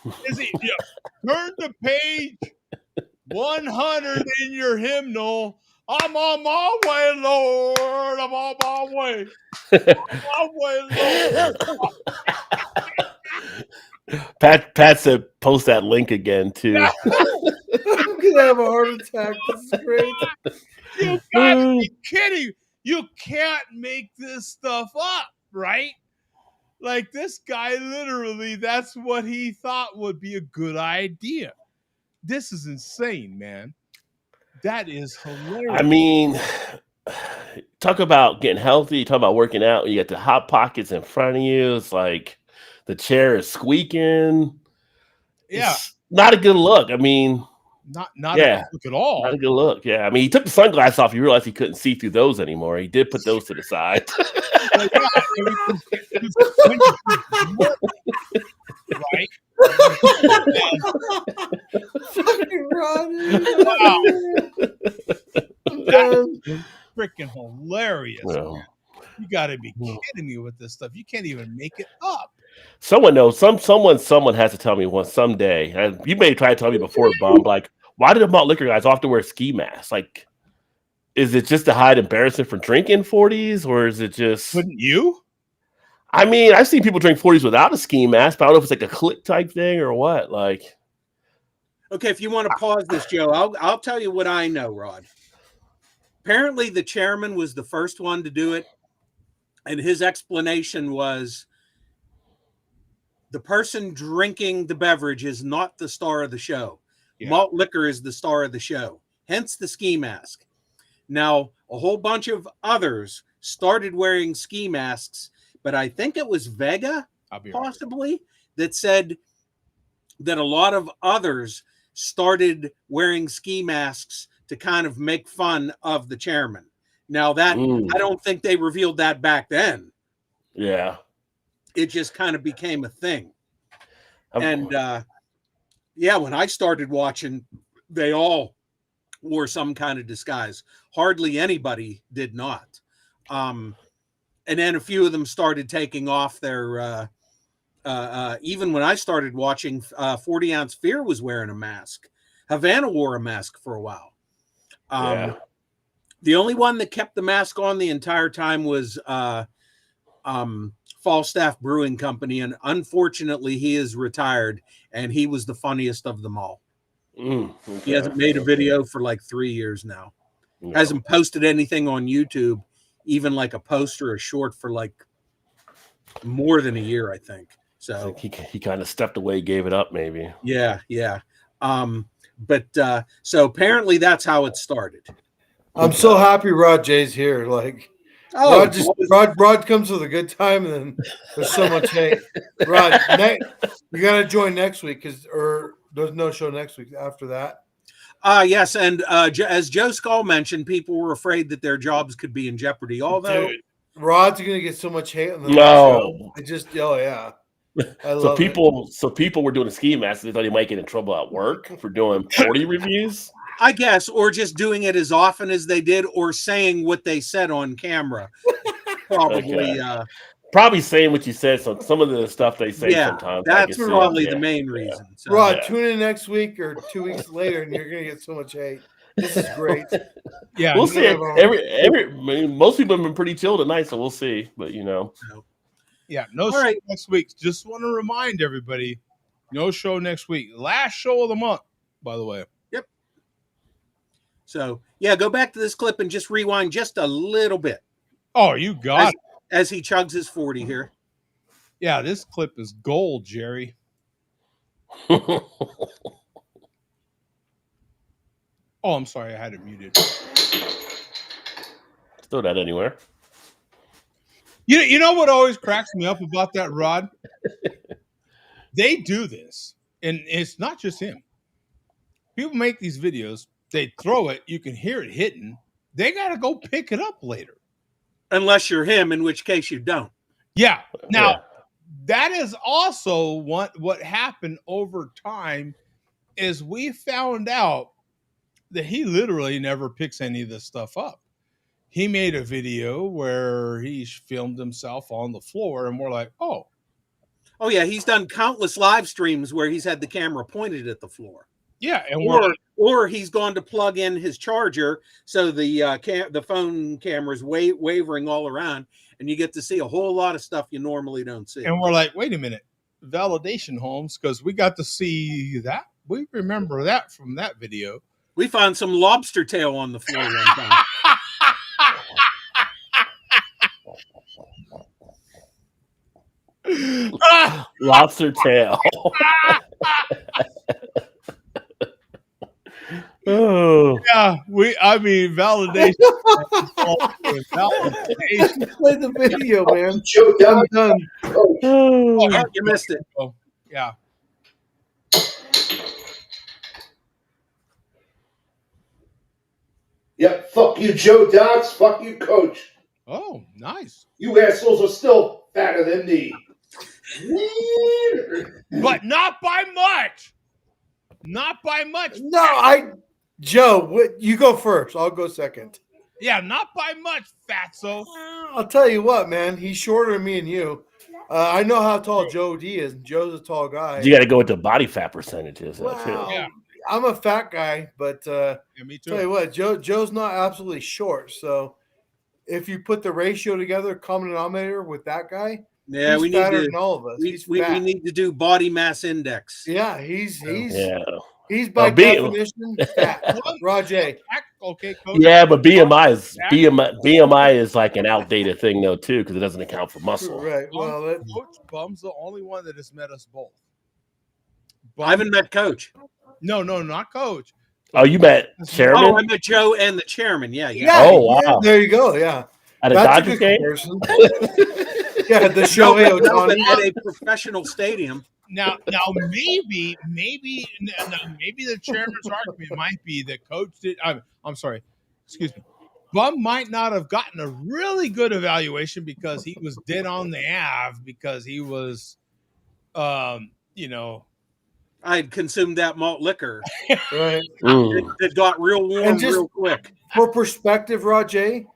now? Is he turn to page 100 in your hymnal? I'm on my way, Lord. I'm on my way. On my way, Lord. Pat said post that link again too. I'm gonna have a heart attack. This is great. You gotta be kidding. You can't make this stuff up, right? Like this guy literally, that's what he thought would be a good idea. This is insane, man. That is hilarious. I mean, talk about getting healthy, talk about working out. You got the hot pockets in front of you. It's like the chair is squeaking. Yeah. It's not a good look. I mean, not a good look at all. Not a good look. Yeah. I mean, he took the sunglasses off. You realized he couldn't see through those anymore. He did put those to the side. Right? Fucking Ronnie. freaking hilarious. Well, You got to be kidding me with this stuff. You can't even make it up. someone knows. Someone has to tell me one someday. And you may try to tell me before, Bob. Like, why do the malt liquor guys often wear ski masks? Like, is it just to hide embarrassment for drinking 40s, or is it just? Wouldn't you? I mean, I've seen people drink 40s without a ski mask, but I don't know if it's like a click type thing or what. Like, Okay, if you want to pause this, Joe, I'll tell you what I know, Rod. Apparently, the chairman was the first one to do it, and his explanation was the person drinking the beverage is not the star of the show. Yeah. Malt liquor is the star of the show, hence the ski mask. Now, a whole bunch of others started wearing ski masks, but I think it was Vega, possibly, that said that a lot of others started wearing ski masks to kind of make fun of the chairman. Now, that I don't think they revealed that back then. Yeah. It just kind of became a thing. And when I started watching, they all wore some kind of disguise. Hardly anybody did not. And then a few of them started taking off their, even when I started watching, 40 Ounce Fear was wearing a mask. Havana wore a mask for a while. The only one that kept the mask on the entire time was Falstaff Brewing Company, and unfortunately he is retired, and he was the funniest of them all. He hasn't made a video for like 3 years now. Hasn't posted anything on YouTube, even like a post or a short, for like more than a year, I think. So he kind of stepped away, gave it up, maybe. Yeah. So apparently that's how it started. I'm so happy Rod J's here. Like, Rod comes with a good time, and then there's so much hate. Rod, you got to join next week or there's no show next week after that. Yes, and as Joe Skull mentioned, people were afraid that their jobs could be in jeopardy. Although Rod's going to get so much hate on the show. I just, yeah. So people were doing a ski mask. They thought he might get in trouble at work for doing 40 reviews. I guess, or just doing it as often as they did, or saying what they said on camera. Probably, probably saying what you said. So some of the stuff they say sometimes. That's probably the main reason. So. Rod, tune in next week or 2 weeks later, and you're gonna get so much hate. This is great. Yeah, we'll see. Most people have been pretty chill tonight, so we'll see. But yeah, no show next week. Just want to remind everybody, no show next week. Last show of the month, by the way. Yep. So go back to this clip and just rewind just a little bit. Oh, you got it. As he chugs his 40 here. Yeah, this clip is gold, Jerry. Oh, I'm sorry, I had it muted. Throw that anywhere. You know what always cracks me up about that, Rod? They do this, and it's not just him. People make these videos, they throw it, you can hear it hitting. They got to go pick it up later. Unless you're him, in which case you don't. Yeah. Now, that is also what happened over time is we found out that he literally never picks any of this stuff up. He made a video where he filmed himself on the floor, and we're like, oh. Oh, yeah, he's done countless live streams where he's had the camera pointed at the floor. Yeah, and or he's gone to plug in his charger, so the phone camera's wavering all around, and you get to see a whole lot of stuff you normally don't see. And we're like, wait a minute, validation, Holmes, because we got to see that. We remember that from that video. We found some lobster tail on the floor one time. Lobster tail. Oh yeah, validation. Validation. Play the video, man. I'm done. Oh, you missed it. Oh, yeah. Yep. Fuck you, Joe Dots. Fuck you, Coach. Oh, nice. You assholes are still fatter than me. But not by much. Not by much. No, Joe, you go first. I'll go second. Yeah, not by much, fatso. I'll tell you what, man. He's shorter than me and you. I know how tall Joe D is. Joe's a tall guy. You got to go with the body fat percentages, though, too. Wow. Yeah. I'm a fat guy, but Yeah, me too. tell you what, Joe's not absolutely short. So if you put the ratio together, common denominator with that guy, Yeah, he's we need fatter to. than all of us. He's We fat. need to do body mass index. Yeah, he's Yeah. by B- definition fat. Roger. Okay, coach. Yeah, but BMI is like an outdated thing though too, because it doesn't account for muscle. Right. Well, Coach Bum's the only one that has met us both. I haven't met Coach. No, not Coach. Oh, you met Chairman? Oh, I met Joe and the chairman. Yeah. Oh, wow. Yeah, there you go. Yeah. At a That's Dodgers a good game? comparison. Yeah, the Shohei Ohtani. At a professional stadium. Now maybe the chairman's argument might be that Coach did. I'm sorry, excuse me. Bum might not have gotten a really good evaluation because he was dead on the Ave because he was, I'd consumed that malt liquor. Right. It got real warm real quick. For perspective, Rajay,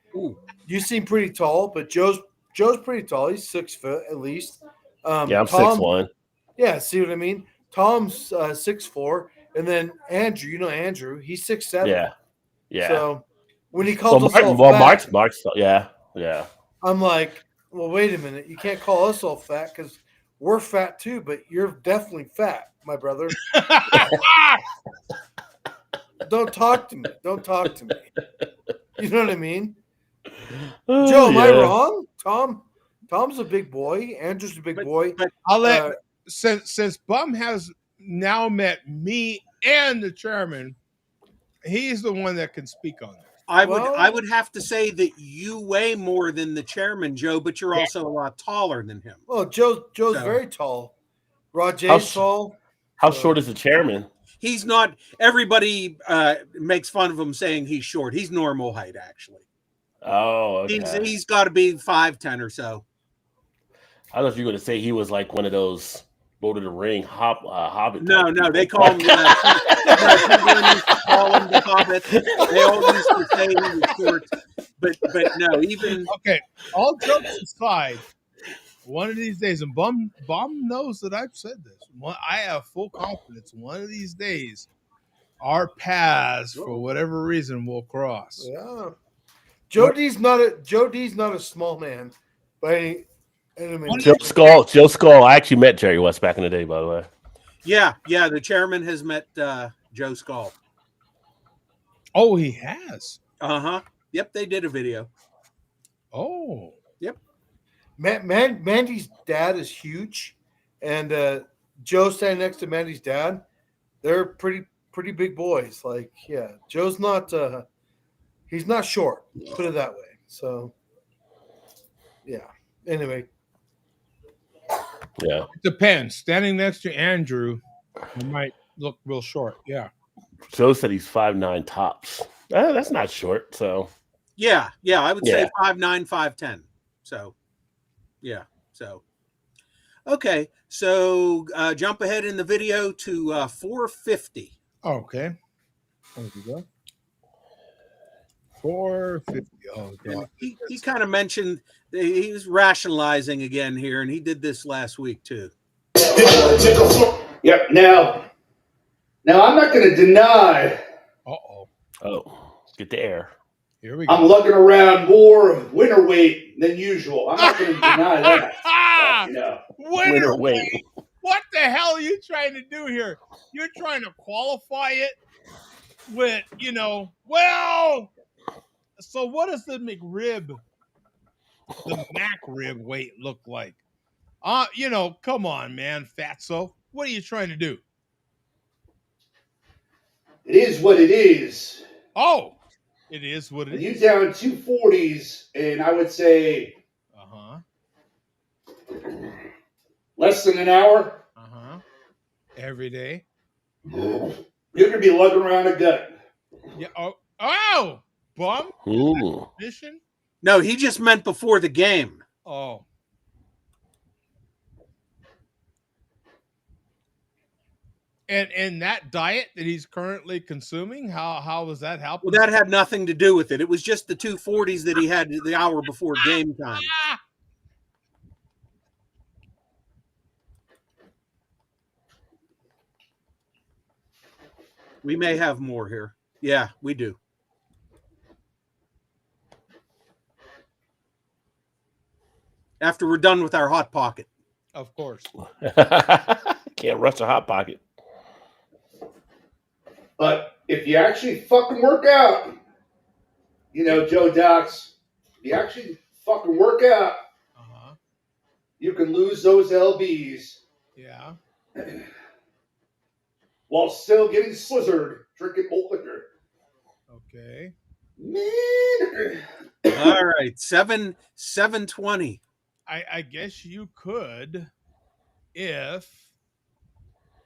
you seem pretty tall, but Joe's pretty tall. He's 6 foot at least. Yeah, I'm 6'1". Yeah, see what I mean? Tom's 6'4", and then Andrew, Andrew, he's 6'7". Yeah. So when he calls us all fat, Mark's, yeah. I'm like, well, wait a minute. You can't call us all fat because we're fat too, but you're definitely fat, my brother. Don't talk to me. Don't talk to me. You know what I mean? Joe, am I wrong? Tom's a big boy. Andrew's a big boy. But I'll let since Bum has now met me and the chairman, he's the one that can speak on this. I would have to say that you weigh more than the chairman, Joe, but you're also a lot taller than him. Well, Joe's very tall. Rajay's tall. How short is the chairman? He's not. Everybody makes fun of him saying he's short. He's normal height, actually. Oh, okay. He's got to be 5'10" or so. I thought you were going to say he was like one of those Lord of the Ring hobbit. No, they call him. People used to call him the Hobbit. They all used to say he was short, but no, even okay. All jokes aside, one of these days, and Bum knows that I've said this. I have full confidence. One of these days, our paths, for whatever reason, will cross. Yeah. Joe D's not a small man by any means. Joe Skull. I actually met Jerry West back in the day, by the way. Yeah. The chairman has met Joe Skull. Oh, he has. Yep, they did a video. Oh. Yep. Mandy's dad is huge, and Joe standing next to Mandy's dad. They're pretty big boys. Like, yeah, Joe's not. He's not short. Put it that way. So, yeah. Anyway. Yeah. It depends. Standing next to Andrew, he might look real short. Yeah. Joe said he's 5'9" tops. That's not short. So. Yeah. I would say 5'9", 5'10". So, yeah. So. Okay. So jump ahead in the video to 450. Okay. There we go. 450. Oh, God. He kind of mentioned he was rationalizing again here, and he did this last week too. Yep. Now I'm not going to deny. Oh, get the air. Here we go. I'm lugging around more winter weight than usual. I'm not going to deny that. Winter weight. What the hell are you trying to do here? You're trying to qualify it with, well. So what does the Mac rib weight look like? Come on, man, fatso. What are you trying to do? It is what it is. Oh, it is what it is. You down 240s, and I would say less than an hour. Every day. You're gonna be lugging around a gut. Yeah. Oh, Bum. Mission? No, he just meant before the game. And that diet that he's currently consuming, how was that helping? Well, that had nothing to do with it. It was just the 240s that he had the hour before game time. We may have more here. Yeah, we do. After we're done with our Hot Pocket. Of course. Can't rush a Hot Pocket. But if you actually fucking work out, you know, Joe Docs, if you actually fucking work out, you can lose those LBs. Yeah. While still getting slizzard, drinking old liquor. Okay. All right, 720. I guess you could if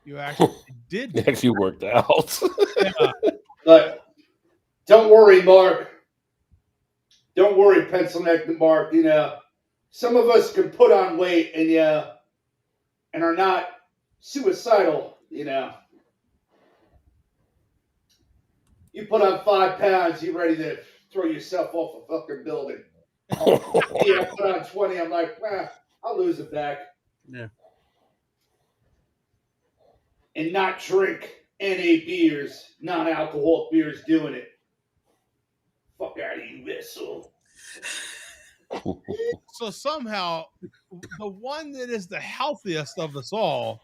you actually did. Actually worked out. Yeah. But don't worry, Mark. Don't worry, pencil neck Mark. You know, some of us can put on weight and are not suicidal. You know, you put on 5 pounds, you're ready to throw yourself off a fucking building. I put on 20. I'm like, I'll lose it back. Yeah. And not drink NA beers, non-alcoholic beers doing it. Fuck out of you, vessel. So somehow, the one that is the healthiest of us all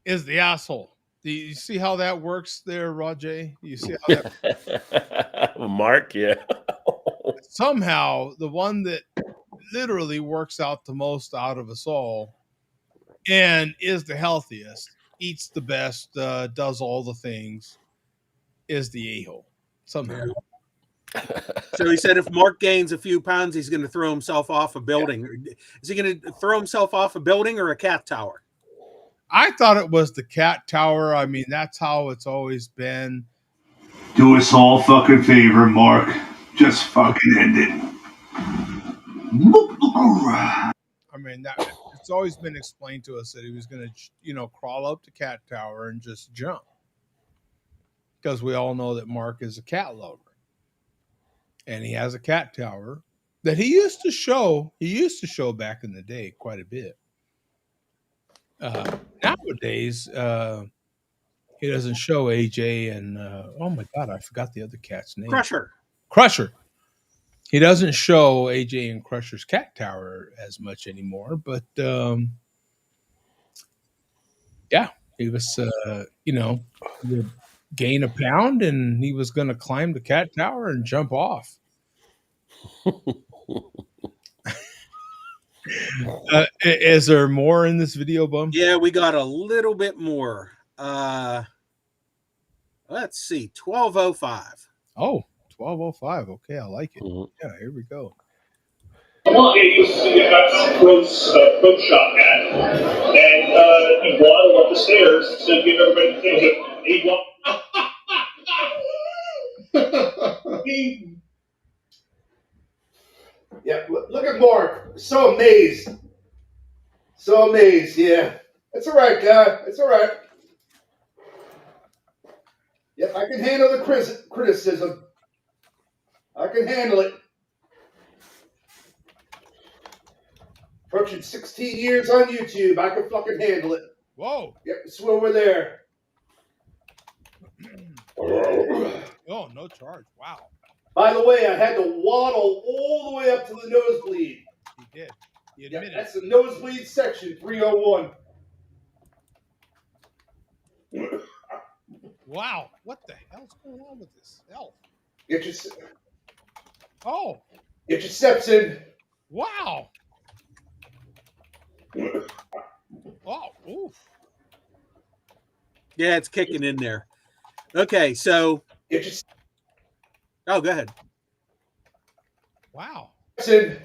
is the asshole. Do you see how that works there, Roger? You see how that Mark, yeah. Somehow, the one that literally works out the most out of us all and is the healthiest, eats the best, does all the things, is the a-hole. Somehow. So he said if Mark gains a few pounds, he's going to throw himself off a building. Yeah. Is he going to throw himself off a building or a cat tower? I thought it was the cat tower. I mean, that's how it's always been. Do us all fucking favor, Mark. Just fucking end it. I mean, it's always been explained to us that he was going to, crawl up the cat tower and just jump. Because we all know that Mark is a cat lover. And he has a cat tower that he used to show. He used to show back in the day quite a bit. Nowadays, he doesn't show AJ and oh my God, I forgot the other cat's name. Crusher. He doesn't show AJ and Crusher's cat tower as much anymore, but yeah, he was he would gain a pound and he was going to climb the cat tower and jump off. Is there more in this video, Bum? Yeah, we got a little bit more. Let's see, 1205. Oh, 1205. Okay, I like it. Yeah, here we go. Well, he used to be a pro shop guy, and he waddled up the stairs to give everybody the thing. Yeah, look at Mark. So amazed. Yeah. It's all right, guy. It's all right. Yep, I can handle the criticism. I can handle it. Approaching 16 years on YouTube. I can fucking handle it. Whoa. Yep, it's over there. Oh, no charge. Wow. By the way, I had to waddle all the way up to the nosebleed. He did. He admitted. That's the nosebleed section, 301. Wow. What the hell's going on with this elf? Get your steps in. Wow. Oh, oof. Yeah, it's kicking in there. Okay, so. Oh, go ahead. Wow. In.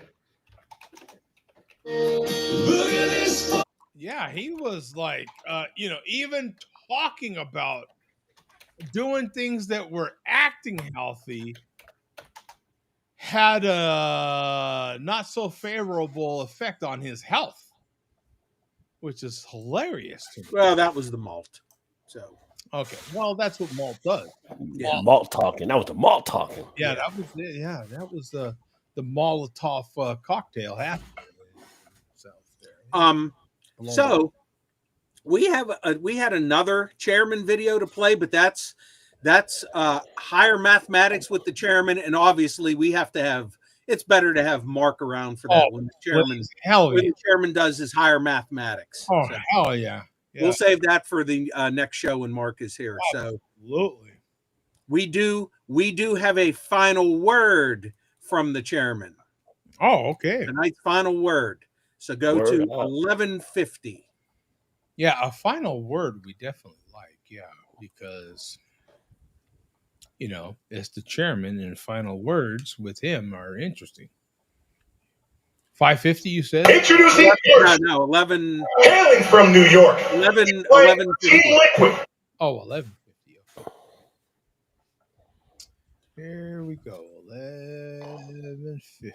Yeah, he was like, even talking about doing things that were acting healthy had a not so favorable effect on his health. which is hilarious to me. Well, that was the malt. So okay, well, that's what malt does. Yeah. Malt talking. That was the malt talking. Yeah, that was it. Yeah, that was the Molotov cocktail happening. So we had another chairman video to play, but that's higher mathematics with the chairman, and obviously we have to have. It's better to have Mark around for that when the chairman. Hell yeah. When the chairman does his higher mathematics. Oh hell yeah. We'll save that for the next show when Mark is here. Absolutely. So we do have a final word from the chairman. Oh, okay. Tonight's final word. So go to 1150. Yeah, a final word we definitely like. Yeah, because it's the chairman, and final words with him are interesting. 550, you said? Introducing no, 11. Hailing from New York. 1150. Oh, 1150. Here we go. 1150.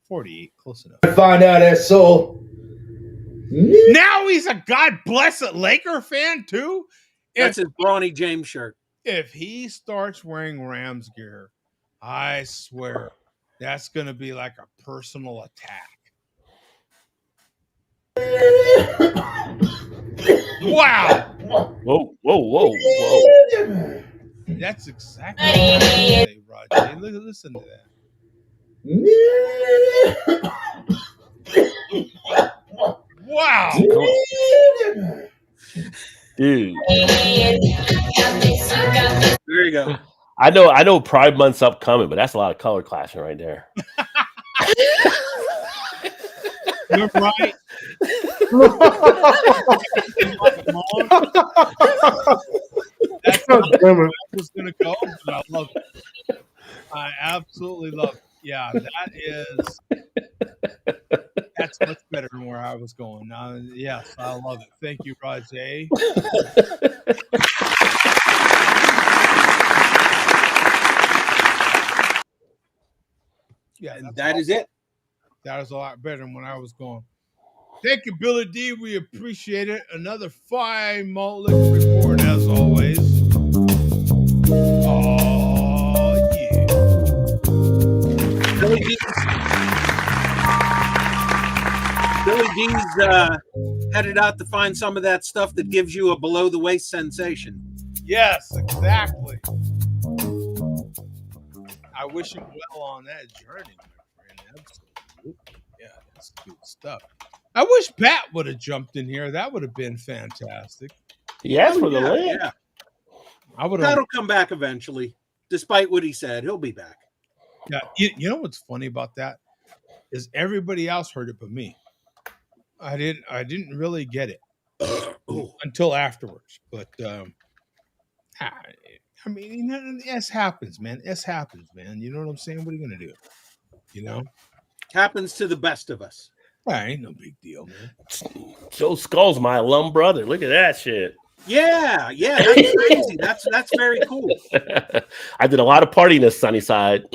48, close enough. Find out that soul. Now he's a God bless it Laker fan too. That's his Bronny James shirt. If he starts wearing Rams gear, I swear that's going to be like a personal attack. Wow! Whoa! That's exactly what I say, Roger. Listen to that. Wow! Dude. There you go. I know Pride Month's upcoming, but that's a lot of color clashing right there. You're right. That's how I was going to go, but I love it. I absolutely love it. Yeah, that's much better than where I was going. Yes, I love it. Thank you, Rajay. Yeah, that is it. That is a lot better than when I was going. Thank you, Billy D. We appreciate it. Another fine malt liquor report, as always. Oh, yeah. Billy D's headed out to find some of that stuff that gives you a below-the-waist sensation. Yes, exactly. I wish him well on that journey, my friend. Absolutely. Yeah, that's good stuff. I wish Pat would have jumped in here. That would have been fantastic. He asked for the link. Yeah. That'll come back eventually. Despite what he said, he'll be back. Yeah, you know what's funny about that is everybody else heard it but me. I didn't really get it until afterwards. But I mean, this happens, man. This happens, man. You know what I'm saying? What are you gonna do? Happens to the best of us. Ain't no big deal, man. Joe Skull's my alum brother. Look at that shit. Yeah, that's crazy. That's very cool. I did a lot of partying this sunny side.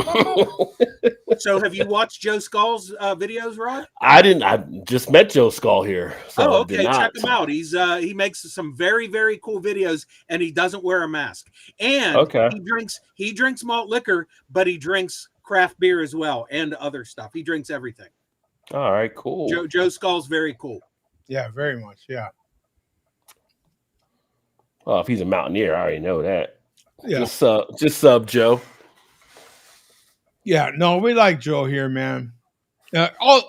So have you watched Joe Skull's videos, Rod? I didn't. I just met Joe Skull here. So okay. Check him out. He makes some very, very cool videos, and he doesn't wear a mask. And he drinks malt liquor, but he drinks craft beer as well and other stuff. He drinks everything. All right, cool. Joe Skull's very cool. Yeah, very much. Yeah. Well, if he's a mountaineer, I already know that. Yeah. Just sub Joe. Yeah, no, we like Joe here, man. As far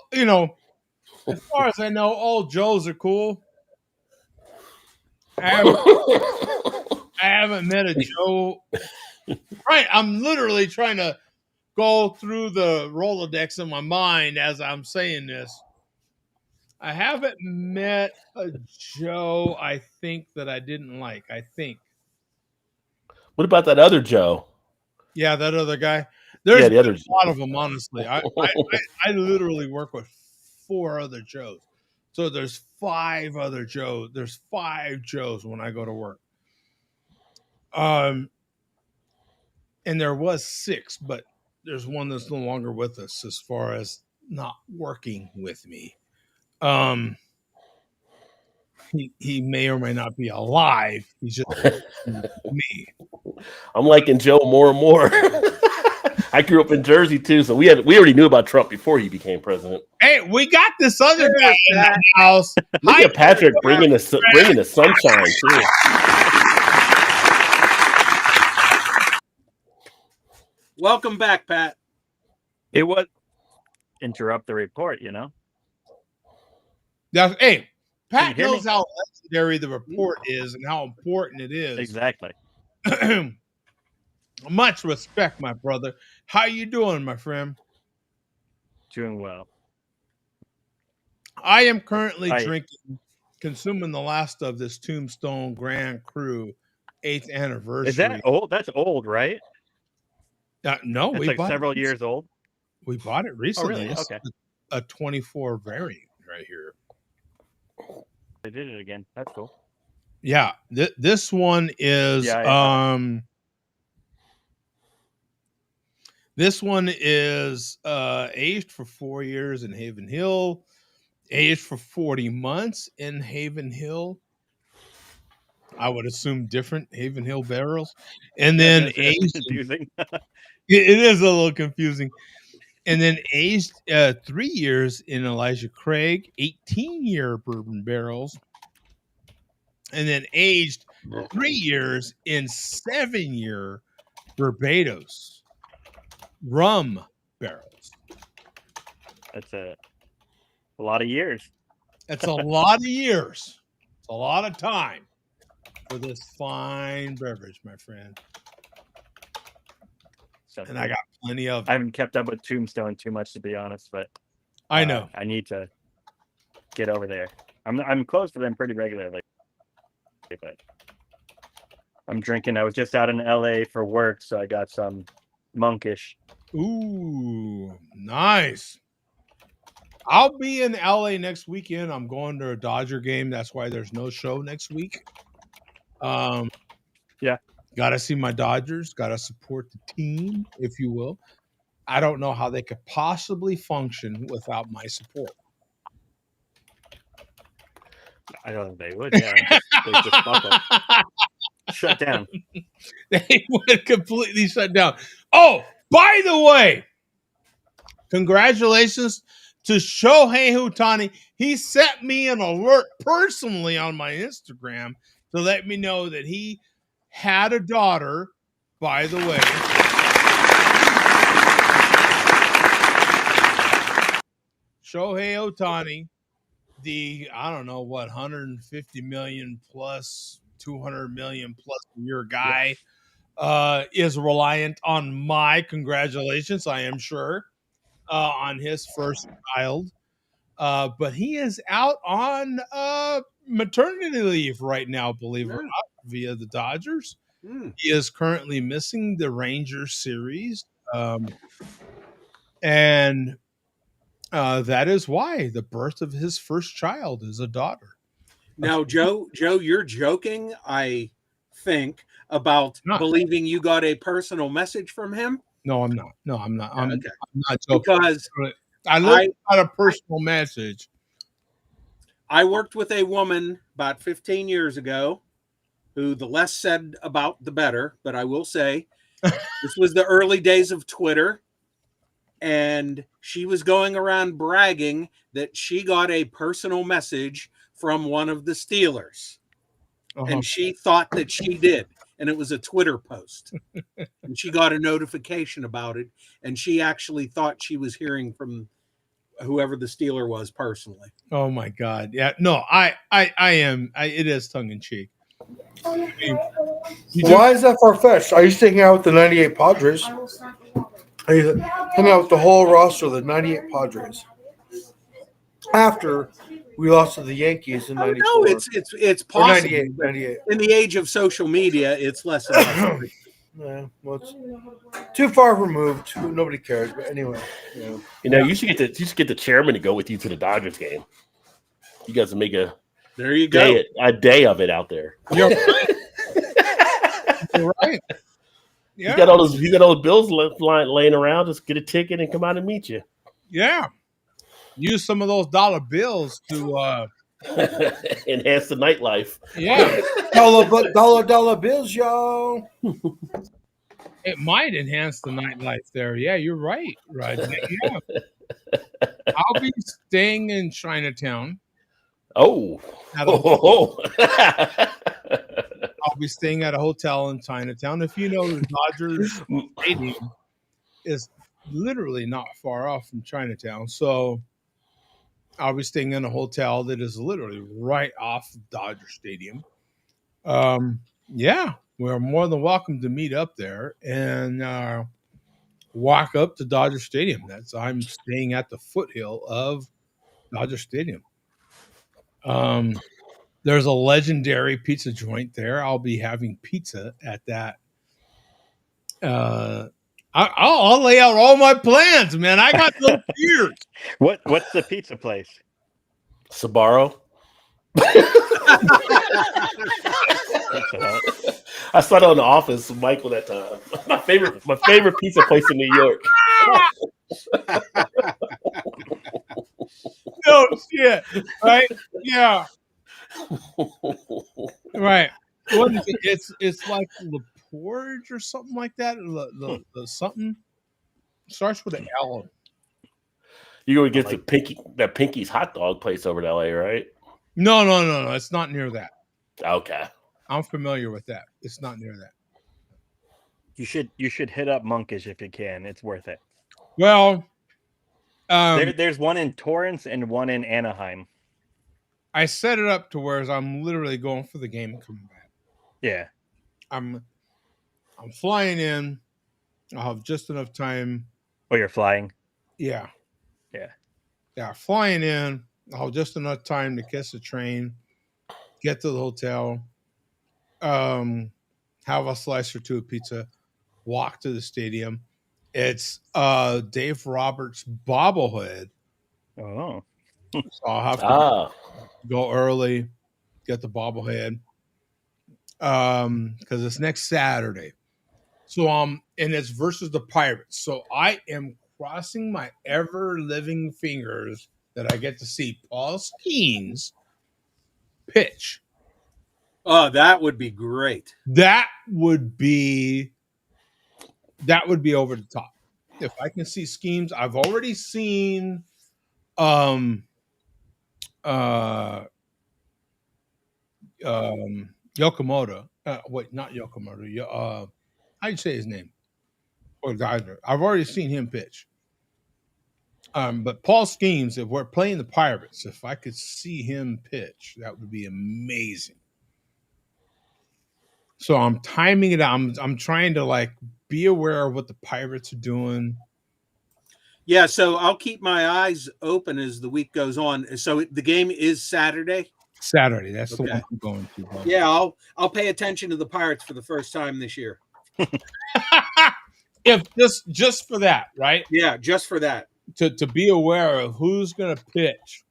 as I know, all Joes are cool. I haven't met a Joe. Right, I'm literally trying to go through the Rolodex in my mind as I'm saying this. I haven't met a Joe, I think, that I didn't like. I think. What about that other Joe? Yeah, that other guy. There's the other a lot of them, honestly. I literally work with 4 other Joes. So there's 5 other Joes. There's 5 Joes when I go to work. And there was 6, but there's one that's no longer with us as far as not working with me. he may or may not be alive. He's just me. I'm liking Joe more and more. I grew up in Jersey too, so we already knew about Trump before he became president. Hey, we got this other guy in the house. Look at Patrick bringing the sunshine too. Welcome back, Pat. It was interrupt the report, you know. Hey, Pat Can you hear knows how legendary the report is and how important it is. Exactly. Much respect, my brother. How you doing, my friend? Doing well. I am currently consuming the last of this Tombstone Grand Cru 8th anniversary. Is that old? That's old, right? No, it's like several years old. We bought it recently. Oh, really? It's okay. A 24 variant right here. They did it again. That's cool. Yeah, this one is this one is aged for 4 years in Haven Hill, aged for 40 months in Haven Hill. I would assume different Haven Hill barrels, and then aged. Confusing. It is a little confusing. And then aged 3 years in Elijah Craig, 18-year bourbon barrels. And then aged 3 years in 7-year Barbados rum barrels. That's a lot of years. That's a lot of years. It's a lot of time for this fine beverage, my friend. And I got plenty of. I haven't kept up with Tombstone too much, to be honest, but I know I need to get over there. I'm close to them pretty regularly, but I'm drinking. I was just out in LA for work, so I got some Monkish. Ooh, nice. I'll be in LA next weekend. I'm going to a Dodger game. That's why there's no show next week. Yeah. Got to see my Dodgers. Got to support the team, if you will. I don't know how they could possibly function without my support. I don't think they would. Yeah, they just buckle. Shut down. They would completely shut down. Oh, by the way, congratulations to Shohei Ohtani. He sent me an alert personally on my Instagram to let me know that he had a daughter, by the way. Shohei Ohtani, the, I don't know what, 150 million plus, 200 million plus a year guy, is reliant on my congratulations, I am sure, on his first child. But he is out on maternity leave right now, believe it or not, via the Dodgers. He is currently missing the Rangers series. And that is why the birth of his first child is a daughter. Now, Joe, you're joking, I think, about believing you got a personal message from him. No, I'm not. I'm not okay. I'm not joking. Because I looked at a personal message. I worked with a woman about 15 years ago who the less said about the better, but I will say this was the early days of Twitter. And she was going around bragging that she got a personal message from one of the Steelers. And she thought that she did. And it was a Twitter post. And she got a notification about it. And she actually thought she was hearing from whoever the Steeler was personally. Oh my God. Yeah. No, I am. It is tongue in cheek. Why is that far-fetched? I used to hang out with the 98 Padres. I hung out with the whole roster of the 98 Padres. After we lost to the Yankees in 94. No, it's possible. 98. In the age of social media, it's less than yeah, well, it's too far removed. Nobody cares. But anyway, you should get the chairman to go with you to the Dodgers game. You guys will make a day of it out there. You're right. You're right. Yeah. You got all those bills laying around. Just get a ticket and come out and meet you. Yeah. Use some of those dollar bills to Enhance the nightlife. Yeah. dollar bills, y'all. It might enhance the nightlife there. Yeah, you're right, Rod. Yeah. I'll be staying in Chinatown. Oh. I'll be staying at a hotel in Chinatown. If you know, the Dodgers Stadium is literally not far off from Chinatown. So I'll be staying in a hotel that is literally right off Dodger Stadium. Yeah, we're more than welcome to meet up there and walk up to Dodger Stadium. I'm staying at the foothill of Dodger Stadium. There's a legendary pizza joint there. I'll be having pizza at that. I'll lay out all my plans, man. I got no fears. What's the pizza place? Sbarro. Pizza Hut. I saw it on The Office with Michael that time. My favorite pizza place in New York. No shit, right? Yeah, right. What is it? It's like La Porge or something like that. The something starts with an L. You go get that Pinky's hot dog place over in LA, right? No. It's not near that. Okay. I'm familiar with that. It's not near that. You should hit up Monkish if you can. It's worth it. Well, there's one in Torrance and one in Anaheim. I set it up to where I'm literally going for the game and coming back. Yeah. I'm flying in. I'll have just enough time. Oh, you're flying? Yeah. Yeah. Flying in. I'll have just enough time to catch the train, get to the hotel, have a slice or two of pizza, walk to the stadium. It's Dave Roberts' bobblehead. Oh. So I'll have to go early, get the bobblehead. Because it's next Saturday. So and it's versus the Pirates. So I am crossing my ever living fingers that I get to see Paul Skeens pitch. Oh, that would be great. That would be over the top. If I can see Skeens, I've already seen Yokomoto. Wait, not Yokomoto. How you say his name? Or Gardner. I've already seen him pitch. But Paul Skeens, if we're playing the Pirates, if I could see him pitch, that would be amazing. So I'm timing it out. I'm trying to be aware of what the Pirates are doing. Yeah, so I'll keep my eyes open as the week goes on. So the game is Saturday? Saturday. That's the one I'm going to. Bro. Yeah, I'll pay attention to the Pirates for the first time this year. If just for that, right? Yeah, just for that. To be aware of who's going to pitch.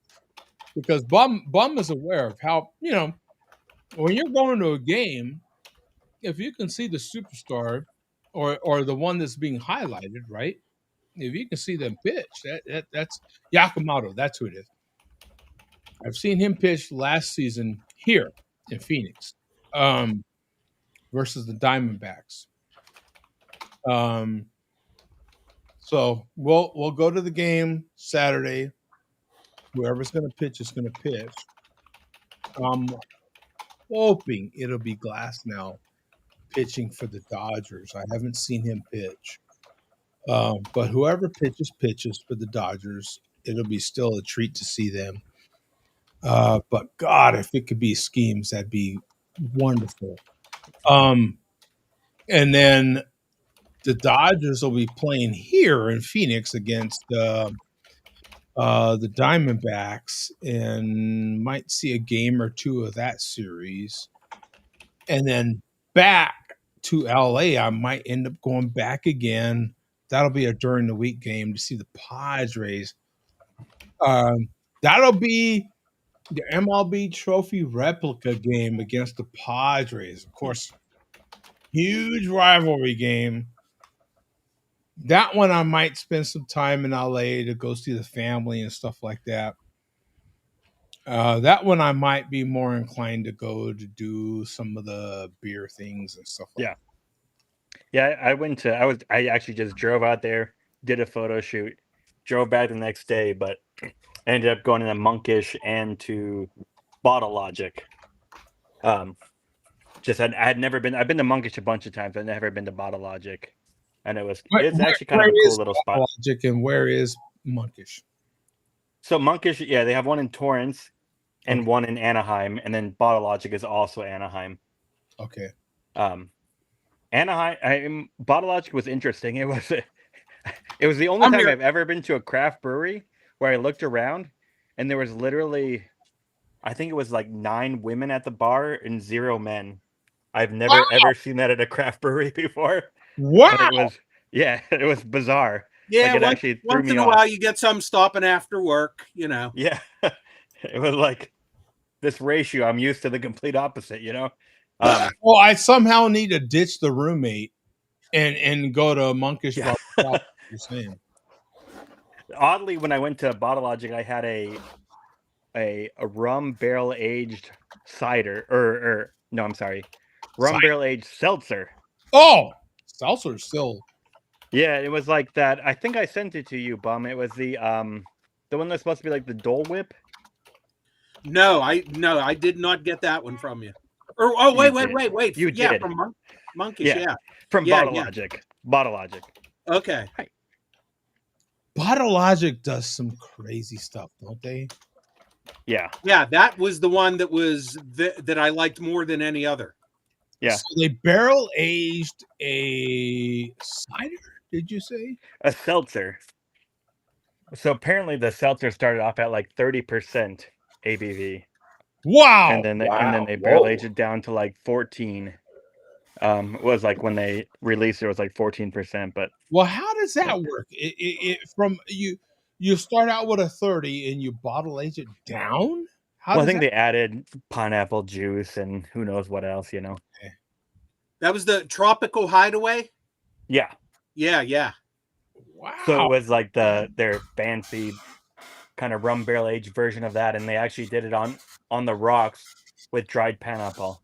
Because Bum is aware of how, when you're going to a game, if you can see the superstar or the one that's being highlighted, right? If you can see them pitch, that's Yakamoto. That's who it is. I've seen him pitch last season here in Phoenix versus the Diamondbacks. So we'll go to the game Saturday. Whoever's going to pitch is going to pitch. I'm hoping it'll be Glasnow pitching for the Dodgers. I haven't seen him pitch. But whoever pitches for the Dodgers, it'll be still a treat to see them. But God, if it could be Schemes, that'd be wonderful. And then the Dodgers will be playing here in Phoenix against the Diamondbacks, and might see a game or two of that series. And then back to LA, I might end up going back again. That'll be a during the week game to see the Padres. That'll be the MLB Trophy replica game against the Padres. Of course, huge rivalry game. That one I might spend some time in LA to go see the family and stuff like that. That one I might be more inclined to go to do some of the beer things and stuff like Yeah. Yeah, I actually just drove out there, did a photo shoot, drove back the next day, but ended up going to Monkish and to Bottle Logic. I had never been. I've been to Monkish a bunch of times. I've never been to Bottle Logic, and it's actually kind of a cool little spot. Logic and where is Monkish? So Monkish, yeah, they have one in Torrance and one in Anaheim, and then Bottle Logic is also Anaheim. Okay. Anaheim, Bottle Logic was interesting. It was the only time I've ever been to a craft brewery where I looked around and there was literally, I think it was like 9 women at the bar and 0 men. I've never ever seen that at a craft brewery before. Wow. It was bizarre. Yeah, like it actually threw once me in a off. while you get some stopping after work, you know. Yeah. It was like this ratio. I'm used to the complete opposite, you know. Well, I somehow need to ditch the roommate and go to Monkish. Yeah. You're saying. Oddly, when I went to Bottle Logic, I had a rum barrel aged cider, or no, I'm sorry, rum barrel aged seltzer. Oh, seltzer still. Yeah, it was like that. I think I sent it to you, Bum. It was the one that's supposed to be like the Dole Whip. No, I did not get that one from you. Or wait. You did. From Monkish, yeah. From Bottle Logic. Bottle Logic. Okay. Right. Bottle Logic does some crazy stuff, don't they? Yeah. Yeah, that was the one that I liked more than any other. Yeah. So they barrel aged a cider, did you say? A seltzer. So apparently the seltzer started off at like 30% ABV. Wow. And then they barrel aged it down to like 14. It was like when they released it was like 14%, but well, how does that work? From you start out with a 30 and you bottle age it down? I think they added pineapple juice and who knows what else, you know. Okay. That was the Tropical Hideaway? Yeah. Yeah. Wow. So it was like their fancy kind of rum barrel aged version of that, and they actually did it on the rocks with dried pineapple,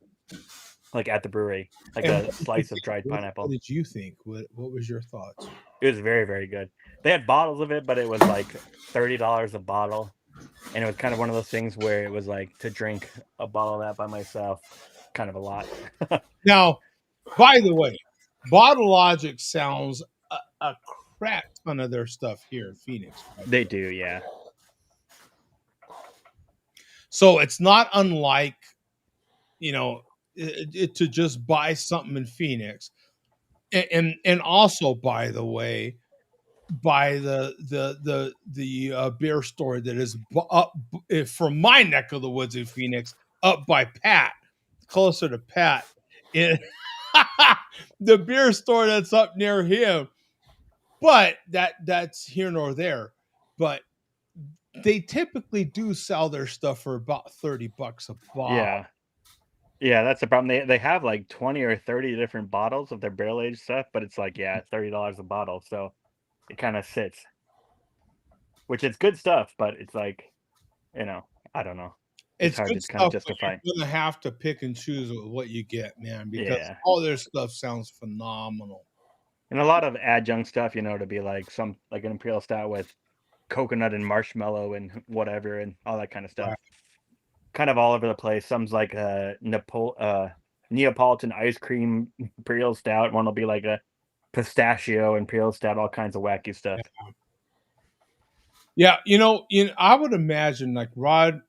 like at the brewery, like a slice of dried pineapple. What did you think? What was your thoughts? It was very, very good. They had bottles of it, but it was like $30 a bottle, and it was kind of one of those things where it was like to drink a bottle of that by myself, kind of a lot. Now, by the way, Bottle Logic sounds a crap ton of their stuff here in Phoenix. Right? They do, yeah. So it's not unlike, you know, to just buy something in Phoenix, and also, by the way, by the beer store that is up from my neck of the woods in Phoenix, up by Pat, closer to Pat, the beer store that's up near him. But that's here nor there. But they typically do sell their stuff for about $30 a bottle. Yeah, that's the problem. They have like 20 or 30 different bottles of their barrel aged stuff, but it's like $30 a bottle, so it kind of sits. Which is good stuff, but it's like, you know, I don't know. It's hard good to kind of stuff, justify. You're gonna have to pick and choose what you get, man, because all their stuff sounds phenomenal. And a lot of adjunct stuff, you know, to be like an imperial stout with coconut and marshmallow and whatever and all that kind of stuff. Right. Kind of all over the place. Some's like a Neapolitan ice cream imperial stout. One will be like a pistachio imperial stout. All kinds of wacky stuff. Yeah, I would imagine like Rod.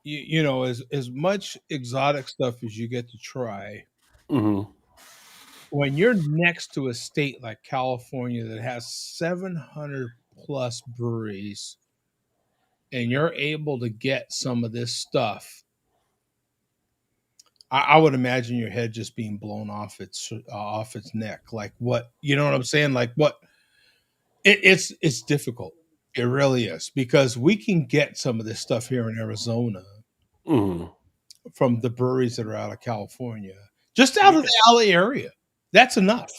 You know, as much exotic stuff as you get to try. Mm-hmm. When you're next to a state like California that has 700 plus breweries and you're able to get some of this stuff, I would imagine your head just being blown off its neck. Like what, you know what I'm saying? Like what it's difficult. It really is, because we can get some of this stuff here in Arizona from the breweries that are out of California, just out of the LA area. That's enough.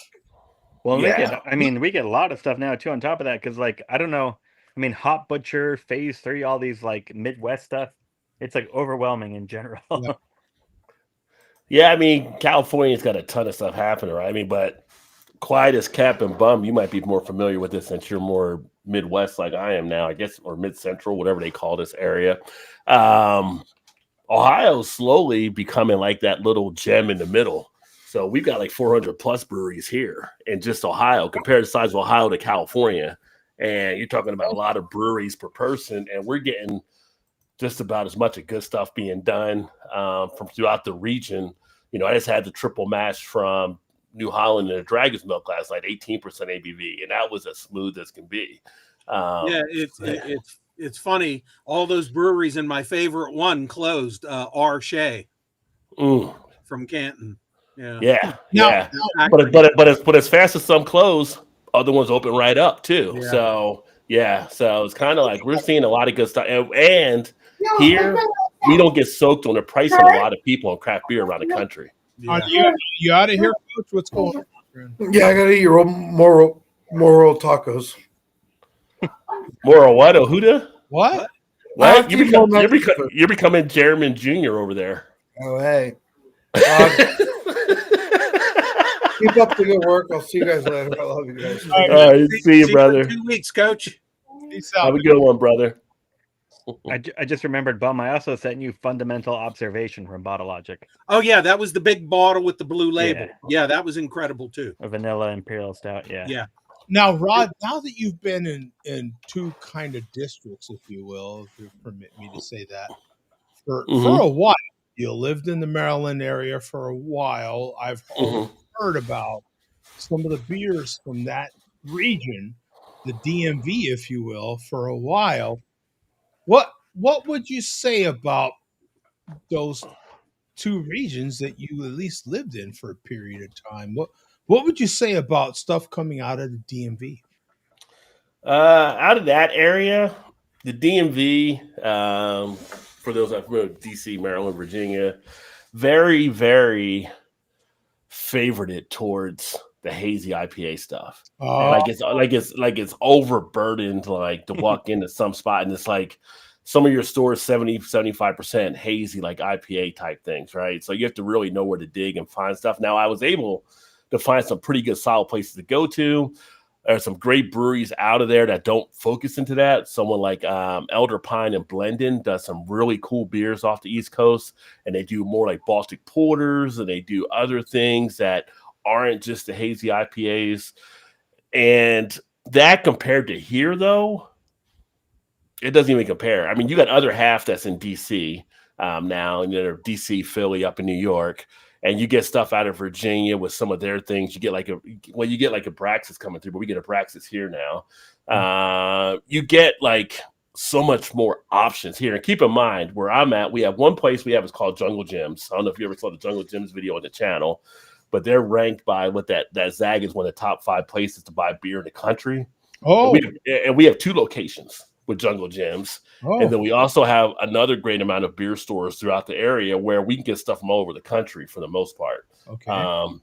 Well, we get a lot of stuff now too on top of that, because like I don't know I mean, Hot Butcher, Phase 3, all these like Midwest stuff. It's like overwhelming in general. Yeah. Yeah, I mean, California's got a ton of stuff happening, right? I mean, but quiet as Cap and Bum, you might be more familiar with this since you're more Midwest like I am now, I guess, or Mid-Central, whatever they call this area. Ohio's slowly becoming like that little gem in the middle. So we've got like 400 plus breweries here in just Ohio, compared to the size of Ohio to California. And you're talking about a lot of breweries per person, and we're getting just about as much of good stuff being done from throughout the region. You know, I just had the triple mash from New Holland and the Dragon's Milk last night, 18% ABV, and that was as smooth as can be. It's funny. All those breweries and my favorite one closed. R. Shea from Canton. Yeah. But as fast as some close, other ones open right up too. Yeah. So it's kind of like we're seeing a lot of good stuff, and here we don't get soaked on the price of a lot of people on craft beer around the country. You out of here, Coach? What's going on? Yeah, I gotta eat your more tacos. More what? Huda? What? What? You're becoming Jeremy Jr. over there. Oh, hey. Keep up the good work. I'll see you guys later. I love you guys. All right, see you, brother. In 2 weeks, Coach. Peace out. Have a good one, brother. I just remembered, Bum. I also sent you Fundamental Observation from Bottle Logic. Oh yeah, that was the big bottle with the blue label. Yeah, that was incredible too. A vanilla imperial stout. Yeah. Now, Rod, now that you've been in two kind of districts, if you will, if you permit me to say that, for a while, you lived in the Maryland area for a while. I've heard about some of the beers from that region, the DMV, if you will, for a while. What would you say about those two regions that you at least lived in for a period of time? What would you say about stuff coming out of the DMV? Out of that area, the DMV, for those that familiar with DC, Maryland, Virginia, very, very favored it towards the hazy IPA stuff. Like it's overburdened, like to walk into some spot and it's like some of your stores 70-75% hazy, like IPA type things, right? So you have to really know where to dig and find stuff. Now I was able to find some pretty good solid places to go to. There's some great breweries out of there that don't focus into that. Someone like Elder Pine and Blendon does some really cool beers off the East Coast, and they do more like Baltic Porters, and they do other things that aren't just the hazy IPAs. And that compared to here, though, it doesn't even compare. I mean, you got other half that's in DC now, and they're DC, Philly, up in New York. And you get stuff out of Virginia with some of their things. You get like a Abraxas coming through, but we get Abraxas here now. You get like so much more options here. And keep in mind where I'm at, we have one place is called Jungle Gyms. I don't know if you ever saw the Jungle Gyms video on the channel, but they're ranked by that Zag is one of the top 5 places to buy beer in the country. Oh, and we have 2 locations with Jungle Gyms. And then we also have another great amount of beer stores throughout the area where we can get stuff from all over the country for the most part. Okay.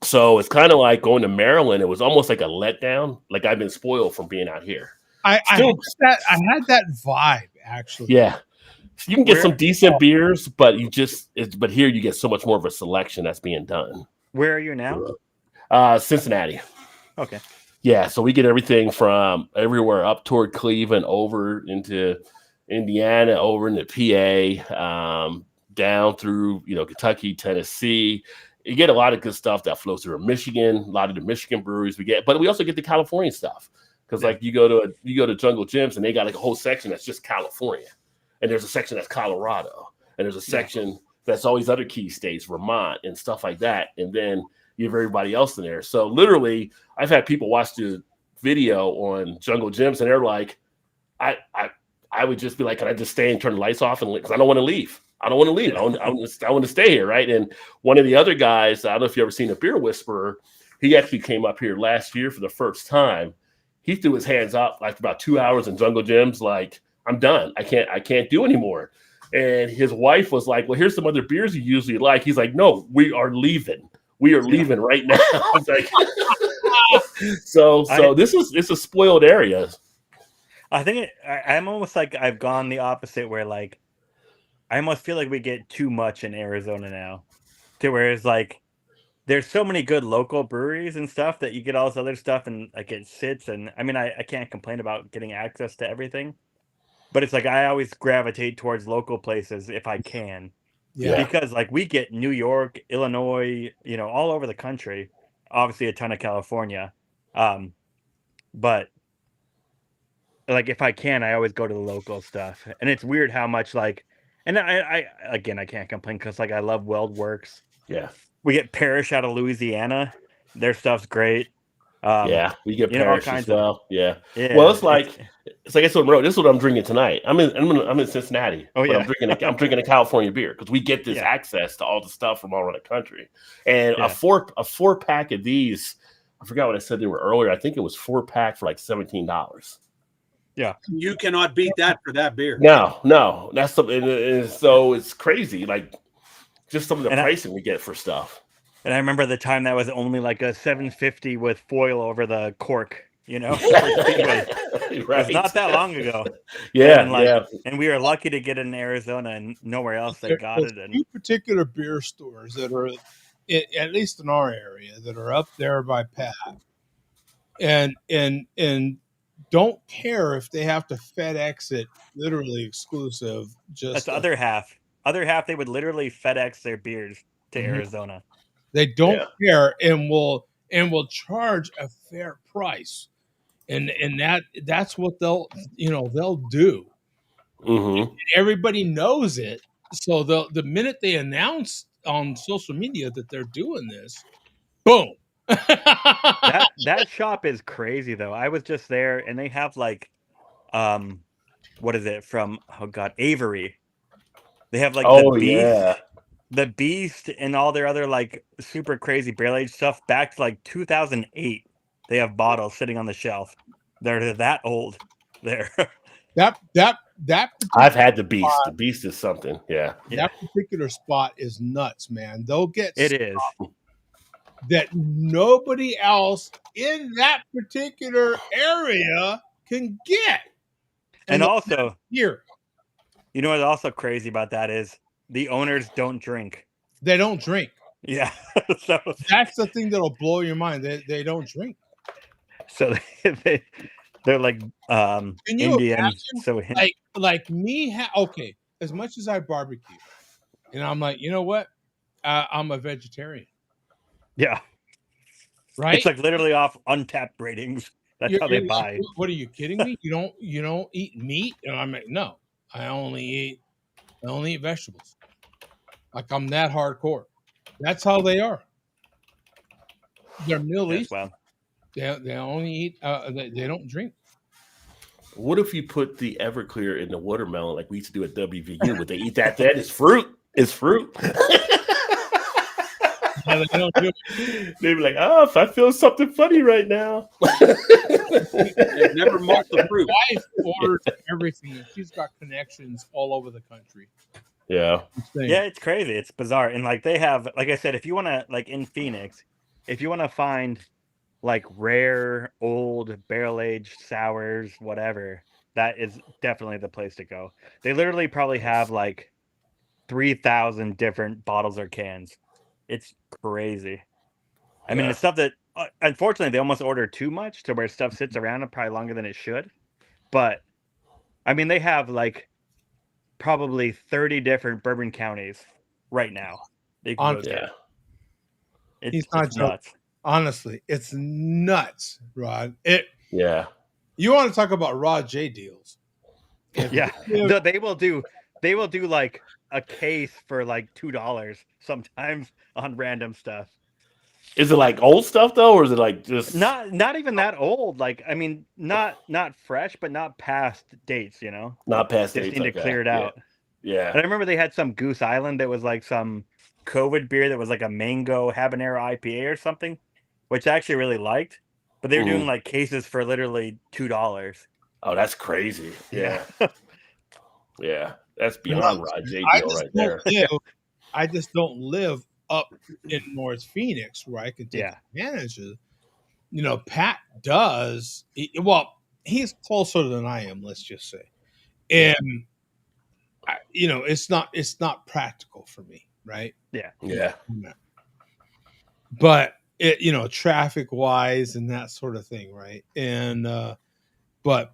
So it's kind of like going to Maryland. It was almost like a letdown. Like I've been spoiled from being out here. I had that vibe actually. Yeah. So you can get some decent beers, but but here you get so much more of a selection that's being done. Where are you now? Cincinnati. Okay. Yeah, so we get everything from everywhere up toward Cleveland, over into Indiana, over into PA, down through Kentucky, Tennessee. You get a lot of good stuff that flows through Michigan. A lot of the Michigan breweries we get, but we also get the California stuff because like you go to Jungle Gyms and they got like a whole section that's just California, and there's a section that's Colorado, and there's a section that's all these other key states, Vermont and stuff like that, and then you have everybody else in there. So literally, I've had people watch the video on Jungle Gyms, and they're like, I would just be like, can I just stay and turn the lights off? And because I don't want to leave. I don't want to leave. I want to stay here, right? And one of the other guys, I don't know if you ever seen a Beer Whisperer, he actually came up here last year for the first time. He threw his hands up after about 2 hours in Jungle Gyms, like, I'm done. I can't do anymore. And his wife was like, well, here's some other beers you usually like. He's like, no, we are leaving. We are leaving right now. It's like, so it's a spoiled area. I think I'm almost like I've gone the opposite, where like I almost feel like we get too much in Arizona now, to where it's like there's so many good local breweries and stuff that you get all this other stuff and like it sits. And I mean, I can't complain about getting access to everything, but it's like I always gravitate towards local places if I can. Yeah. Because like we get New York, Illinois, all over the country, obviously a ton of California. But like if I can, I always go to the local stuff. And it's weird how much like, and I again, I can't complain because like I love Weld Works. Yeah. We get Parish out of Louisiana. Their stuff's great. Yeah, we get all Parish kinds as well. Yeah. Yeah. Well, it's like I guess this is what I'm drinking tonight. I'm in Cincinnati, Oh, but yeah. I'm drinking a California beer because we get this Yeah. access to all the stuff from all around the country. And Yeah. a 4-pack of these, I forgot what I said they were earlier. I think it was 4-pack for like $17. Yeah. You cannot beat that for that beer. No, that's something. And so it's crazy, like just some of the And pricing we get for stuff. And I remember the time that was only like a $7.50 with foil over the cork, for Speedway. It was not that long ago. Yeah, and yeah. And we were lucky to get it in Arizona, and nowhere else they got There's it. And two particular beer stores that are, at least in our area, that are up there by Pat, and don't care if they have to FedEx it, literally exclusive. that's the other half. Other half, they would literally FedEx their beers to Arizona. They don't care and will charge a fair price, and that's what they'll do. Mm-hmm. Everybody knows it, so the minute they announce on social media that they're doing this, boom. that shop is crazy though. I was just there, and they have like, what is it from? Oh God, Avery. They have like the Beast. The Beast and all their other like super crazy barrel aged stuff back to like 2008. They have bottles sitting on the shelf. They're that old. There. That I've had the Beast. The Beast is something. Yeah. That particular spot is nuts, man. They'll get it is that nobody else in that particular area can get. And also here. You know what's also crazy about that is the owners don't drink. They don't drink. Yeah. So that's the thing that'll blow your mind. They don't drink. So they're like Indian. So like me. Okay. As much as I barbecue, and I'm like, you know what? I'm a vegetarian. Yeah. Right. It's like literally off Untapped ratings. That's how they buy. What are you kidding me? You don't eat meat? And I'm like, no. I only eat vegetables. Like I'm that hardcore. That's how they are. They're Middle East. Well, they only eat. They don't drink. What if you put the Everclear in the watermelon like we used to do at WVU? Would they eat that? That is fruit. It's fruit. No, they don't do it. They'd be like, "Oh, if I feel something funny right now." They've never marked the fruit. My wife orders everything. She's got connections all over the country. Yeah. Yeah, it's crazy. It's bizarre. And like they have, like I said, if you want to, like in Phoenix, if you want to find like rare, old, barrel-aged sours, whatever, that is definitely the place to go. They literally probably have like 3,000 different bottles or cans. It's crazy. I mean, the stuff that, unfortunately, they almost order too much to where stuff sits around probably longer than it should. But, I mean, they have like probably 30 different bourbon counties right now. They can go to. He's not nuts. Honestly, it's nuts, Rod. You want to talk about Raw J deals? Yeah, they will do like a case for like $2 sometimes on random stuff. Is it like old stuff though, or is it like just not even that old? Like, I mean, not fresh, but not past dates. Not past dates. Just need to clear it out. Yeah. And I remember they had some Goose Island that was like some COVID beer that was like a mango habanero IPA or something, which I actually really liked. But they were doing like cases for literally $2. Oh, that's crazy. Yeah. Yeah. That's beyond Rod J deal right there. I just don't live up in North Phoenix where I can take advantage of. Pat does. Well, he's closer than I am, let's just say. And it's not practical for me, right? Yeah. But it, traffic wise and that sort of thing, right? And but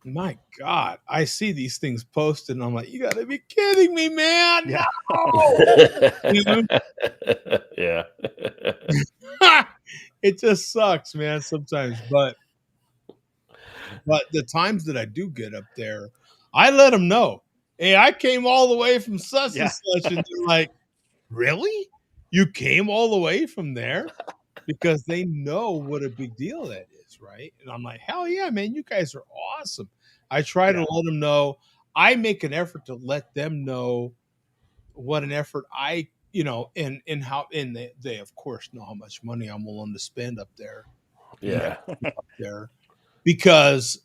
my God, I see these things posted and I'm like, you gotta be kidding me, man. Yeah. No. Yeah. It just sucks, man, sometimes. But the times that I do get up there, I let them know, hey, I came all the way from such and such, and they're like, really? You came all the way from there? Because they know what a big deal that is, right? And I'm like, hell yeah, man, you guys are awesome. I try to let them know. I make an effort to let them know what an effort I, and how, and they of course know how much money I'm willing to spend up there. Yeah. Up there, because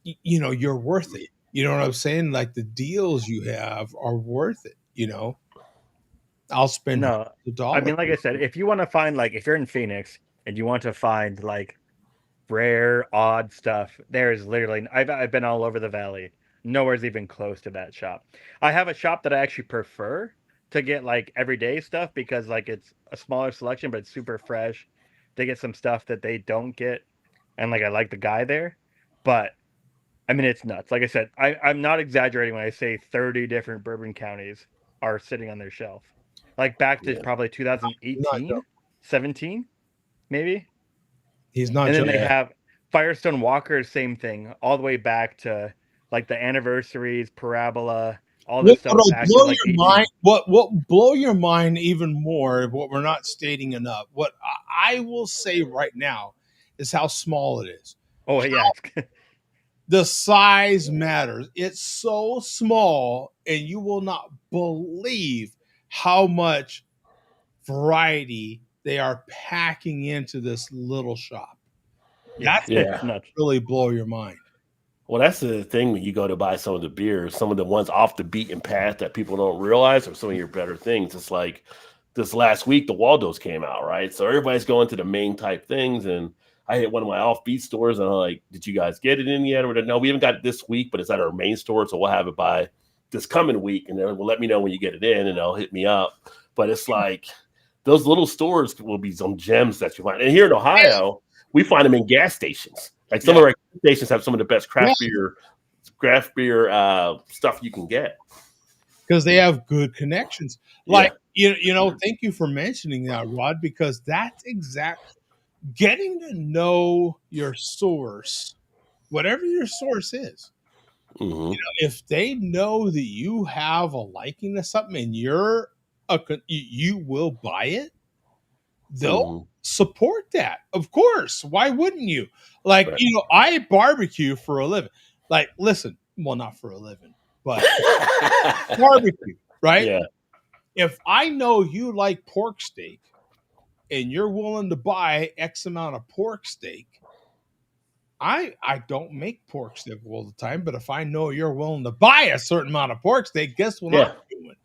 you're worth it. You know what I'm saying? Like the deals you have are worth it. I'll spend the dollar. I mean, like I said, if you want to find, like, if you're in Phoenix and you want to find like rare, odd stuff, there is literally, I've been all over the valley. Nowhere's even close to that shop. I have a shop that I actually prefer to get like everyday stuff because like it's a smaller selection, but it's super fresh. They get some stuff that they don't get, and like I like the guy there, but I mean it's nuts. Like I said, I'm not exaggerating when I say 30 different bourbon counties are sitting on their shelf. Like back to probably 2018, 17, maybe. He's not. And then joking. they have Firestone Walker, same thing, all the way back to like the anniversaries, Parabola, all this stuff back to like 18. Mind, what blow your mind even more, what we're not stating enough, what I will say right now is how small it is. Oh yeah. The size matters. It's so small, and you will not believe how much variety they are packing into this little shop. That's nuts. Really blow your mind. Well, that's the thing when you go to buy some of the beers, some of the ones off the beaten path that people don't realize are some of your better things. It's like this last week, the Waldos came out, right? So everybody's going to the main type things, and I hit one of my offbeat stores, and I'm like, did you guys get it in yet? Or no, we haven't got it this week, but it's at our main store, so we'll have it by this coming week, and then will let me know when you get it in, and they'll hit me up. But it's like those little stores will be some gems that you find. And here in Ohio, we find them in gas stations. Like some of our stations have some of the best craft beer stuff you can get because they have good connections. Like thank you for mentioning that, Rod, because that's getting to know your source, whatever your source is. Mm-hmm. If they know that you have a liking to something and you will buy it, they'll support that. Of course. Why wouldn't you? Like, I barbecue for a living. Like, listen, well, not for a living, but barbecue, right? Yeah. If I know you like pork steak and you're willing to buy X amount of pork steak, I don't make pork steak all the time, but if I know you're willing to buy a certain amount of pork steak, guess what I'm doing?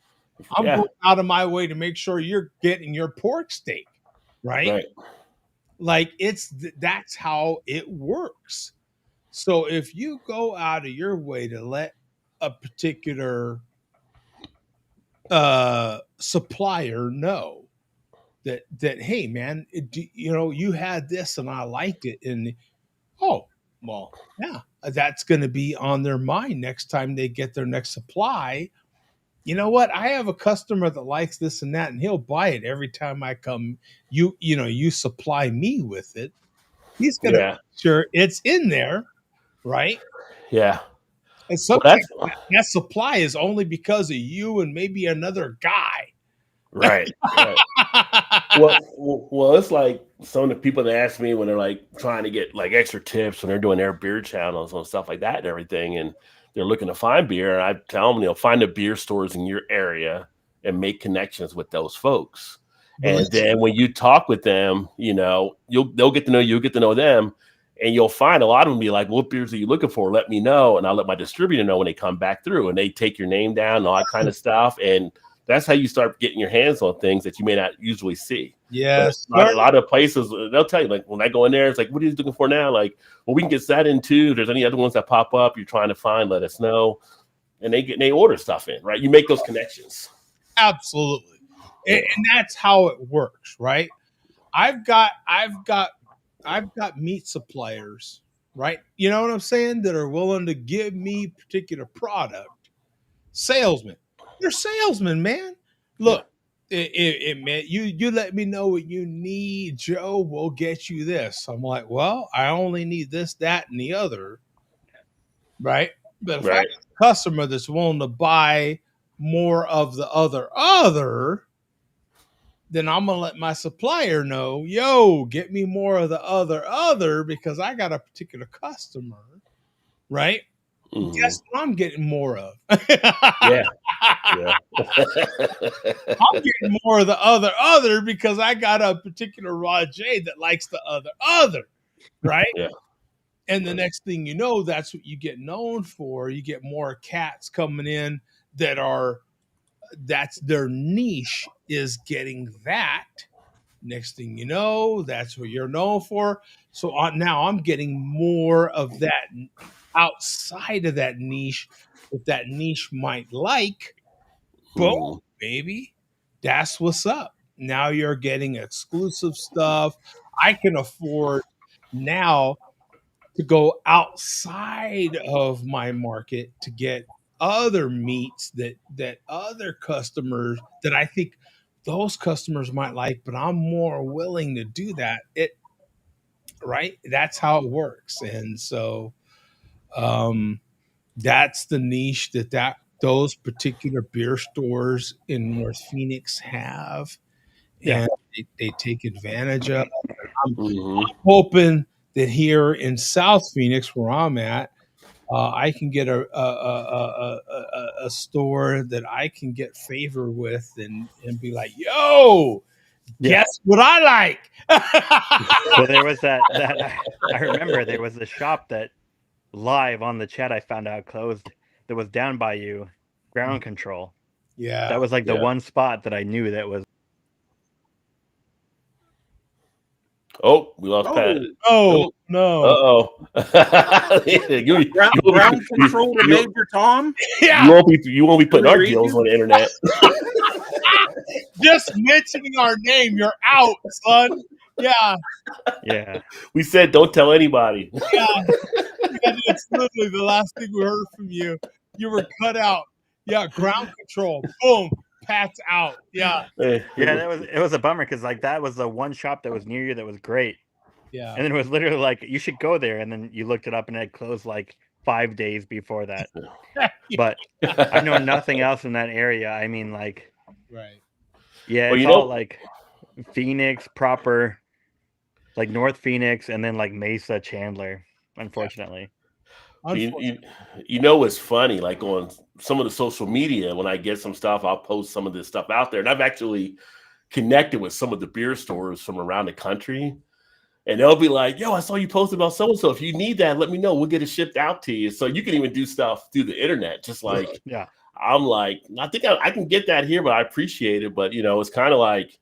I'm going out of my way to make sure you're getting your pork steak. Right? Like that's how it works. So if you go out of your way to let a particular supplier know that hey man, you had this and I liked it, and that's going to be on their mind next time they get their next supply. You know what? I have a customer that likes this and that, and he'll buy it every time I come. You supply me with it. He's gonna make sure it's in there, right? Yeah. And sometimes that supply is only because of you and maybe another guy. Right. Well, it's like some of the people that ask me when they're like trying to get like extra tips when they're doing their beer channels and stuff like that and everything, and they're looking to find beer, and I tell them, find the beer stores in your area and make connections with those folks. And then when you talk with them, they'll get to know you, get to know them, and you'll find a lot of them be like, what beers are you looking for? Let me know. And I'll let my distributor know when they come back through, and they take your name down and all that kind of stuff. And that's how you start getting your hands on things that you may not usually see. Yes, But a lot of places they'll tell you, like, when I go in there, it's like, what are you looking for now? Like, well, we can get that in too. If there's any other ones that pop up you're trying to find, let us know. And they order stuff in, right? You make those connections. absolutely, and that's how it works, right? I've got meat suppliers, right? You know what I'm saying? That are willing to give me particular product. Salesmen, they're salesmen, man. Look, man, you let me know what you need, Joe. We'll get you this. I'm like, well, I only need this, that, and the other, right? But if I have a customer that's willing to buy more of the other, then I'm gonna let my supplier know, yo, get me more of the other because I got a particular customer, right? Guess what I'm getting more of? Yeah. I'm getting more of the other because I got a particular Rajay that likes the other, right? Yeah. And the next thing you know, that's what you get known for. You get more cats coming in that's their niche is getting that. Next thing you know, that's what you're known for. So now I'm getting more of that outside of that niche that niche might like. Boom, baby. That's what's up. Now you're getting exclusive stuff. I can afford now to go outside of my market to get other meats that other customers that I think those customers might like, but I'm more willing to do that. Right? That's how it works. And so that's the niche that those particular beer stores in North Phoenix have, and they take advantage of. I'm hoping that here in South Phoenix, where I'm at, I can get a store that I can get favor with and be like, yo, guess what I like? Well, there was that I remember there was a shop that live on the chat I found out closed that was down by you, Ground Control. Yeah. That was like the one spot that I knew that was. Oh, we lost Pat. Oh, no. Ground Control to Major Tom? Yeah. You won't be putting our deals on the internet. Just mentioning our name, you're out, son. Yeah. Yeah. We said don't tell anybody. Yeah. It's literally the last thing we heard from you. You were cut out. Yeah, Ground Control. Boom. Pat's out. Yeah. Yeah, it was a bummer because like that was the one shop that was near you that was great. Yeah. And then it was literally like you should go there, and then you looked it up and it had closed like 5 days before that. But I know nothing else in that area. I mean, like, right. Yeah, it's all like Phoenix proper, like North Phoenix, and then like Mesa, Chandler. Unfortunately. You know what's funny? Like on some of the social media, when I get some stuff, I'll post some of this stuff out there. And I've actually connected with some of the beer stores from around the country. And they'll be like, yo, I saw you posted about so-and-so. If you need that, let me know. We'll get it shipped out to you. So you can even do stuff through the internet. Just like, I'm like, I think I can get that here, but I appreciate it. But, you know, it's kind of like,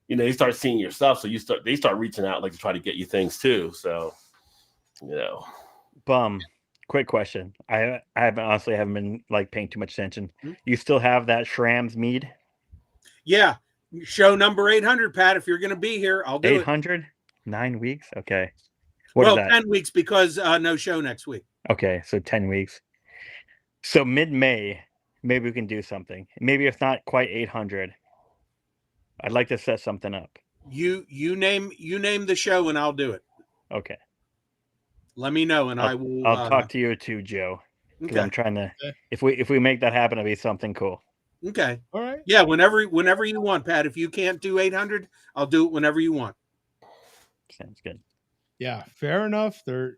you know, you start seeing your stuff. So they start reaching out like to try to get you things too. So, you know. Quick question. I honestly haven't been like paying too much attention. You still have that Schramm's mead? Yeah. Show number 800, Pat. If you're going to be here, I'll do 800? 9 weeks? Okay. What well, is that? 10 weeks because no show next week. Okay, so 10 weeks. So mid-May, maybe we can do something. Maybe if not quite 800. I'd like to set something up. You name the show and I'll do it. Okay. Let me know and I'll talk to you too, Joe. Because Okay. I'm trying to if we make that happen, it'll be something cool. Okay. All right. Yeah, whenever you want, Pat. If you can't do 800, I'll do it whenever you want. Sounds good. Yeah, fair enough. There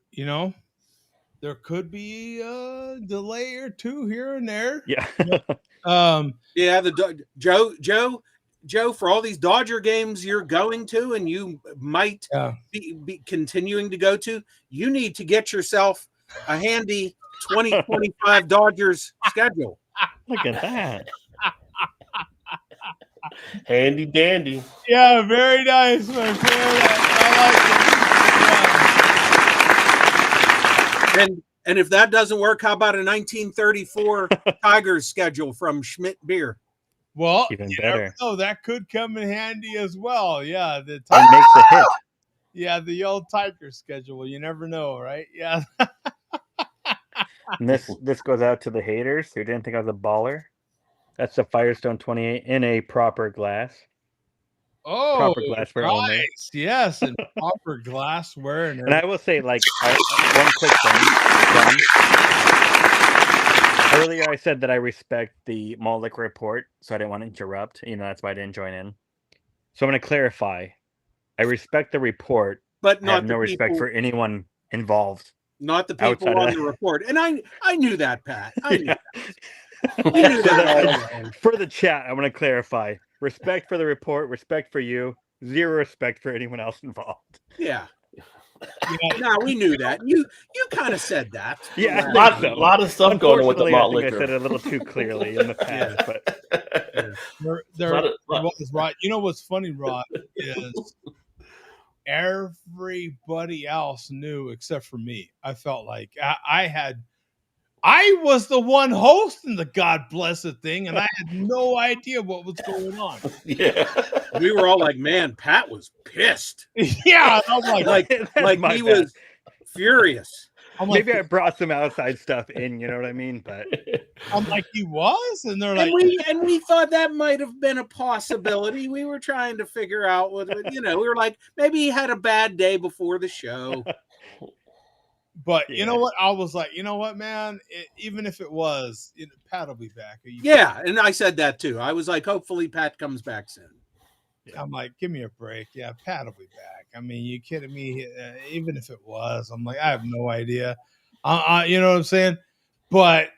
could be a delay or two here and there. Yeah. Yeah, Joe, for all these Dodger games you're going to and you might be continuing to go to, you need to get yourself a handy 2025 Dodgers schedule. Look at that. Handy dandy. Yeah, very nice, my friend. I like it. And if that doesn't work, how about a 1934 Tigers schedule from Schmidt Beer? Well, Even you better. never know. That could come in handy as well. Yeah, It makes a hit. Yeah, the old Tiger schedule. You never know, right? Yeah. And this goes out to the haters who didn't think I was a baller. That's the Firestone 28 in a proper glass. Oh, Proper glassware only. nice. Yes, and proper glassware. And I will say, like, one quick thing, John. Earlier, I said that I respect the malt liquor report, so I didn't want to interrupt. That's why I didn't join in. So I'm going to clarify. I respect the report, but I have not no the respect people, for anyone involved. not the people outside on of the report. And I knew that, Pat. I knew Yeah. that. We knew that all along. For the chat, I want to clarify. Respect for the report, respect for you, zero respect for anyone else involved. Yeah. No, we knew that. You kind of said that. Yeah, a lot of stuff going on with the malt I think liquor. I said it a little too clearly in the past, but there was Rod. You know what's funny, Rod, is everybody else knew except for me. I felt like I was the one hosting the God blessed thing, and I had no idea what was going on. Yeah. We were all like, man, Pat was pissed. Yeah. I was like he was furious. Maybe I brought some outside stuff in, you know what I mean? But I'm like, he was? And they're like, and we thought that might have been a possibility. We were trying to figure out what, we were like, maybe he had a bad day before the show. But you know what? I was like, you know what, man? Even if it was, Pat will be back. Yeah, and I said that too. I was like, hopefully Pat comes back soon. I'm like, give me a break. Yeah, Pat will be back. I mean, you kidding me? Even if it was, I'm like, I have no idea. You know what I'm saying? But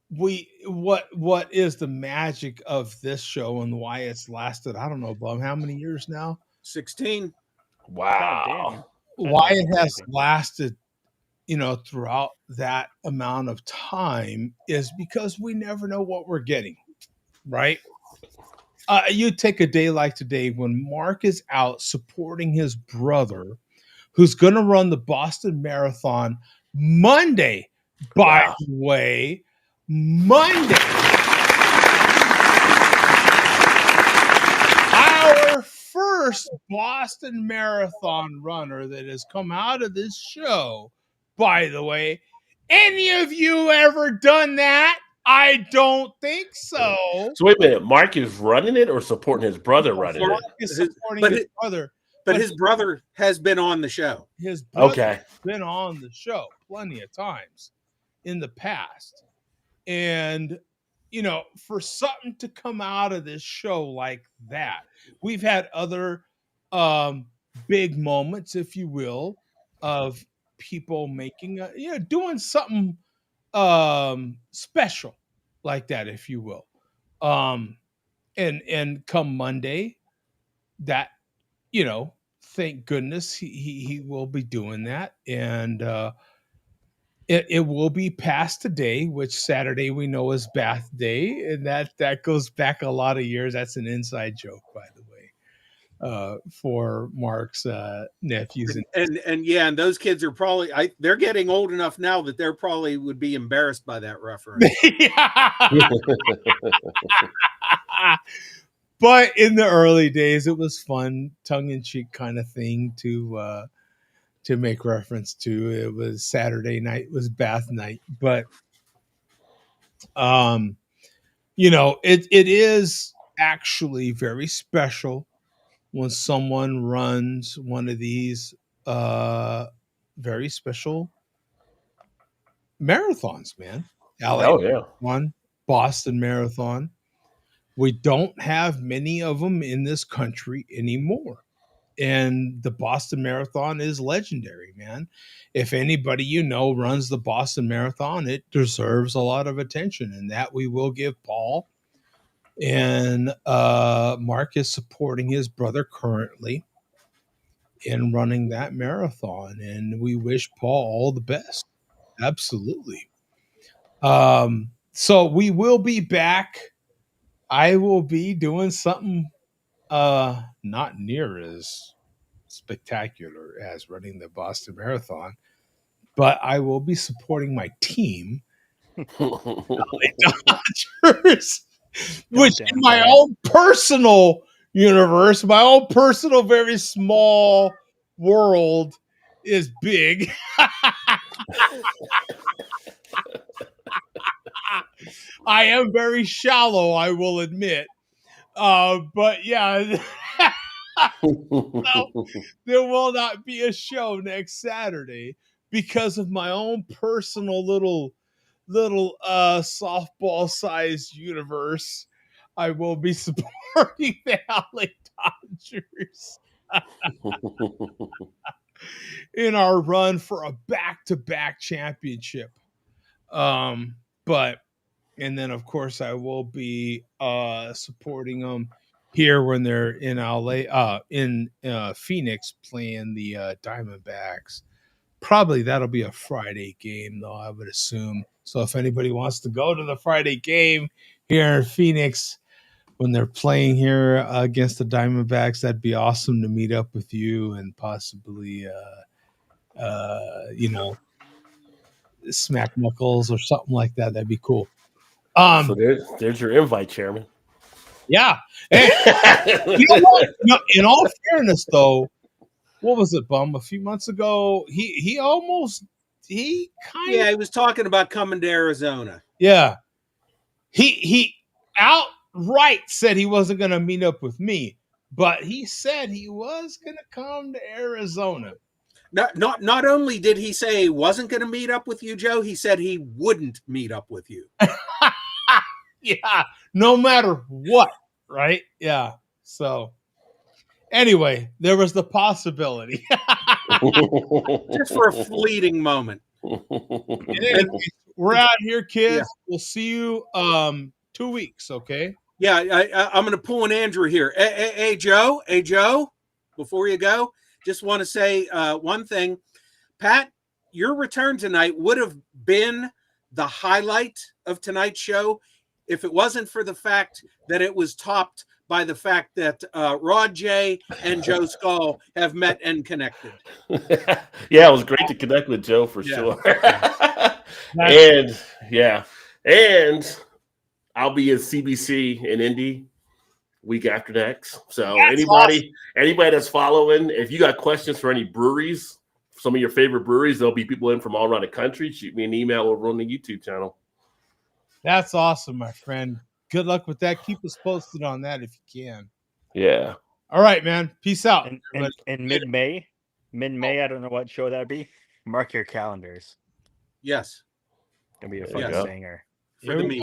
what is the magic of this show and why it's lasted? I don't know, Bum. How many years now? 16. Wow. Why it has lasted, throughout that amount of time is because we never know what we're getting, right? You take a day like today when Mark is out supporting his brother who's going to run the Boston Marathon Monday, by the way. Monday. Our first Boston Marathon runner that has come out of this show, by the way. Any of you ever done that? I don't think so. So wait a minute, Mark is running it or supporting his brother running it? Mark is supporting his brother. But his brother has been on the show. His brother has been on the show plenty of times in the past. And, for something to come out of this show like that, we've had other big moments, if you will, of people making, doing something special like that, if you will. And come Monday, that, thank goodness he will be doing that. And it will be past today, which Saturday we know is Bath Day, and that goes back a lot of years. That's an inside joke, by the way, for Mark's nephews. And those kids are probably they're getting old enough now that they're probably would be embarrassed by that reference. But in the early days, it was fun, tongue-in-cheek kind of thing to make reference to. It was Saturday night, was Bath night, but it is actually very special when someone runs one of these very special marathons, man. LA Marathon, Boston Marathon. We don't have many of them in this country anymore. And the Boston Marathon is legendary, man. If anybody runs the Boston Marathon, it deserves a lot of attention, and that we will give Paul. And Mark is supporting his brother currently in running that marathon, and we wish Paul all the best. Absolutely. So we will be back. I will be doing something not near as spectacular as running the Boston Marathon, but I will be supporting my team, Dodgers, which in my own personal universe, my own personal, very small world is big. I am very shallow, I will admit. But yeah, so there will not be a show next Saturday because of my own personal little softball sized universe. I will be supporting the LA Dodgers in our run for a back-to-back championship. But and then of course I will be supporting them here when they're in LA, in Phoenix playing the Diamondbacks. Probably that'll be a Friday game, though, I would assume. So if anybody wants to go to the Friday game here in Phoenix when they're playing here against the Diamondbacks, that'd be awesome to meet up with you and possibly, smack knuckles or something like that. That'd be cool. So there's your invite, Chairman. Yeah. Hey, you know what? No, in all fairness, though, what was it, Bum? A few months ago, he was talking about coming to Arizona. Yeah. He outright said he wasn't going to meet up with me, but he said he was going to come to Arizona. Not only did he say he wasn't going to meet up with you, Joe, he said he wouldn't meet up with you. Yeah, no matter what, right? Yeah. So anyway, there was the possibility. Just for a fleeting moment. Anyways, we're out here, kids. Yeah. We'll see you 2 weeks, okay? Yeah, I'm going to pull an Andrew here. Hey, Joe, before you go, just want to say one thing. Pat, your return tonight would have been the highlight of tonight's show if it wasn't for the fact that it was topped by the fact that Rod J and Joe Skull have met and connected. Yeah, it was great to connect with Joe for sure. And I'll be in CBC in Indy week after next. So anybody that's following, if you got questions for any breweries, some of your favorite breweries, there'll be people in from all around the country. Shoot me an email over on the YouTube channel. That's awesome, my friend. Good luck with that. Keep us posted on that if you can. Yeah. All right, man. Peace out. In mid-May, I don't know what show that'd be. Mark your calendars. Yes. It's going to be a fun banger. For the meeting.